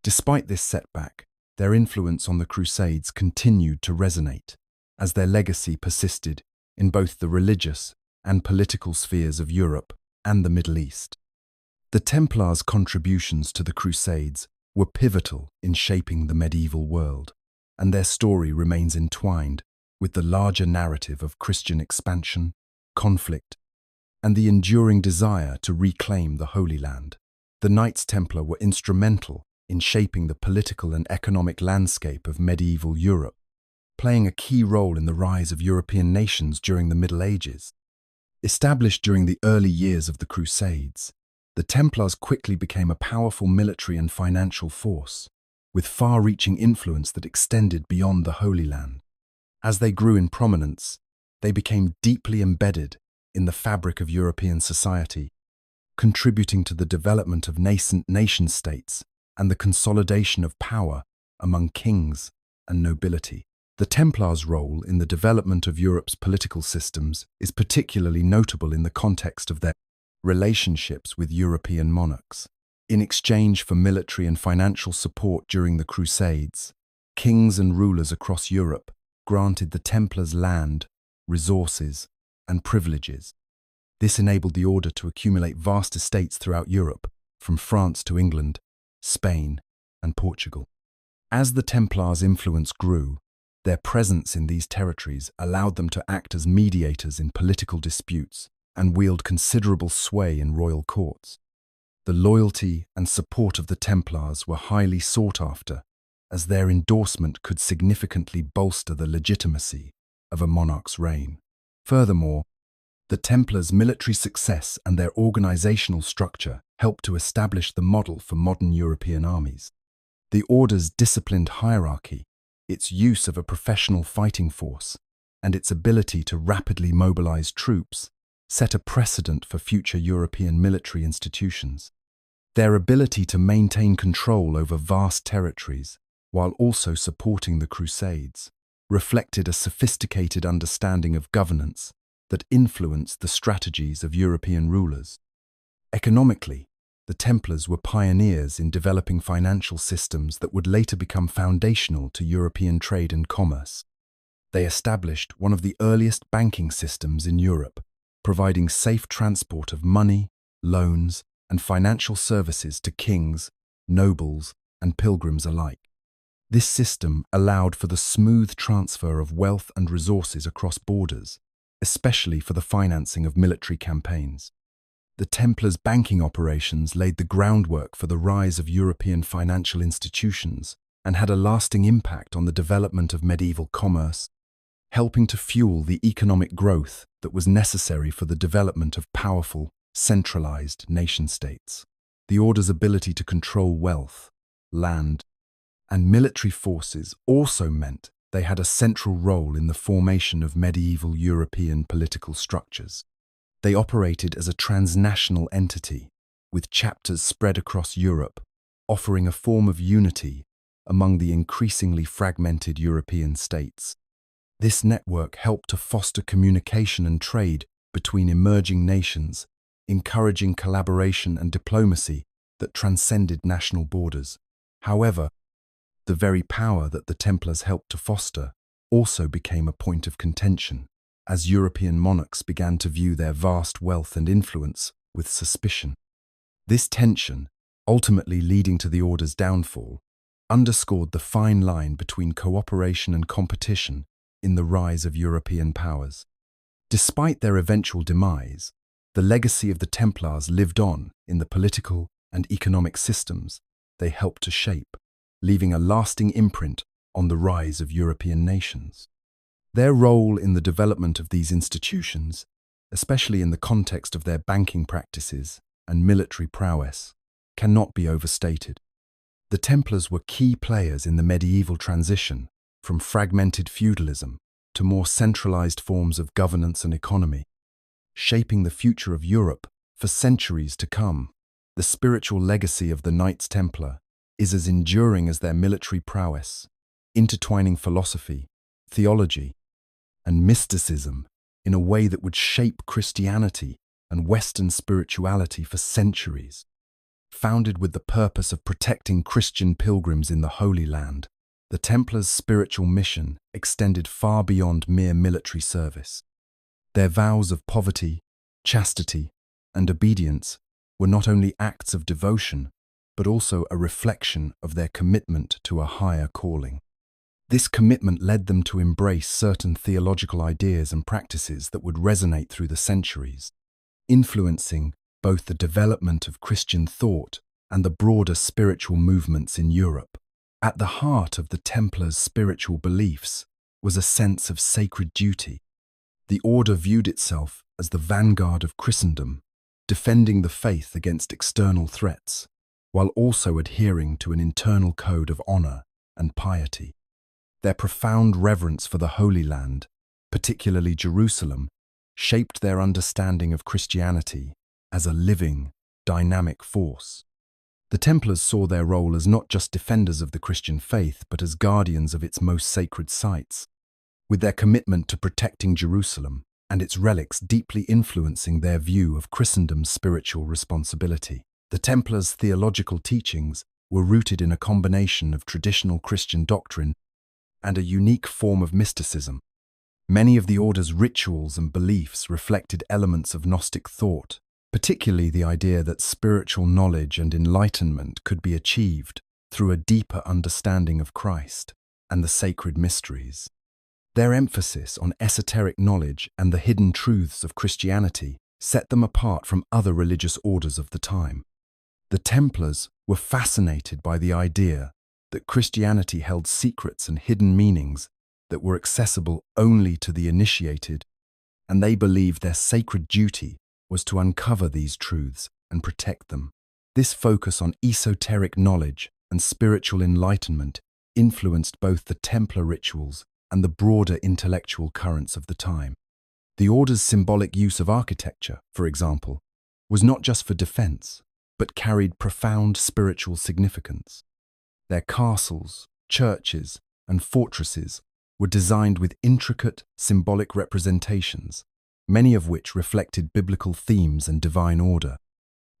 Despite this setback, their influence on the Crusades continued to resonate, as their legacy persisted in both the religious and political spheres of Europe and the Middle East. The Templars' contributions to the Crusades were pivotal in shaping the medieval world, and their story remains entwined with the larger narrative of Christian expansion, conflict, and the enduring desire to reclaim the Holy Land. The Knights Templar were instrumental in shaping the political and economic landscape of medieval Europe, playing a key role in the rise of European nations during the Middle Ages. Established during the early years of the Crusades, the Templars quickly became a powerful military and financial force, with far-reaching influence that extended beyond the Holy Land. As they grew in prominence, they became deeply embedded in the fabric of European society, contributing to the development of nascent nation-states and the consolidation of power among kings and nobility. The Templars' role in the development of Europe's political systems is particularly notable in the context of their relationships with European monarchs. In exchange for military and financial support during the Crusades, kings and rulers across Europe granted the Templars land, resources, and privileges. This enabled the order to accumulate vast estates throughout Europe, from France to England, Spain, and Portugal. As the Templars' influence grew, their presence in these territories allowed them to act as mediators in political disputes and wield considerable sway in royal courts. The loyalty and support of the Templars were highly sought after, as their endorsement could significantly bolster the legitimacy of a monarch's reign. Furthermore, the Templars' military success and their organizational structure helped to establish the model for modern European armies. The order's disciplined hierarchy, its use of a professional fighting force, and its ability to rapidly mobilize troops set a precedent for future European military institutions. Their ability to maintain control over vast territories while also supporting the Crusades reflected a sophisticated understanding of governance that influenced the strategies of European rulers. Economically, the Templars were pioneers in developing financial systems that would later become foundational to European trade and commerce. They established one of the earliest banking systems in Europe, providing safe transport of money, loans, and financial services to kings, nobles, and pilgrims alike. This system allowed for the smooth transfer of wealth and resources across borders, especially for the financing of military campaigns. The Templars' banking operations laid the groundwork for the rise of European financial institutions and had a lasting impact on the development of medieval commerce, helping to fuel the economic growth that was necessary for the development of powerful, centralized nation-states. The order's ability to control wealth, land, and military forces also meant they had a central role in the formation of medieval European political structures. They operated as a transnational entity, with chapters spread across Europe, offering a form of unity among the increasingly fragmented European states. This network helped to foster communication and trade between emerging nations, encouraging collaboration and diplomacy that transcended national borders. However, the very power that the Templars helped to foster also became a point of contention, as European monarchs began to view their vast wealth and influence with suspicion. This tension, ultimately leading to the order's downfall, underscored the fine line between cooperation and competition in the rise of European powers. Despite their eventual demise, the legacy of the Templars lived on in the political and economic systems they helped to shape, leaving a lasting imprint on the rise of European nations. Their role in the development of these institutions, especially in the context of their banking practices and military prowess, cannot be overstated. The Templars were key players in the medieval transition from fragmented feudalism to more centralized forms of governance and economy, shaping the future of Europe for centuries to come. The spiritual legacy of the Knights Templar is as enduring as their military prowess, intertwining philosophy, theology, and mysticism in a way that would shape Christianity and Western spirituality for centuries. Founded with the purpose of protecting Christian pilgrims in the Holy Land, the Templars' spiritual mission extended far beyond mere military service. Their vows of poverty, chastity, and obedience were not only acts of devotion, but also a reflection of their commitment to a higher calling. This commitment led them to embrace certain theological ideas and practices that would resonate through the centuries, influencing both the development of Christian thought and the broader spiritual movements in Europe. At the heart of the Templars' spiritual beliefs was a sense of sacred duty. The order viewed itself as the vanguard of Christendom, defending the faith against external threats, while also adhering to an internal code of honor and piety. Their profound reverence for the Holy Land, particularly Jerusalem, shaped their understanding of Christianity as a living, dynamic force. The Templars saw their role as not just defenders of the Christian faith, but as guardians of its most sacred sites, with their commitment to protecting Jerusalem and its relics deeply influencing their view of Christendom's spiritual responsibility. The Templars' theological teachings were rooted in a combination of traditional Christian doctrine and a unique form of mysticism. Many of the order's rituals and beliefs reflected elements of Gnostic thought, particularly the idea that spiritual knowledge and enlightenment could be achieved through a deeper understanding of Christ and the sacred mysteries. Their emphasis on esoteric knowledge and the hidden truths of Christianity set them apart from other religious orders of the time. The Templars were fascinated by the idea that Christianity held secrets and hidden meanings that were accessible only to the initiated, and they believed their sacred duty was to uncover these truths and protect them. This focus on esoteric knowledge and spiritual enlightenment influenced both the Templar rituals and the broader intellectual currents of the time. The order's symbolic use of architecture, for example, was not just for defense, but carried profound spiritual significance. Their castles, churches, and fortresses were designed with intricate symbolic representations, many of which reflected biblical themes and divine order.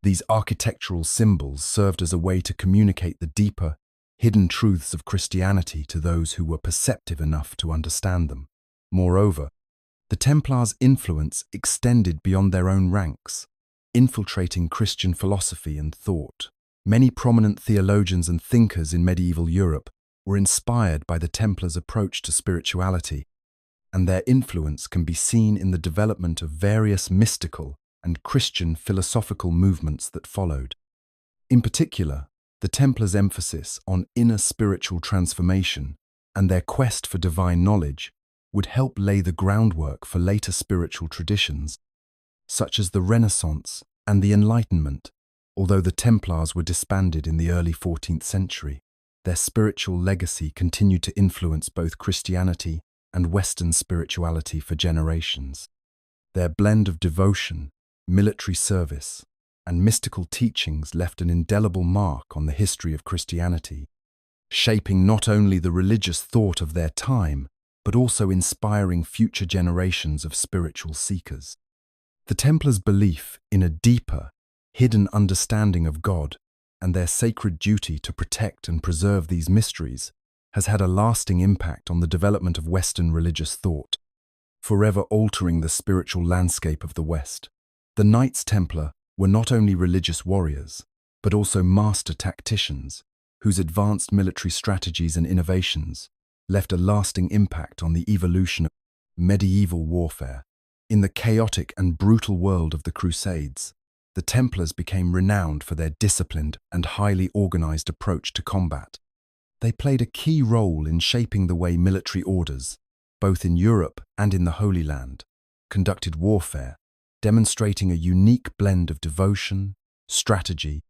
These architectural symbols served as a way to communicate the deeper, hidden truths of Christianity to those who were perceptive enough to understand them. Moreover, the Templars' influence extended beyond their own ranks, infiltrating Christian philosophy and thought. Many prominent theologians and thinkers in medieval Europe were inspired by the Templars' approach to spirituality, and their influence can be seen in the development of various mystical and Christian philosophical movements that followed. In particular, the Templars' emphasis on inner spiritual transformation and their quest for divine knowledge would help lay the groundwork for later spiritual traditions, such as the Renaissance and the Enlightenment. Although the Templars were disbanded in the early 14th century, their spiritual legacy continued to influence both Christianity and Western spirituality for generations. Their blend of devotion, military service, and mystical teachings left an indelible mark on the history of Christianity, shaping not only the religious thought of their time, but also inspiring future generations of spiritual seekers. The Templars' belief in a deeper, hidden understanding of God and their sacred duty to protect and preserve these mysteries has had a lasting impact on the development of Western religious thought, forever altering the spiritual landscape of the West. The Knights Templar were not only religious warriors, but also master tacticians, whose advanced military strategies and innovations left a lasting impact on the evolution of medieval warfare. In the chaotic and brutal world of the Crusades, the Templars became renowned for their disciplined and highly organized approach to combat. They played a key role in shaping the way military orders, both in Europe and in the Holy Land, conducted warfare, demonstrating a unique blend of devotion, strategy,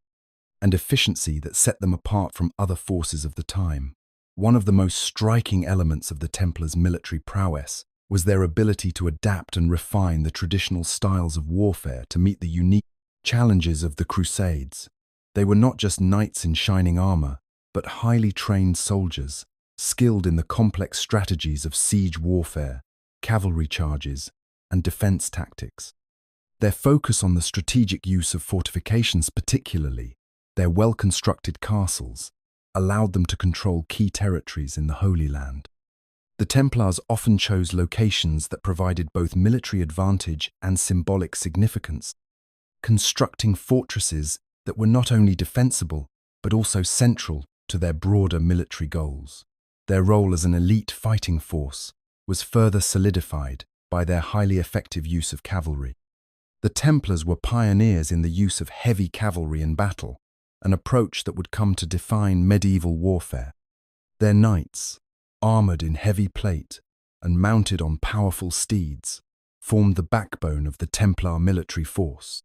and efficiency that set them apart from other forces of the time. One of the most striking elements of the Templars' military prowess was their ability to adapt and refine the traditional styles of warfare to meet the unique challenges of the Crusades. They were not just knights in shining armor, but highly trained soldiers, skilled in the complex strategies of siege warfare, cavalry charges, and defense tactics. Their focus on the strategic use of fortifications, particularly their well-constructed castles, allowed them to control key territories in the Holy Land. The Templars often chose locations that provided both military advantage and symbolic significance, constructing fortresses that were not only defensible, but also central to their broader military goals. Their role as an elite fighting force was further solidified by their highly effective use of cavalry. The Templars were pioneers in the use of heavy cavalry in battle, an approach that would come to define medieval warfare. Their knights, armored in heavy plate and mounted on powerful steeds, formed the backbone of the Templar military force.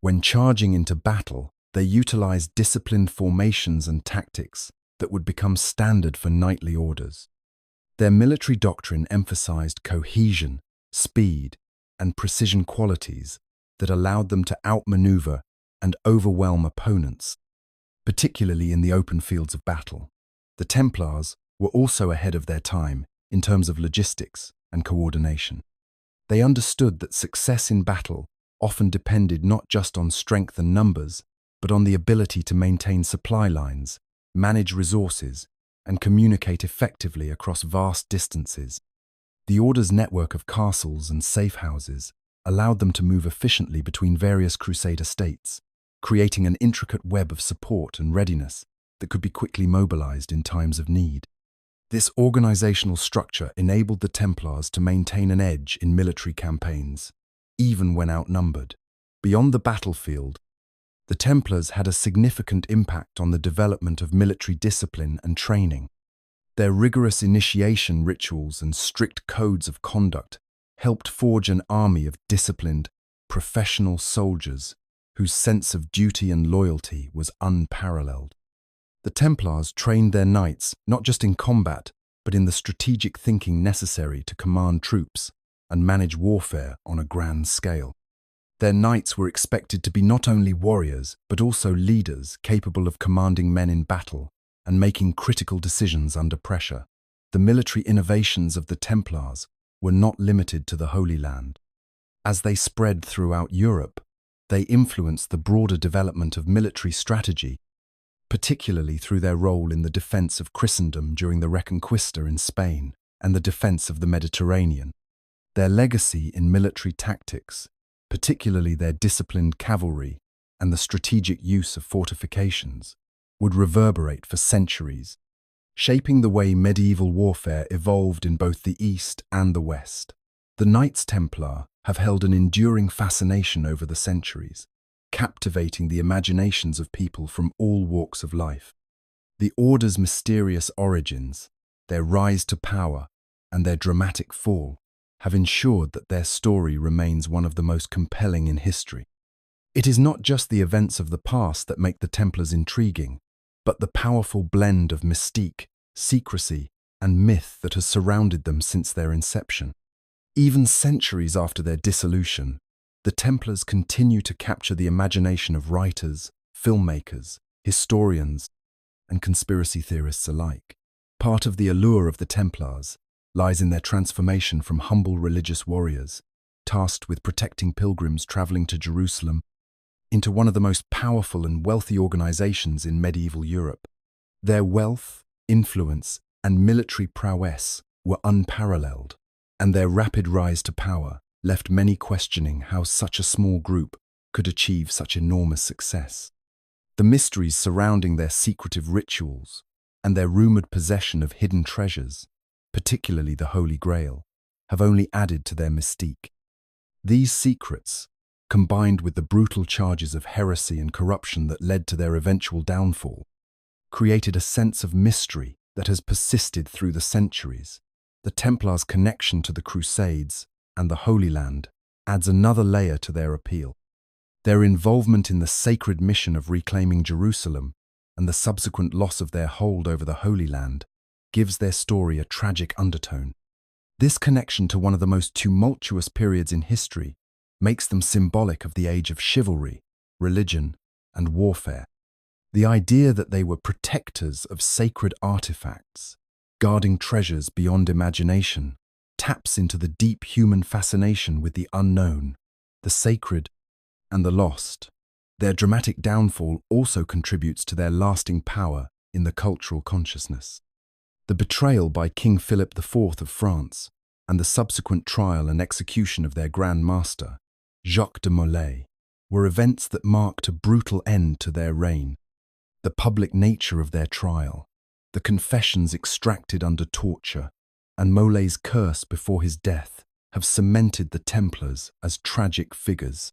When charging into battle, they utilized disciplined formations and tactics that would become standard for knightly orders. Their military doctrine emphasized cohesion, speed, and precision qualities that allowed them to outmaneuver and overwhelm opponents, particularly in the open fields of battle. The Templars were also ahead of their time in terms of logistics and coordination. They understood that success in battle often depended not just on strength and numbers, but on the ability to maintain supply lines, manage resources, and communicate effectively across vast distances. The Order's network of castles and safe houses allowed them to move efficiently between various Crusader states, creating an intricate web of support and readiness that could be quickly mobilized in times of need. This organizational structure enabled the Templars to maintain an edge in military campaigns, even when outnumbered. Beyond the battlefield, the Templars had a significant impact on the development of military discipline and training. Their rigorous initiation rituals and strict codes of conduct helped forge an army of disciplined, professional soldiers whose sense of duty and loyalty was unparalleled. The Templars trained their knights not just in combat, but in the strategic thinking necessary to command troops and manage warfare on a grand scale. Their knights were expected to be not only warriors, but also leaders capable of commanding men in battle and making critical decisions under pressure. The military innovations of the Templars were not limited to the Holy Land. As they spread throughout Europe, they influenced the broader development of military strategy, particularly through their role in the defense of Christendom during the Reconquista in Spain and the defense of the Mediterranean. Their legacy in military tactics, particularly their disciplined cavalry and the strategic use of fortifications, would reverberate for centuries, shaping the way medieval warfare evolved in both the East and the West. The Knights Templar have held an enduring fascination over the centuries, captivating the imaginations of people from all walks of life. The Order's mysterious origins, their rise to power, and their dramatic fall have ensured that their story remains one of the most compelling in history. It is not just the events of the past that make the Templars intriguing, but the powerful blend of mystique, secrecy, and myth that has surrounded them since their inception. Even centuries after their dissolution, the Templars continue to capture the imagination of writers, filmmakers, historians, and conspiracy theorists alike. Part of the allure of the Templars lies in their transformation from humble religious warriors, tasked with protecting pilgrims traveling to Jerusalem, into one of the most powerful and wealthy organizations in medieval Europe. Their wealth, influence, and military prowess were unparalleled, and their rapid rise to power left many questioning how such a small group could achieve such enormous success. The mysteries surrounding their secretive rituals and their rumored possession of hidden treasures, particularly the Holy Grail, have only added to their mystique. These secrets, combined with the brutal charges of heresy and corruption that led to their eventual downfall, created a sense of mystery that has persisted through the centuries. The Templars' connection to the Crusades and the Holy Land adds another layer to their appeal. Their involvement in the sacred mission of reclaiming Jerusalem and the subsequent loss of their hold over the Holy Land gives their story a tragic undertone. This connection to one of the most tumultuous periods in history makes them symbolic of the age of chivalry, religion, and warfare. The idea that they were protectors of sacred artifacts, guarding treasures beyond imagination, taps into the deep human fascination with the unknown, the sacred, and the lost. Their dramatic downfall also contributes to their lasting power in the cultural consciousness. The betrayal by King Philip IV of France and the subsequent trial and execution of their Grand Master, Jacques de Molay, were events that marked a brutal end to their reign. The public nature of their trial, the confessions extracted under torture, and Molay's curse before his death have cemented the Templars as tragic figures.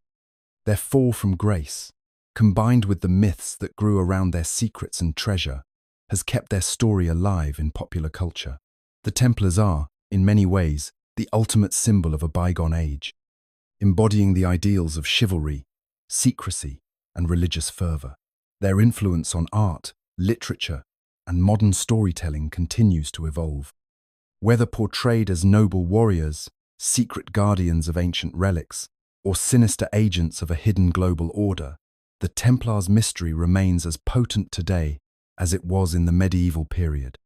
Their fall from grace, combined with the myths that grew around their secrets and treasure, has kept their story alive in popular culture. The Templars are, in many ways, the ultimate symbol of a bygone age, embodying the ideals of chivalry, secrecy, and religious fervor. Their influence on art, literature, and modern storytelling continues to evolve. Whether portrayed as noble warriors, secret guardians of ancient relics, or sinister agents of a hidden global order, the Templars' mystery remains as potent today as it was in the medieval period.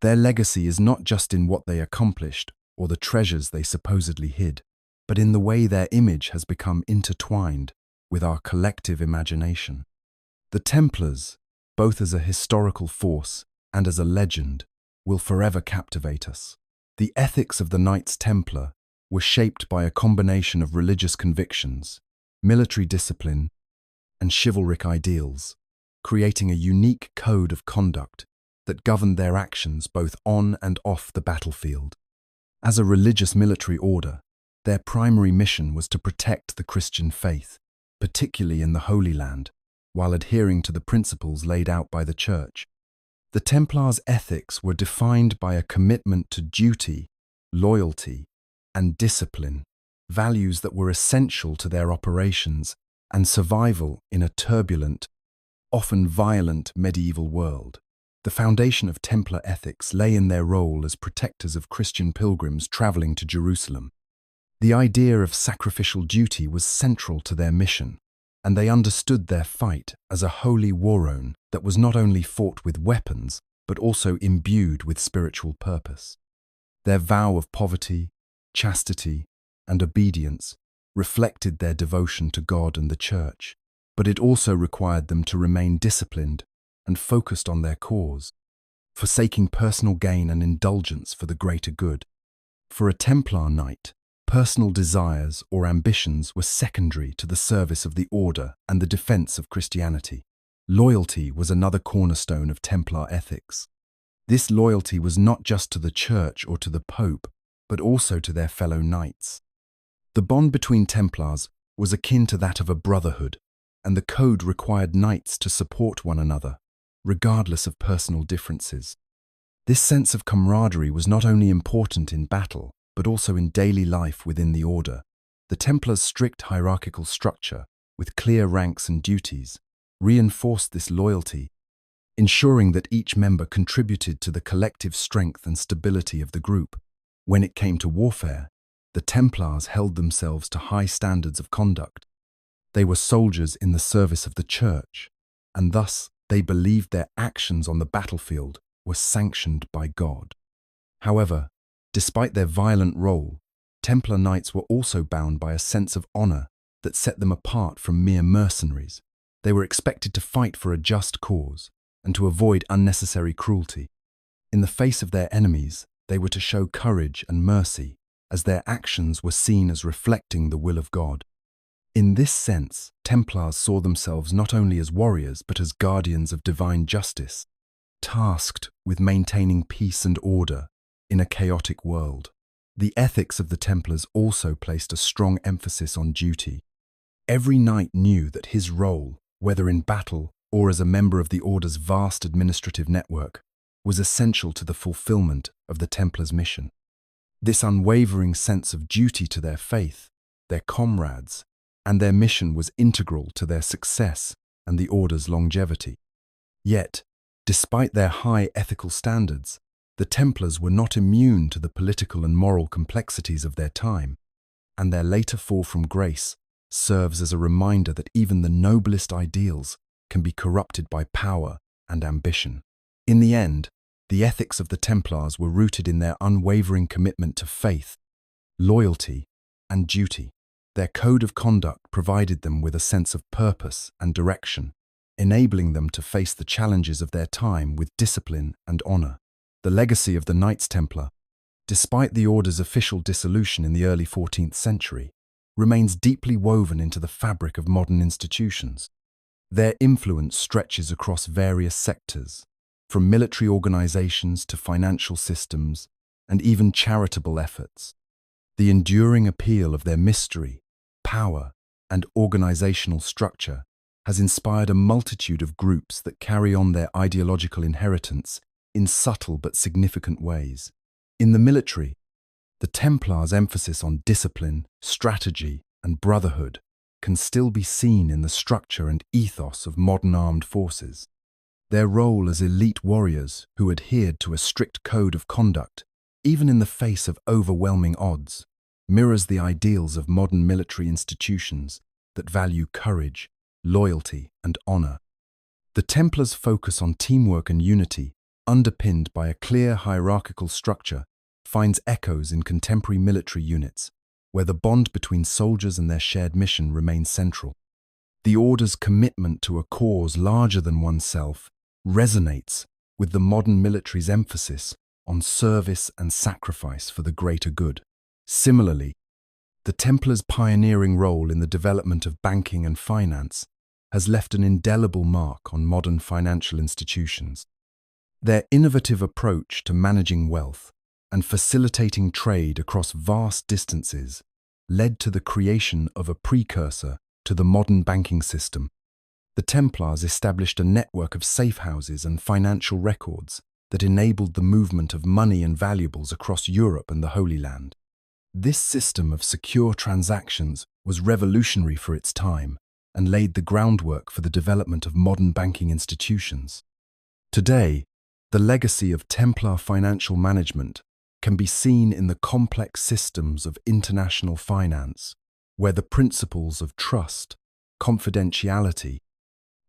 Their legacy is not just in what they accomplished or the treasures they supposedly hid, but in the way their image has become intertwined with our collective imagination. The Templars, both as a historical force and as a legend, will forever captivate us. The ethics of the Knights Templar were shaped by a combination of religious convictions, military discipline, and chivalric ideals, creating a unique code of conduct that governed their actions both on and off the battlefield. As a religious military order, their primary mission was to protect the Christian faith, particularly in the Holy Land, while adhering to the principles laid out by the Church. The Templars' ethics were defined by a commitment to duty, loyalty, and discipline, values that were essential to their operations and survival in a turbulent, often violent medieval world. The foundation of Templar ethics lay in their role as protectors of Christian pilgrims traveling to Jerusalem. The idea of sacrificial duty was central to their mission, and they understood their fight as a holy warone that was not only fought with weapons, but also imbued with spiritual purpose. Their vow of poverty, chastity, and obedience reflected their devotion to God and the Church, but it also required them to remain disciplined and focused on their cause, forsaking personal gain and indulgence for the greater good. For a Templar knight, personal desires or ambitions were secondary to the service of the order and the defense of Christianity. Loyalty was another cornerstone of Templar ethics. This loyalty was not just to the Church or to the Pope, but also to their fellow knights. The bond between Templars was akin to that of a brotherhood, and the code required knights to support one another, regardless of personal differences. This sense of camaraderie was not only important in battle, but also in daily life within the order. The Templars' strict hierarchical structure, with clear ranks and duties, reinforced this loyalty, ensuring that each member contributed to the collective strength and stability of the group. When it came to warfare, the Templars held themselves to high standards of conduct. They were soldiers in the service of the Church, and thus they believed their actions on the battlefield were sanctioned by God. However, despite their violent role, Templar knights were also bound by a sense of honor that set them apart from mere mercenaries. They were expected to fight for a just cause and to avoid unnecessary cruelty. In the face of their enemies, they were to show courage and mercy, as their actions were seen as reflecting the will of God. In this sense, Templars saw themselves not only as warriors but as guardians of divine justice, tasked with maintaining peace and order in a chaotic world. The ethics of the Templars also placed a strong emphasis on duty. Every knight knew that his role, whether in battle or as a member of the Order's vast administrative network, was essential to the fulfillment of the Templars' mission. This unwavering sense of duty to their faith, their comrades, and their mission was integral to their success and the Order's longevity. Yet, despite their high ethical standards, the Templars were not immune to the political and moral complexities of their time, and their later fall from grace serves as a reminder that even the noblest ideals can be corrupted by power and ambition. In the end, the ethics of the Templars were rooted in their unwavering commitment to faith, loyalty, and duty. Their code of conduct provided them with a sense of purpose and direction, enabling them to face the challenges of their time with discipline and honor. The legacy of the Knights Templar, despite the Order's official dissolution in the early 14th century, remains deeply woven into the fabric of modern institutions. Their influence stretches across various sectors, from military organizations to financial systems and even charitable efforts. The enduring appeal of their mystery, power, and organizational structure has inspired a multitude of groups that carry on their ideological inheritance in subtle but significant ways. In the military, the Templars' emphasis on discipline, strategy, and brotherhood can still be seen in the structure and ethos of modern armed forces. Their role as elite warriors who adhered to a strict code of conduct, even in the face of overwhelming odds, mirrors the ideals of modern military institutions that value courage, loyalty, and honor. The Templars' focus on teamwork and unity, underpinned by a clear hierarchical structure, finds echoes in contemporary military units, where the bond between soldiers and their shared mission remains central. The Order's commitment to a cause larger than oneself resonates with the modern military's emphasis on service and sacrifice for the greater good. Similarly, the Templars' pioneering role in the development of banking and finance has left an indelible mark on modern financial institutions. Their innovative approach to managing wealth and facilitating trade across vast distances led to the creation of a precursor to the modern banking system. The Templars established a network of safe houses and financial records that enabled the movement of money and valuables across Europe and the Holy Land. This system of secure transactions was revolutionary for its time and laid the groundwork for the development of modern banking institutions. Today, the legacy of Templar financial management can be seen in the complex systems of international finance, where the principles of trust, confidentiality,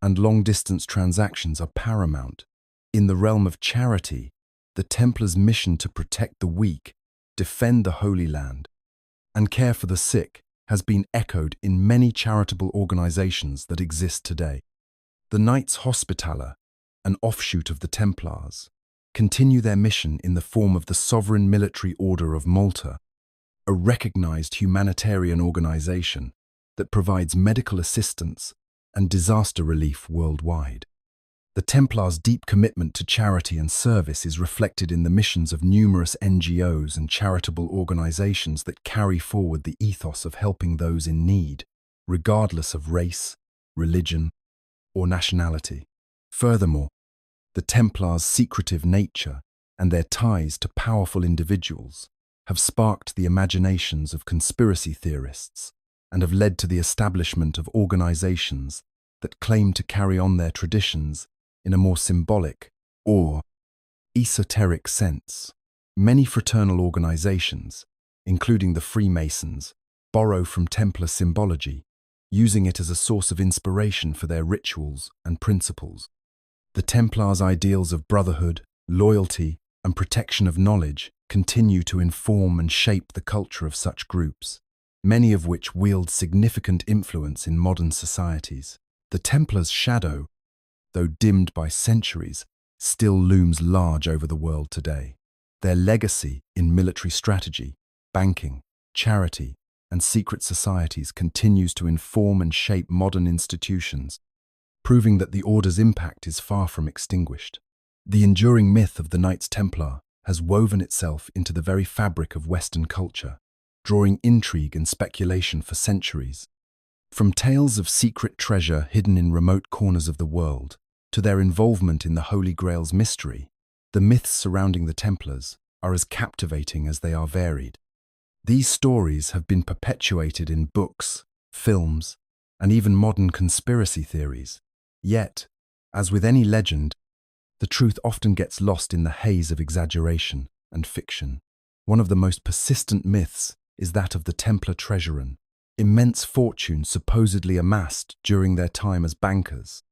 and long-distance transactions are paramount. In the realm of charity, the Templars' mission to protect the weak, defend the Holy Land, and care for the sick has been echoed in many charitable organizations that exist today. The Knights Hospitaller, an offshoot of the Templars, continue their mission in the form of the Sovereign Military Order of Malta, a recognized humanitarian organization that provides medical assistance and disaster relief worldwide. The Templars' deep commitment to charity and service is reflected in the missions of numerous NGOs and charitable organizations that carry forward the ethos of helping those in need, regardless of race, religion, or nationality. Furthermore, the Templars' secretive nature and their ties to powerful individuals have sparked the imaginations of conspiracy theorists and have led to the establishment of organizations that claim to carry on their traditions in a more symbolic or esoteric sense. Many fraternal organizations, including the Freemasons, borrow from Templar symbology, using it as a source of inspiration for their rituals and principles. The Templars' ideals of brotherhood, loyalty, and protection of knowledge continue to inform and shape the culture of such groups, many of which wield significant influence in modern societies. The Templars' shadow, though dimmed by centuries, still looms large over the world today. Their legacy in military strategy, banking, charity, and secret societies continues to inform and shape modern institutions, proving that the Order's impact is far from extinguished. The enduring myth of the Knights Templar has woven itself into the very fabric of Western culture, drawing intrigue and speculation for centuries. From tales of secret treasure hidden in remote corners of the world to their involvement in the Holy Grail's mystery, the myths surrounding the Templars are as captivating as they are varied. These stories have been perpetuated in books, films, and even modern conspiracy theories. Yet, as with any legend, the truth often gets lost in the haze of exaggeration and fiction. One of the most persistent myths is that of the Templar treasurer, immense fortune supposedly amassed during their time as bankers,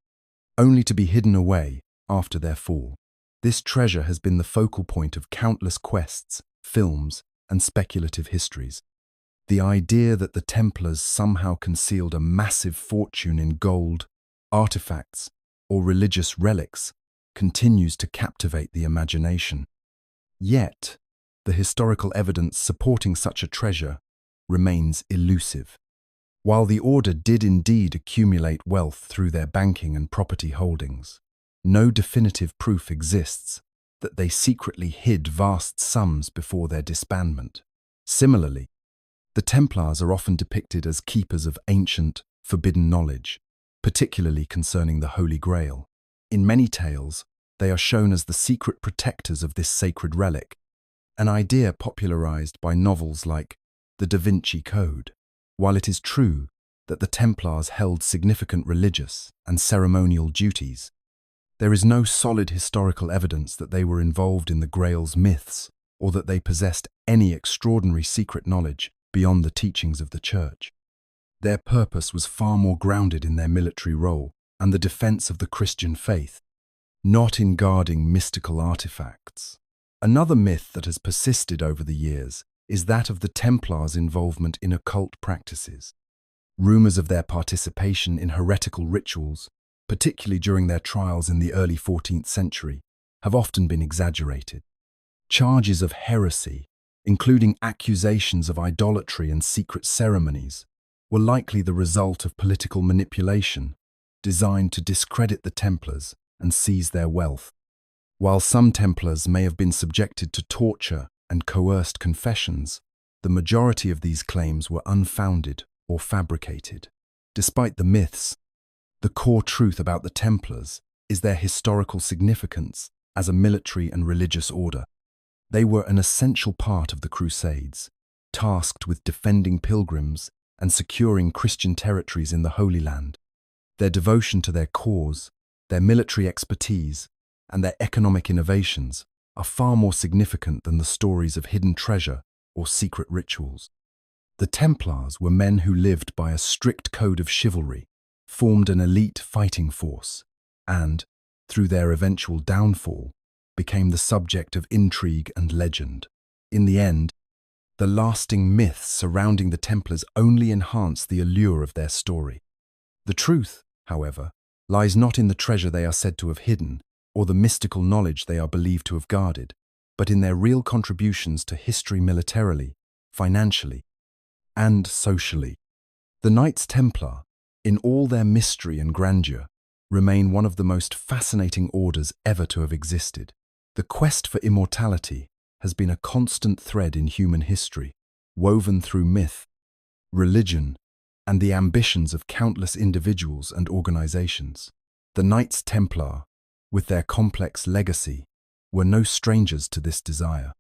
only to be hidden away after their fall. This treasure has been the focal point of countless quests, films, and speculative histories. The idea that the Templars somehow concealed a massive fortune in gold, artifacts, or religious relics continues to captivate the imagination. Yet, the historical evidence supporting such a treasure remains elusive. While the Order did indeed accumulate wealth through their banking and property holdings, no definitive proof exists that they secretly hid vast sums before their disbandment. Similarly, the Templars are often depicted as keepers of ancient, forbidden knowledge, particularly concerning the Holy Grail. In many tales, they are shown as the secret protectors of this sacred relic, an idea popularized by novels like The Da Vinci Code. While it is true that the Templars held significant religious and ceremonial duties, there is no solid historical evidence that they were involved in the Grail's myths or that they possessed any extraordinary secret knowledge beyond the teachings of the Church. Their purpose was far more grounded in their military role and the defense of the Christian faith, not in guarding mystical artifacts. Another myth that has persisted over the years is that of the Templars' involvement in occult practices. Rumors of their participation in heretical rituals, particularly during their trials in the early 14th century, have often been exaggerated. Charges of heresy, including accusations of idolatry and secret ceremonies, were likely the result of political manipulation designed to discredit the Templars and seize their wealth. While some Templars may have been subjected to torture and coerced confessions, the majority of these claims were unfounded or fabricated. Despite the myths, the core truth about the Templars is their historical significance as a military and religious order. They were an essential part of the Crusades, tasked with defending pilgrims and securing Christian territories in the Holy Land. Their devotion to their cause, their military expertise, and their economic innovations are far more significant than the stories of hidden treasure or secret rituals. The Templars were men who lived by a strict code of chivalry, formed an elite fighting force, and, through their eventual downfall, became the subject of intrigue and legend. In the end, the lasting myths surrounding the Templars only enhanced the allure of their story. The truth, however, lies not in the treasure they are said to have hidden, or the mystical knowledge they are believed to have guarded, but in their real contributions to history militarily, financially, and socially. The Knights Templar, in all their mystery and grandeur, remain one of the most fascinating orders ever to have existed. The quest for immortality has been a constant thread in human history, woven through myth, religion, and the ambitions of countless individuals and organizations. The Knights Templar, with their complex legacy, were no strangers to this desire.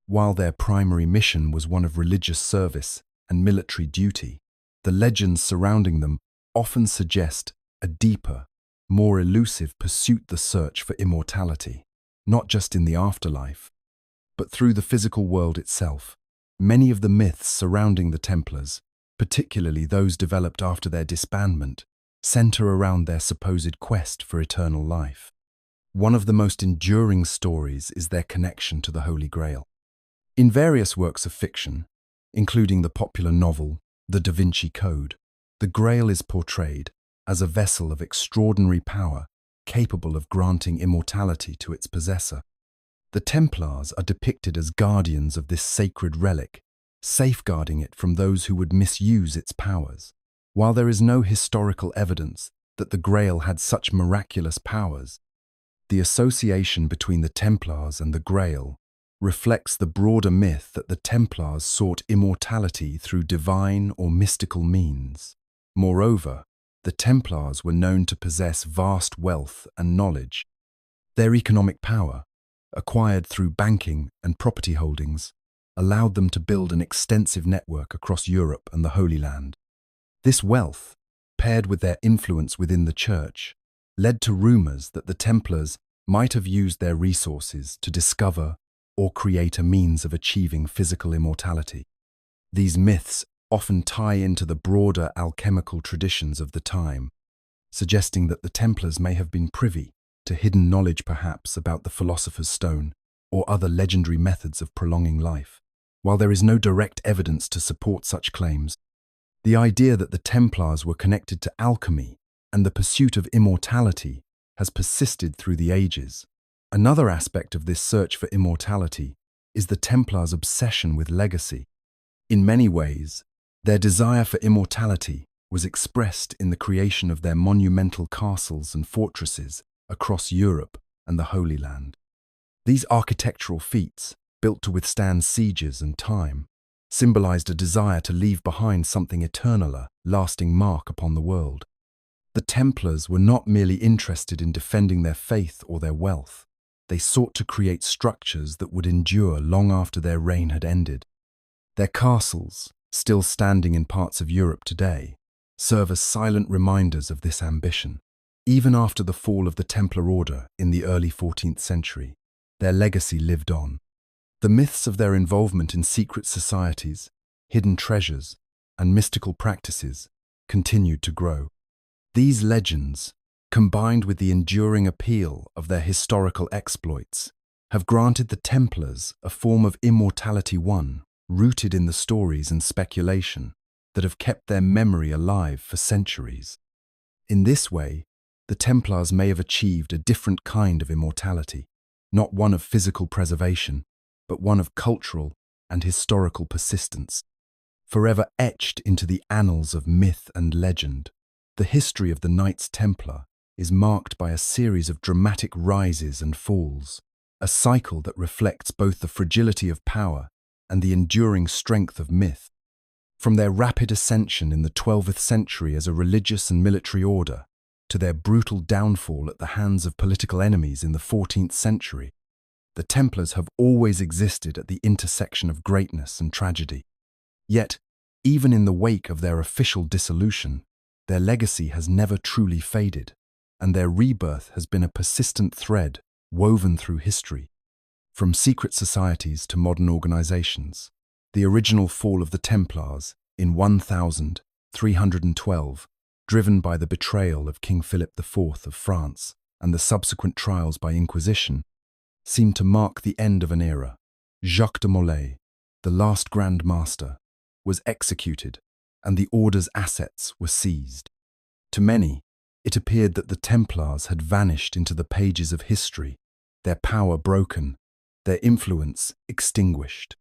While their primary mission was one of religious service and military duty, the legends surrounding them often suggest a deeper, more elusive pursuit, the search for immortality, not just in the afterlife, but through the physical world itself. Many of the myths surrounding the Templars, particularly those developed after their disbandment, center around their supposed quest for eternal life. One of the most enduring stories is their connection to the Holy Grail. In various works of fiction, including the popular novel The Da Vinci Code, the Grail is portrayed as a vessel of extraordinary power capable of granting immortality to its possessor. The Templars are depicted as guardians of this sacred relic, safeguarding it from those who would misuse its powers. While there is no historical evidence that the Grail had such miraculous powers, the association between the Templars and the Grail reflects the broader myth that the Templars sought immortality through divine or mystical means. Moreover, the Templars were known to possess vast wealth and knowledge. Their economic power, acquired through banking and property holdings, allowed them to build an extensive network across Europe and the Holy Land. This wealth, paired with their influence within the Church, led to rumors that the Templars might have used their resources to discover or create a means of achieving physical immortality. These myths often tie into the broader alchemical traditions of the time, suggesting that the Templars may have been privy to hidden knowledge perhaps about the Philosopher's Stone or other legendary methods of prolonging life. While there is no direct evidence to support such claims, the idea that the Templars were connected to alchemy and the pursuit of immortality has persisted through the ages. Another aspect of this search for immortality is the Templars' obsession with legacy. In many ways, their desire for immortality was expressed in the creation of their monumental castles and fortresses across Europe and the Holy Land. These architectural feats, built to withstand sieges and time, symbolized a desire to leave behind something eternal, a lasting mark upon the world. The Templars were not merely interested in defending their faith or their wealth. They sought to create structures that would endure long after their reign had ended. Their castles, still standing in parts of Europe today, serve as silent reminders of this ambition. Even after the fall of the Templar Order in the early 14th century, their legacy lived on. The myths of their involvement in secret societies, hidden treasures, and mystical practices continued to grow. These legends, combined with the enduring appeal of their historical exploits, have granted the Templars a form of immortality rooted in the stories and speculation that have kept their memory alive for centuries. In this way, the Templars may have achieved a different kind of immortality, not one of physical preservation, but one of cultural and historical persistence. Forever etched into the annals of myth and legend, the history of the Knights Templar is marked by a series of dramatic rises and falls, a cycle that reflects both the fragility of power and the enduring strength of myth. From their rapid ascension in the 12th century as a religious and military order, to their brutal downfall at the hands of political enemies in the 14th century, the Templars have always existed at the intersection of greatness and tragedy. Yet, even in the wake of their official dissolution, their legacy has never truly faded, and their rebirth has been a persistent thread woven through history. From secret societies to modern organizations, the original fall of the Templars in 1312, driven by the betrayal of King Philip IV of France and the subsequent trials by Inquisition, seemed to mark the end of an era. Jacques de Molay, the last Grand Master, was executed, and the Order's assets were seized. To many, it appeared that the Templars had vanished into the pages of history, their power broken, their influence extinguished.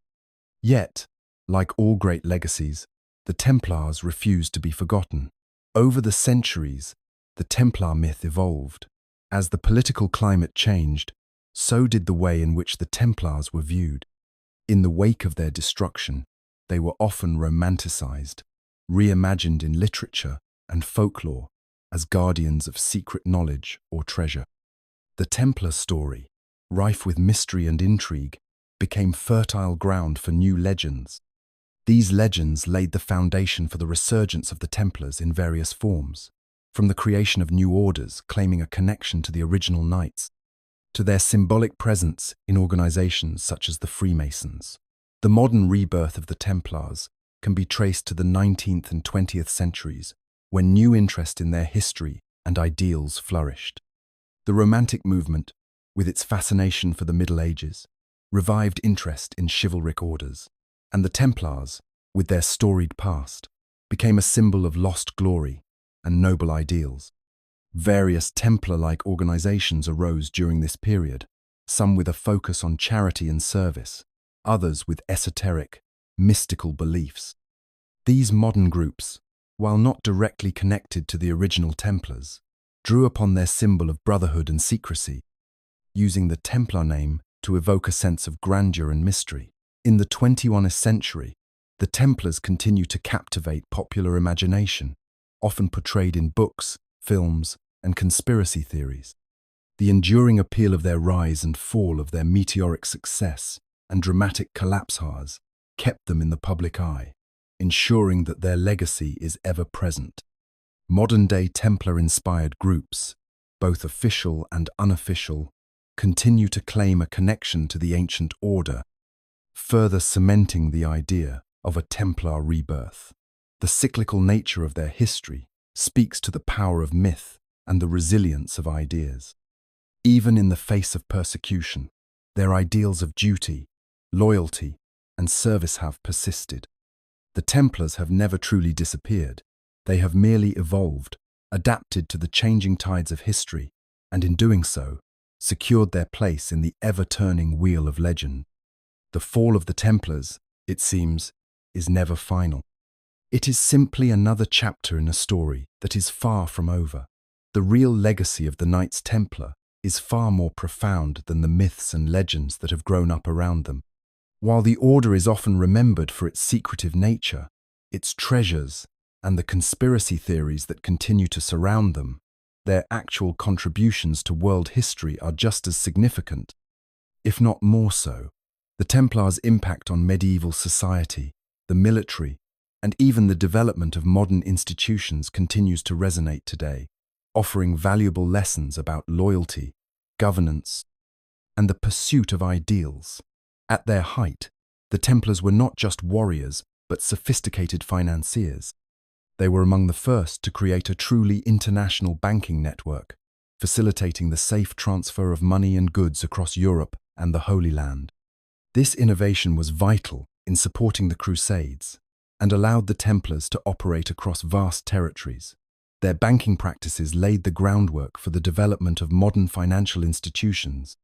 Yet, like all great legacies, the Templars refused to be forgotten. Over the centuries, the Templar myth evolved. As the political climate changed, so did the way in which the Templars were viewed. In the wake of their destruction, they were often romanticized, reimagined in literature and folklore as guardians of secret knowledge or treasure. The Templar story, rife with mystery and intrigue, became fertile ground for new legends. These legends laid the foundation for the resurgence of the Templars in various forms, from the creation of new orders claiming a connection to the original knights, to their symbolic presence in organizations such as the Freemasons. The modern rebirth of the Templars can be traced to the 19th and 20th centuries, when new interest in their history and ideals flourished. The Romantic movement, with its fascination for the Middle Ages, revived interest in chivalric orders, and the Templars, with their storied past, became a symbol of lost glory and noble ideals. Various Templar-like organizations arose during this period, some with a focus on charity and service, others with esoteric, mystical beliefs. These modern groups, while not directly connected to the original Templars, drew upon their symbol of brotherhood and secrecy, using the Templar name to evoke a sense of grandeur and mystery. In the 21st century, the Templars continue to captivate popular imagination, often portrayed in books, films, and conspiracy theories. The enduring appeal of their rise and fall, of their meteoric success and dramatic collapse kept them in the public eye, ensuring that their legacy is ever present. Modern-day Templar-inspired groups, both official and unofficial, continue to claim a connection to the ancient order, further cementing the idea of a Templar rebirth. The cyclical nature of their history speaks to the power of myth and the resilience of ideas. Even in the face of persecution, their ideals of duty, loyalty, and service have persisted. The Templars have never truly disappeared. They have merely evolved, adapted to the changing tides of history, and in doing so, secured their place in the ever-turning wheel of legend. The fall of the Templars, it seems, is never final. It is simply another chapter in a story that is far from over. The real legacy of the Knights Templar is far more profound than the myths and legends that have grown up around them. While the order is often remembered for its secretive nature, its treasures, and the conspiracy theories that continue to surround them, their actual contributions to world history are just as significant, if not more so. The Templars' impact on medieval society, the military, and even the development of modern institutions continues to resonate today, offering valuable lessons about loyalty, governance, and the pursuit of ideals. At their height, the Templars were not just warriors, but sophisticated financiers. They were among the first to create a truly international banking network, facilitating the safe transfer of money and goods across Europe and the Holy Land. This innovation was vital in supporting the Crusades and allowed the Templars to operate across vast territories. Their banking practices laid the groundwork for the development of modern financial institutions.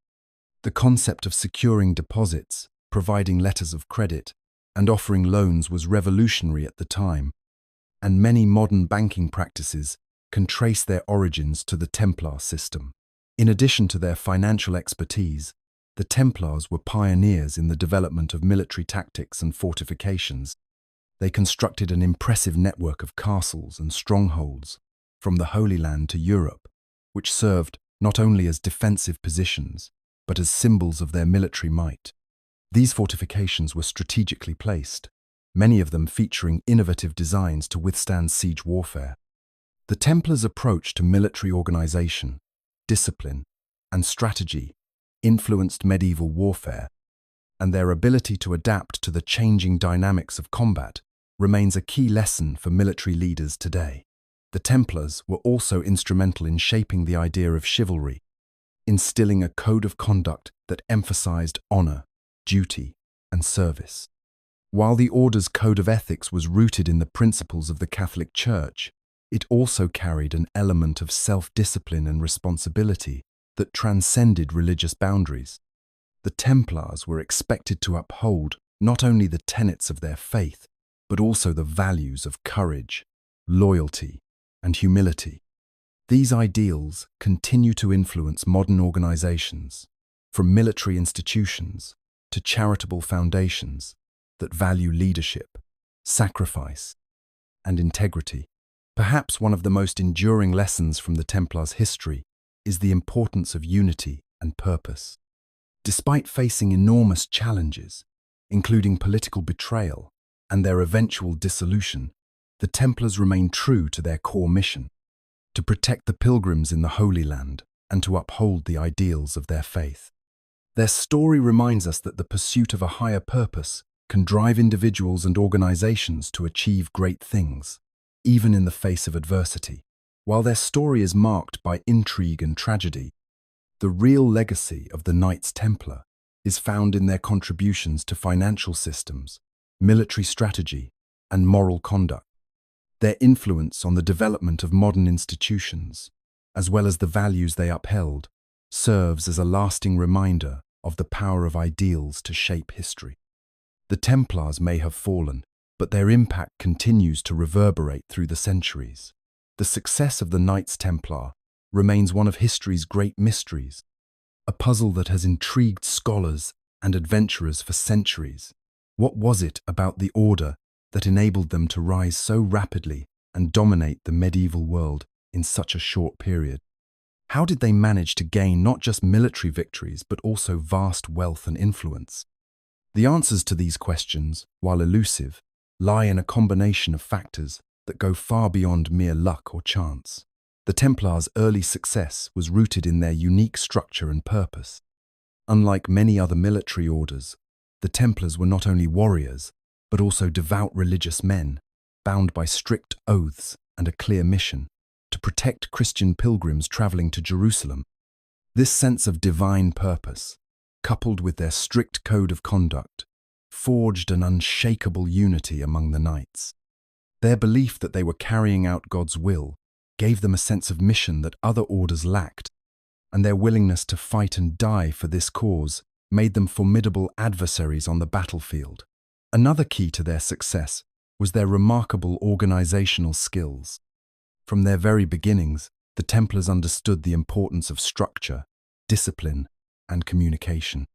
The concept of securing deposits, providing letters of credit, and offering loans was revolutionary at the time, and many modern banking practices can trace their origins to the Templar system. In addition to their financial expertise, the Templars were pioneers in the development of military tactics and fortifications. They constructed an impressive network of castles and strongholds from the Holy Land to Europe, which served not only as defensive positions, but as symbols of their military might. These fortifications were strategically placed, many of them featuring innovative designs to withstand siege warfare. The Templars' approach to military organization, discipline, and strategy influenced medieval warfare, and their ability to adapt to the changing dynamics of combat remains a key lesson for military leaders today. The Templars were also instrumental in shaping the idea of chivalry, instilling a code of conduct that emphasized honor, duty, and service. While the order's code of ethics was rooted in the principles of the Catholic Church, it also carried an element of self-discipline and responsibility that transcended religious boundaries. The Templars were expected to uphold not only the tenets of their faith, but also the values of courage, loyalty, and humility. These ideals continue to influence modern organizations, from military institutions to charitable foundations that value leadership, sacrifice, and integrity. Perhaps one of the most enduring lessons from the Templars' history is the importance of unity and purpose. Despite facing enormous challenges, including political betrayal and their eventual dissolution, the Templars remained true to their core mission: to protect the pilgrims in the Holy Land and to uphold the ideals of their faith. Their story reminds us that the pursuit of a higher purpose can drive individuals and organizations to achieve great things, even in the face of adversity. While their story is marked by intrigue and tragedy, the real legacy of the Knights Templar is found in their contributions to financial systems, military strategy, and moral conduct. Their influence on the development of modern institutions, as well as the values they upheld, serves as a lasting reminder of the power of ideals to shape history. The Templars may have fallen, but their impact continues to reverberate through the centuries. The success of the Knights Templar remains one of history's great mysteries, a puzzle that has intrigued scholars and adventurers for centuries. What was it about the order that enabled them to rise so rapidly and dominate the medieval world in such a short period? How did they manage to gain not just military victories but also vast wealth and influence? The answers to these questions, while elusive, lie in a combination of factors that go far beyond mere luck or chance. The Templars' early success was rooted in their unique structure and purpose. Unlike many other military orders, the Templars were not only warriors, but also devout religious men, bound by strict oaths and a clear mission to protect Christian pilgrims traveling to Jerusalem. This sense of divine purpose, coupled with their strict code of conduct, forged an unshakable unity among the knights. Their belief that they were carrying out God's will gave them a sense of mission that other orders lacked, and their willingness to fight and die for this cause made them formidable adversaries on the battlefield. Another key to their success was their remarkable organizational skills. From their very beginnings, the Templars understood the importance of structure, discipline, and communication.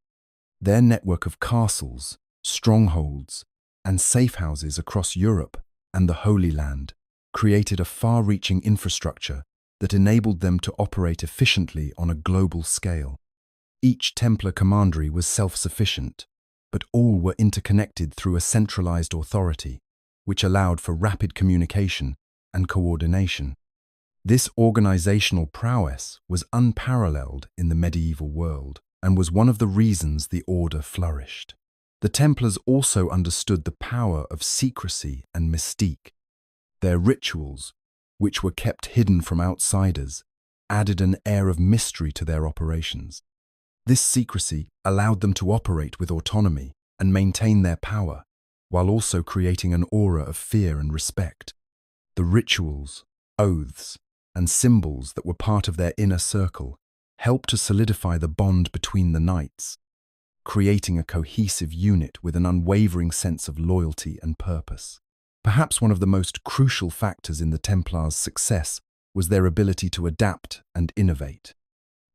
Their network of castles, strongholds, and safe houses across Europe and the Holy Land created a far-reaching infrastructure that enabled them to operate efficiently on a global scale. Each Templar commandery was self-sufficient, but all were interconnected through a centralized authority, which allowed for rapid communication and coordination. This organizational prowess was unparalleled in the medieval world and was one of the reasons the order flourished. The Templars also understood the power of secrecy and mystique. Their rituals, which were kept hidden from outsiders, added an air of mystery to their operations. This secrecy allowed them to operate with autonomy and maintain their power, while also creating an aura of fear and respect. The rituals, oaths, and symbols that were part of their inner circle helped to solidify the bond between the knights, creating a cohesive unit with an unwavering sense of loyalty and purpose. Perhaps one of the most crucial factors in the Templars' success was their ability to adapt and innovate.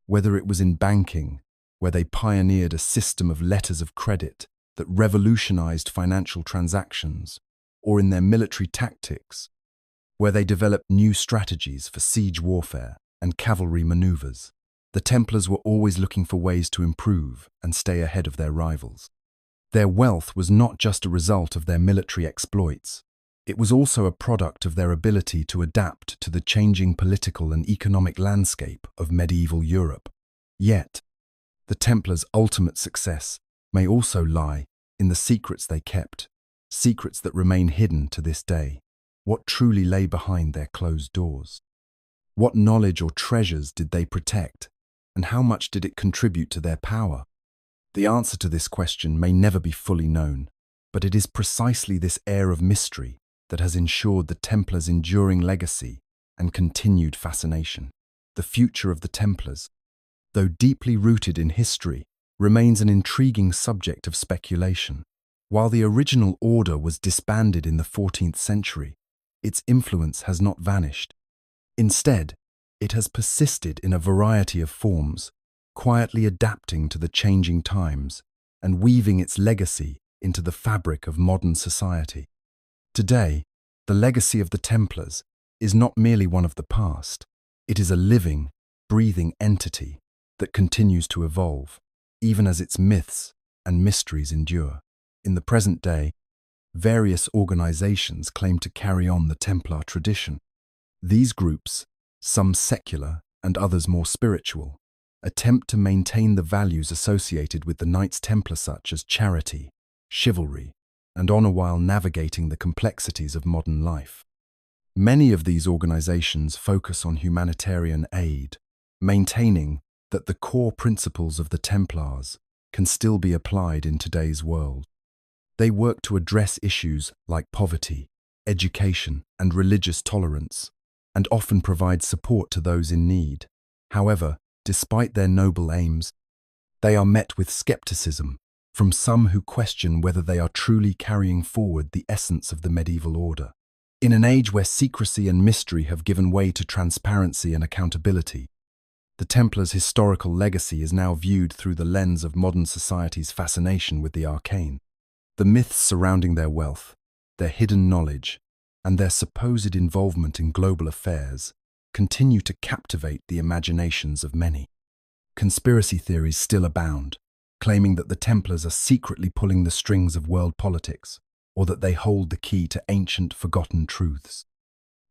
Whether it was in banking, where they pioneered a system of letters of credit that revolutionized financial transactions, or in their military tactics, where they developed new strategies for siege warfare and cavalry maneuvers, the Templars were always looking for ways to improve and stay ahead of their rivals. Their wealth was not just a result of their military exploits. It was also a product of their ability to adapt to the changing political and economic landscape of medieval Europe. Yet, the Templars' ultimate success may also lie in the secrets they kept, secrets that remain hidden to this day. What truly lay behind their closed doors? What knowledge or treasures did they protect, and how much did it contribute to their power? The answer to this question may never be fully known, but it is precisely this air of mystery that has ensured the Templars' enduring legacy and continued fascination. The future of the Templars, though deeply rooted in history, remains an intriguing subject of speculation. While the original order was disbanded in the 14th century, its influence has not vanished. Instead, it has persisted in a variety of forms, quietly adapting to the changing times and weaving its legacy into the fabric of modern society. Today, the legacy of the Templars is not merely one of the past. It is a living, breathing entity that continues to evolve, even as its myths and mysteries endure. In the present day, various organizations claim to carry on the Templar tradition. These groups, some secular and others more spiritual, attempt to maintain the values associated with the Knights Templar such as charity, chivalry, and honor while navigating the complexities of modern life. Many of these organizations focus on humanitarian aid, maintaining that the core principles of the Templars can still be applied in today's world. They work to address issues like poverty, education, and religious tolerance, and often provide support to those in need. However, despite their noble aims, they are met with skepticism from some who question whether they are truly carrying forward the essence of the medieval order. In an age where secrecy and mystery have given way to transparency and accountability, the Templars' historical legacy is now viewed through the lens of modern society's fascination with the arcane. The myths surrounding their wealth, their hidden knowledge, and their supposed involvement in global affairs continue to captivate the imaginations of many. Conspiracy theories still abound, claiming that the Templars are secretly pulling the strings of world politics, or that they hold the key to ancient, forgotten truths.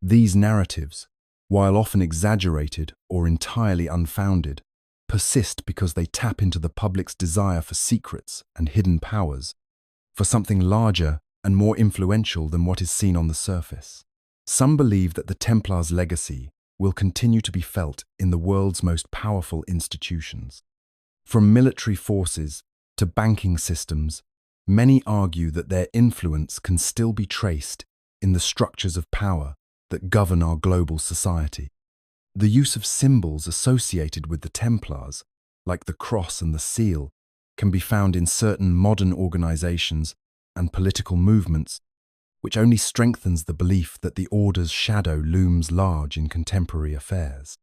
These narratives, while often exaggerated or entirely unfounded, persist because they tap into the public's desire for secrets and hidden powers, for something larger and more influential than what is seen on the surface. Some believe that the Templars' legacy will continue to be felt in the world's most powerful institutions. From military forces to banking systems, many argue that their influence can still be traced in the structures of power that govern our global society. The use of symbols associated with the Templars, like the cross and the seal, can be found in certain modern organizations and political movements, which only strengthens the belief that the Order's shadow looms large in contemporary affairs.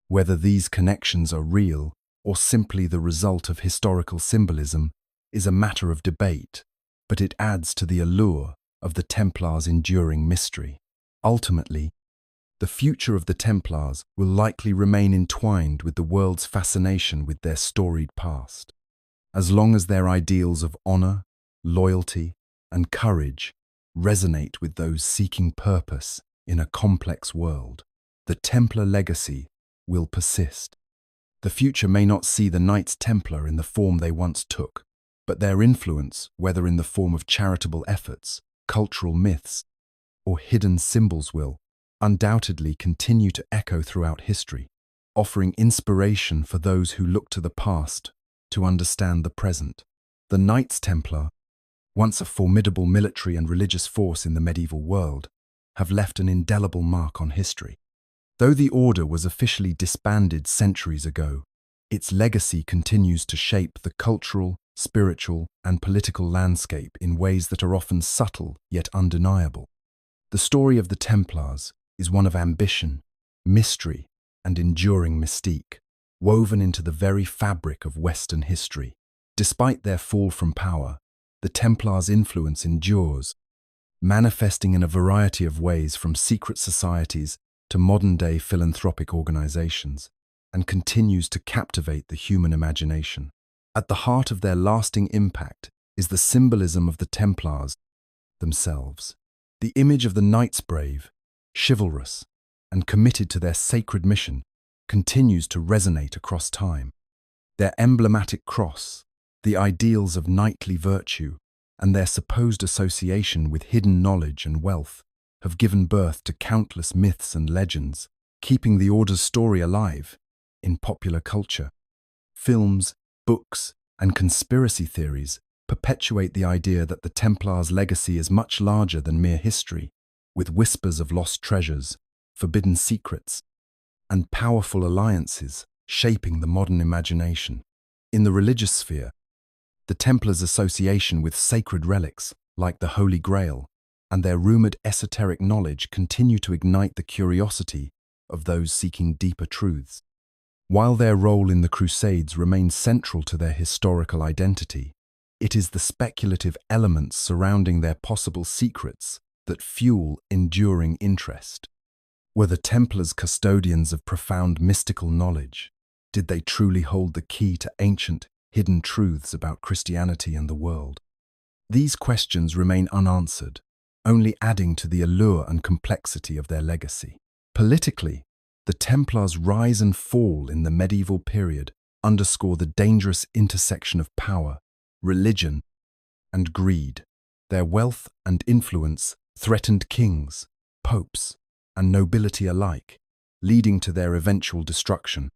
Whether these connections are real or simply the result of historical symbolism is a matter of debate, but it adds to the allure of the Templars' enduring mystery. Ultimately, the future of the Templars will likely remain entwined with the world's fascination with their storied past. As long as their ideals of honor, loyalty, and courage resonate with those seeking purpose in a complex world, the Templar legacy will persist. The future may not see the Knights Templar in the form they once took, but their influence, whether in the form of charitable efforts, cultural myths, or hidden symbols, will undoubtedly continue to echo throughout history, offering inspiration for those who look to the past to understand the present. The Knights Templar, once a formidable military and religious force in the medieval world, have left an indelible mark on history. Though the order was officially disbanded centuries ago, its legacy continues to shape the cultural, spiritual, and political landscape in ways that are often subtle yet undeniable. The story of the Templars is one of ambition, mystery, and enduring mystique, woven into the very fabric of Western history. Despite their fall from power, the Templars' influence endures, manifesting in a variety of ways from secret societies to modern-day philanthropic organizations, and continues to captivate the human imagination. At the heart of their lasting impact is the symbolism of the Templars themselves. The image of the knights brave, chivalrous, and committed to their sacred mission continues to resonate across time. Their emblematic cross, the ideals of knightly virtue, and their supposed association with hidden knowledge and wealth have given birth to countless myths and legends, keeping the Order's story alive in popular culture. Films, books, and conspiracy theories perpetuate the idea that the Templars' legacy is much larger than mere history, with whispers of lost treasures, forbidden secrets, and powerful alliances shaping the modern imagination. In the religious sphere, the Templars' association with sacred relics, like the Holy Grail, and their rumored esoteric knowledge continue to ignite the curiosity of those seeking deeper truths. While their role in the Crusades remains central to their historical identity, it is the speculative elements surrounding their possible secrets that fuel enduring interest. Were the Templars custodians of profound mystical knowledge? Did they truly hold the key to ancient, hidden truths about Christianity and the world? These questions remain unanswered, only adding to the allure and complexity of their legacy. Politically, the Templars' rise and fall in the medieval period underscore the dangerous intersection of power, religion, and greed. Their wealth and influence threatened kings, popes, and nobility alike, leading to their eventual destruction.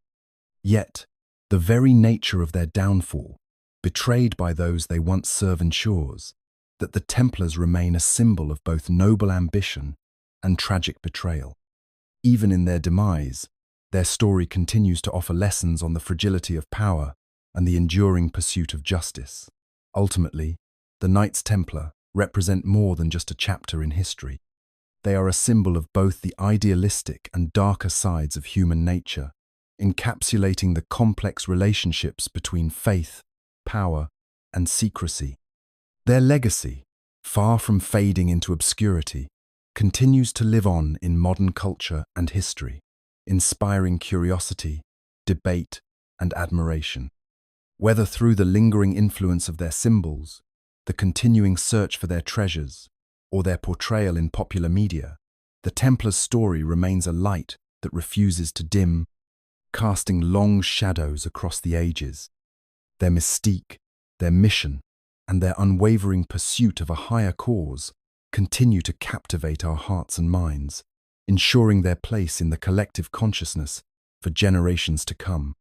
Yet, the very nature of their downfall, betrayed by those they once served, ensures that the Templars remain a symbol of both noble ambition and tragic betrayal. Even in their demise, their story continues to offer lessons on the fragility of power and the enduring pursuit of justice. Ultimately, the Knights Templar represent more than just a chapter in history. They are a symbol of both the idealistic and darker sides of human nature, encapsulating the complex relationships between faith, power, and secrecy. Their legacy, far from fading into obscurity, continues to live on in modern culture and history, inspiring curiosity, debate, and admiration. Whether through the lingering influence of their symbols, the continuing search for their treasures, or their portrayal in popular media, the Templars' story remains a light that refuses to dim, casting long shadows across the ages. Their mystique, their mission, and their unwavering pursuit of a higher cause continue to captivate our hearts and minds, ensuring their place in the collective consciousness for generations to come.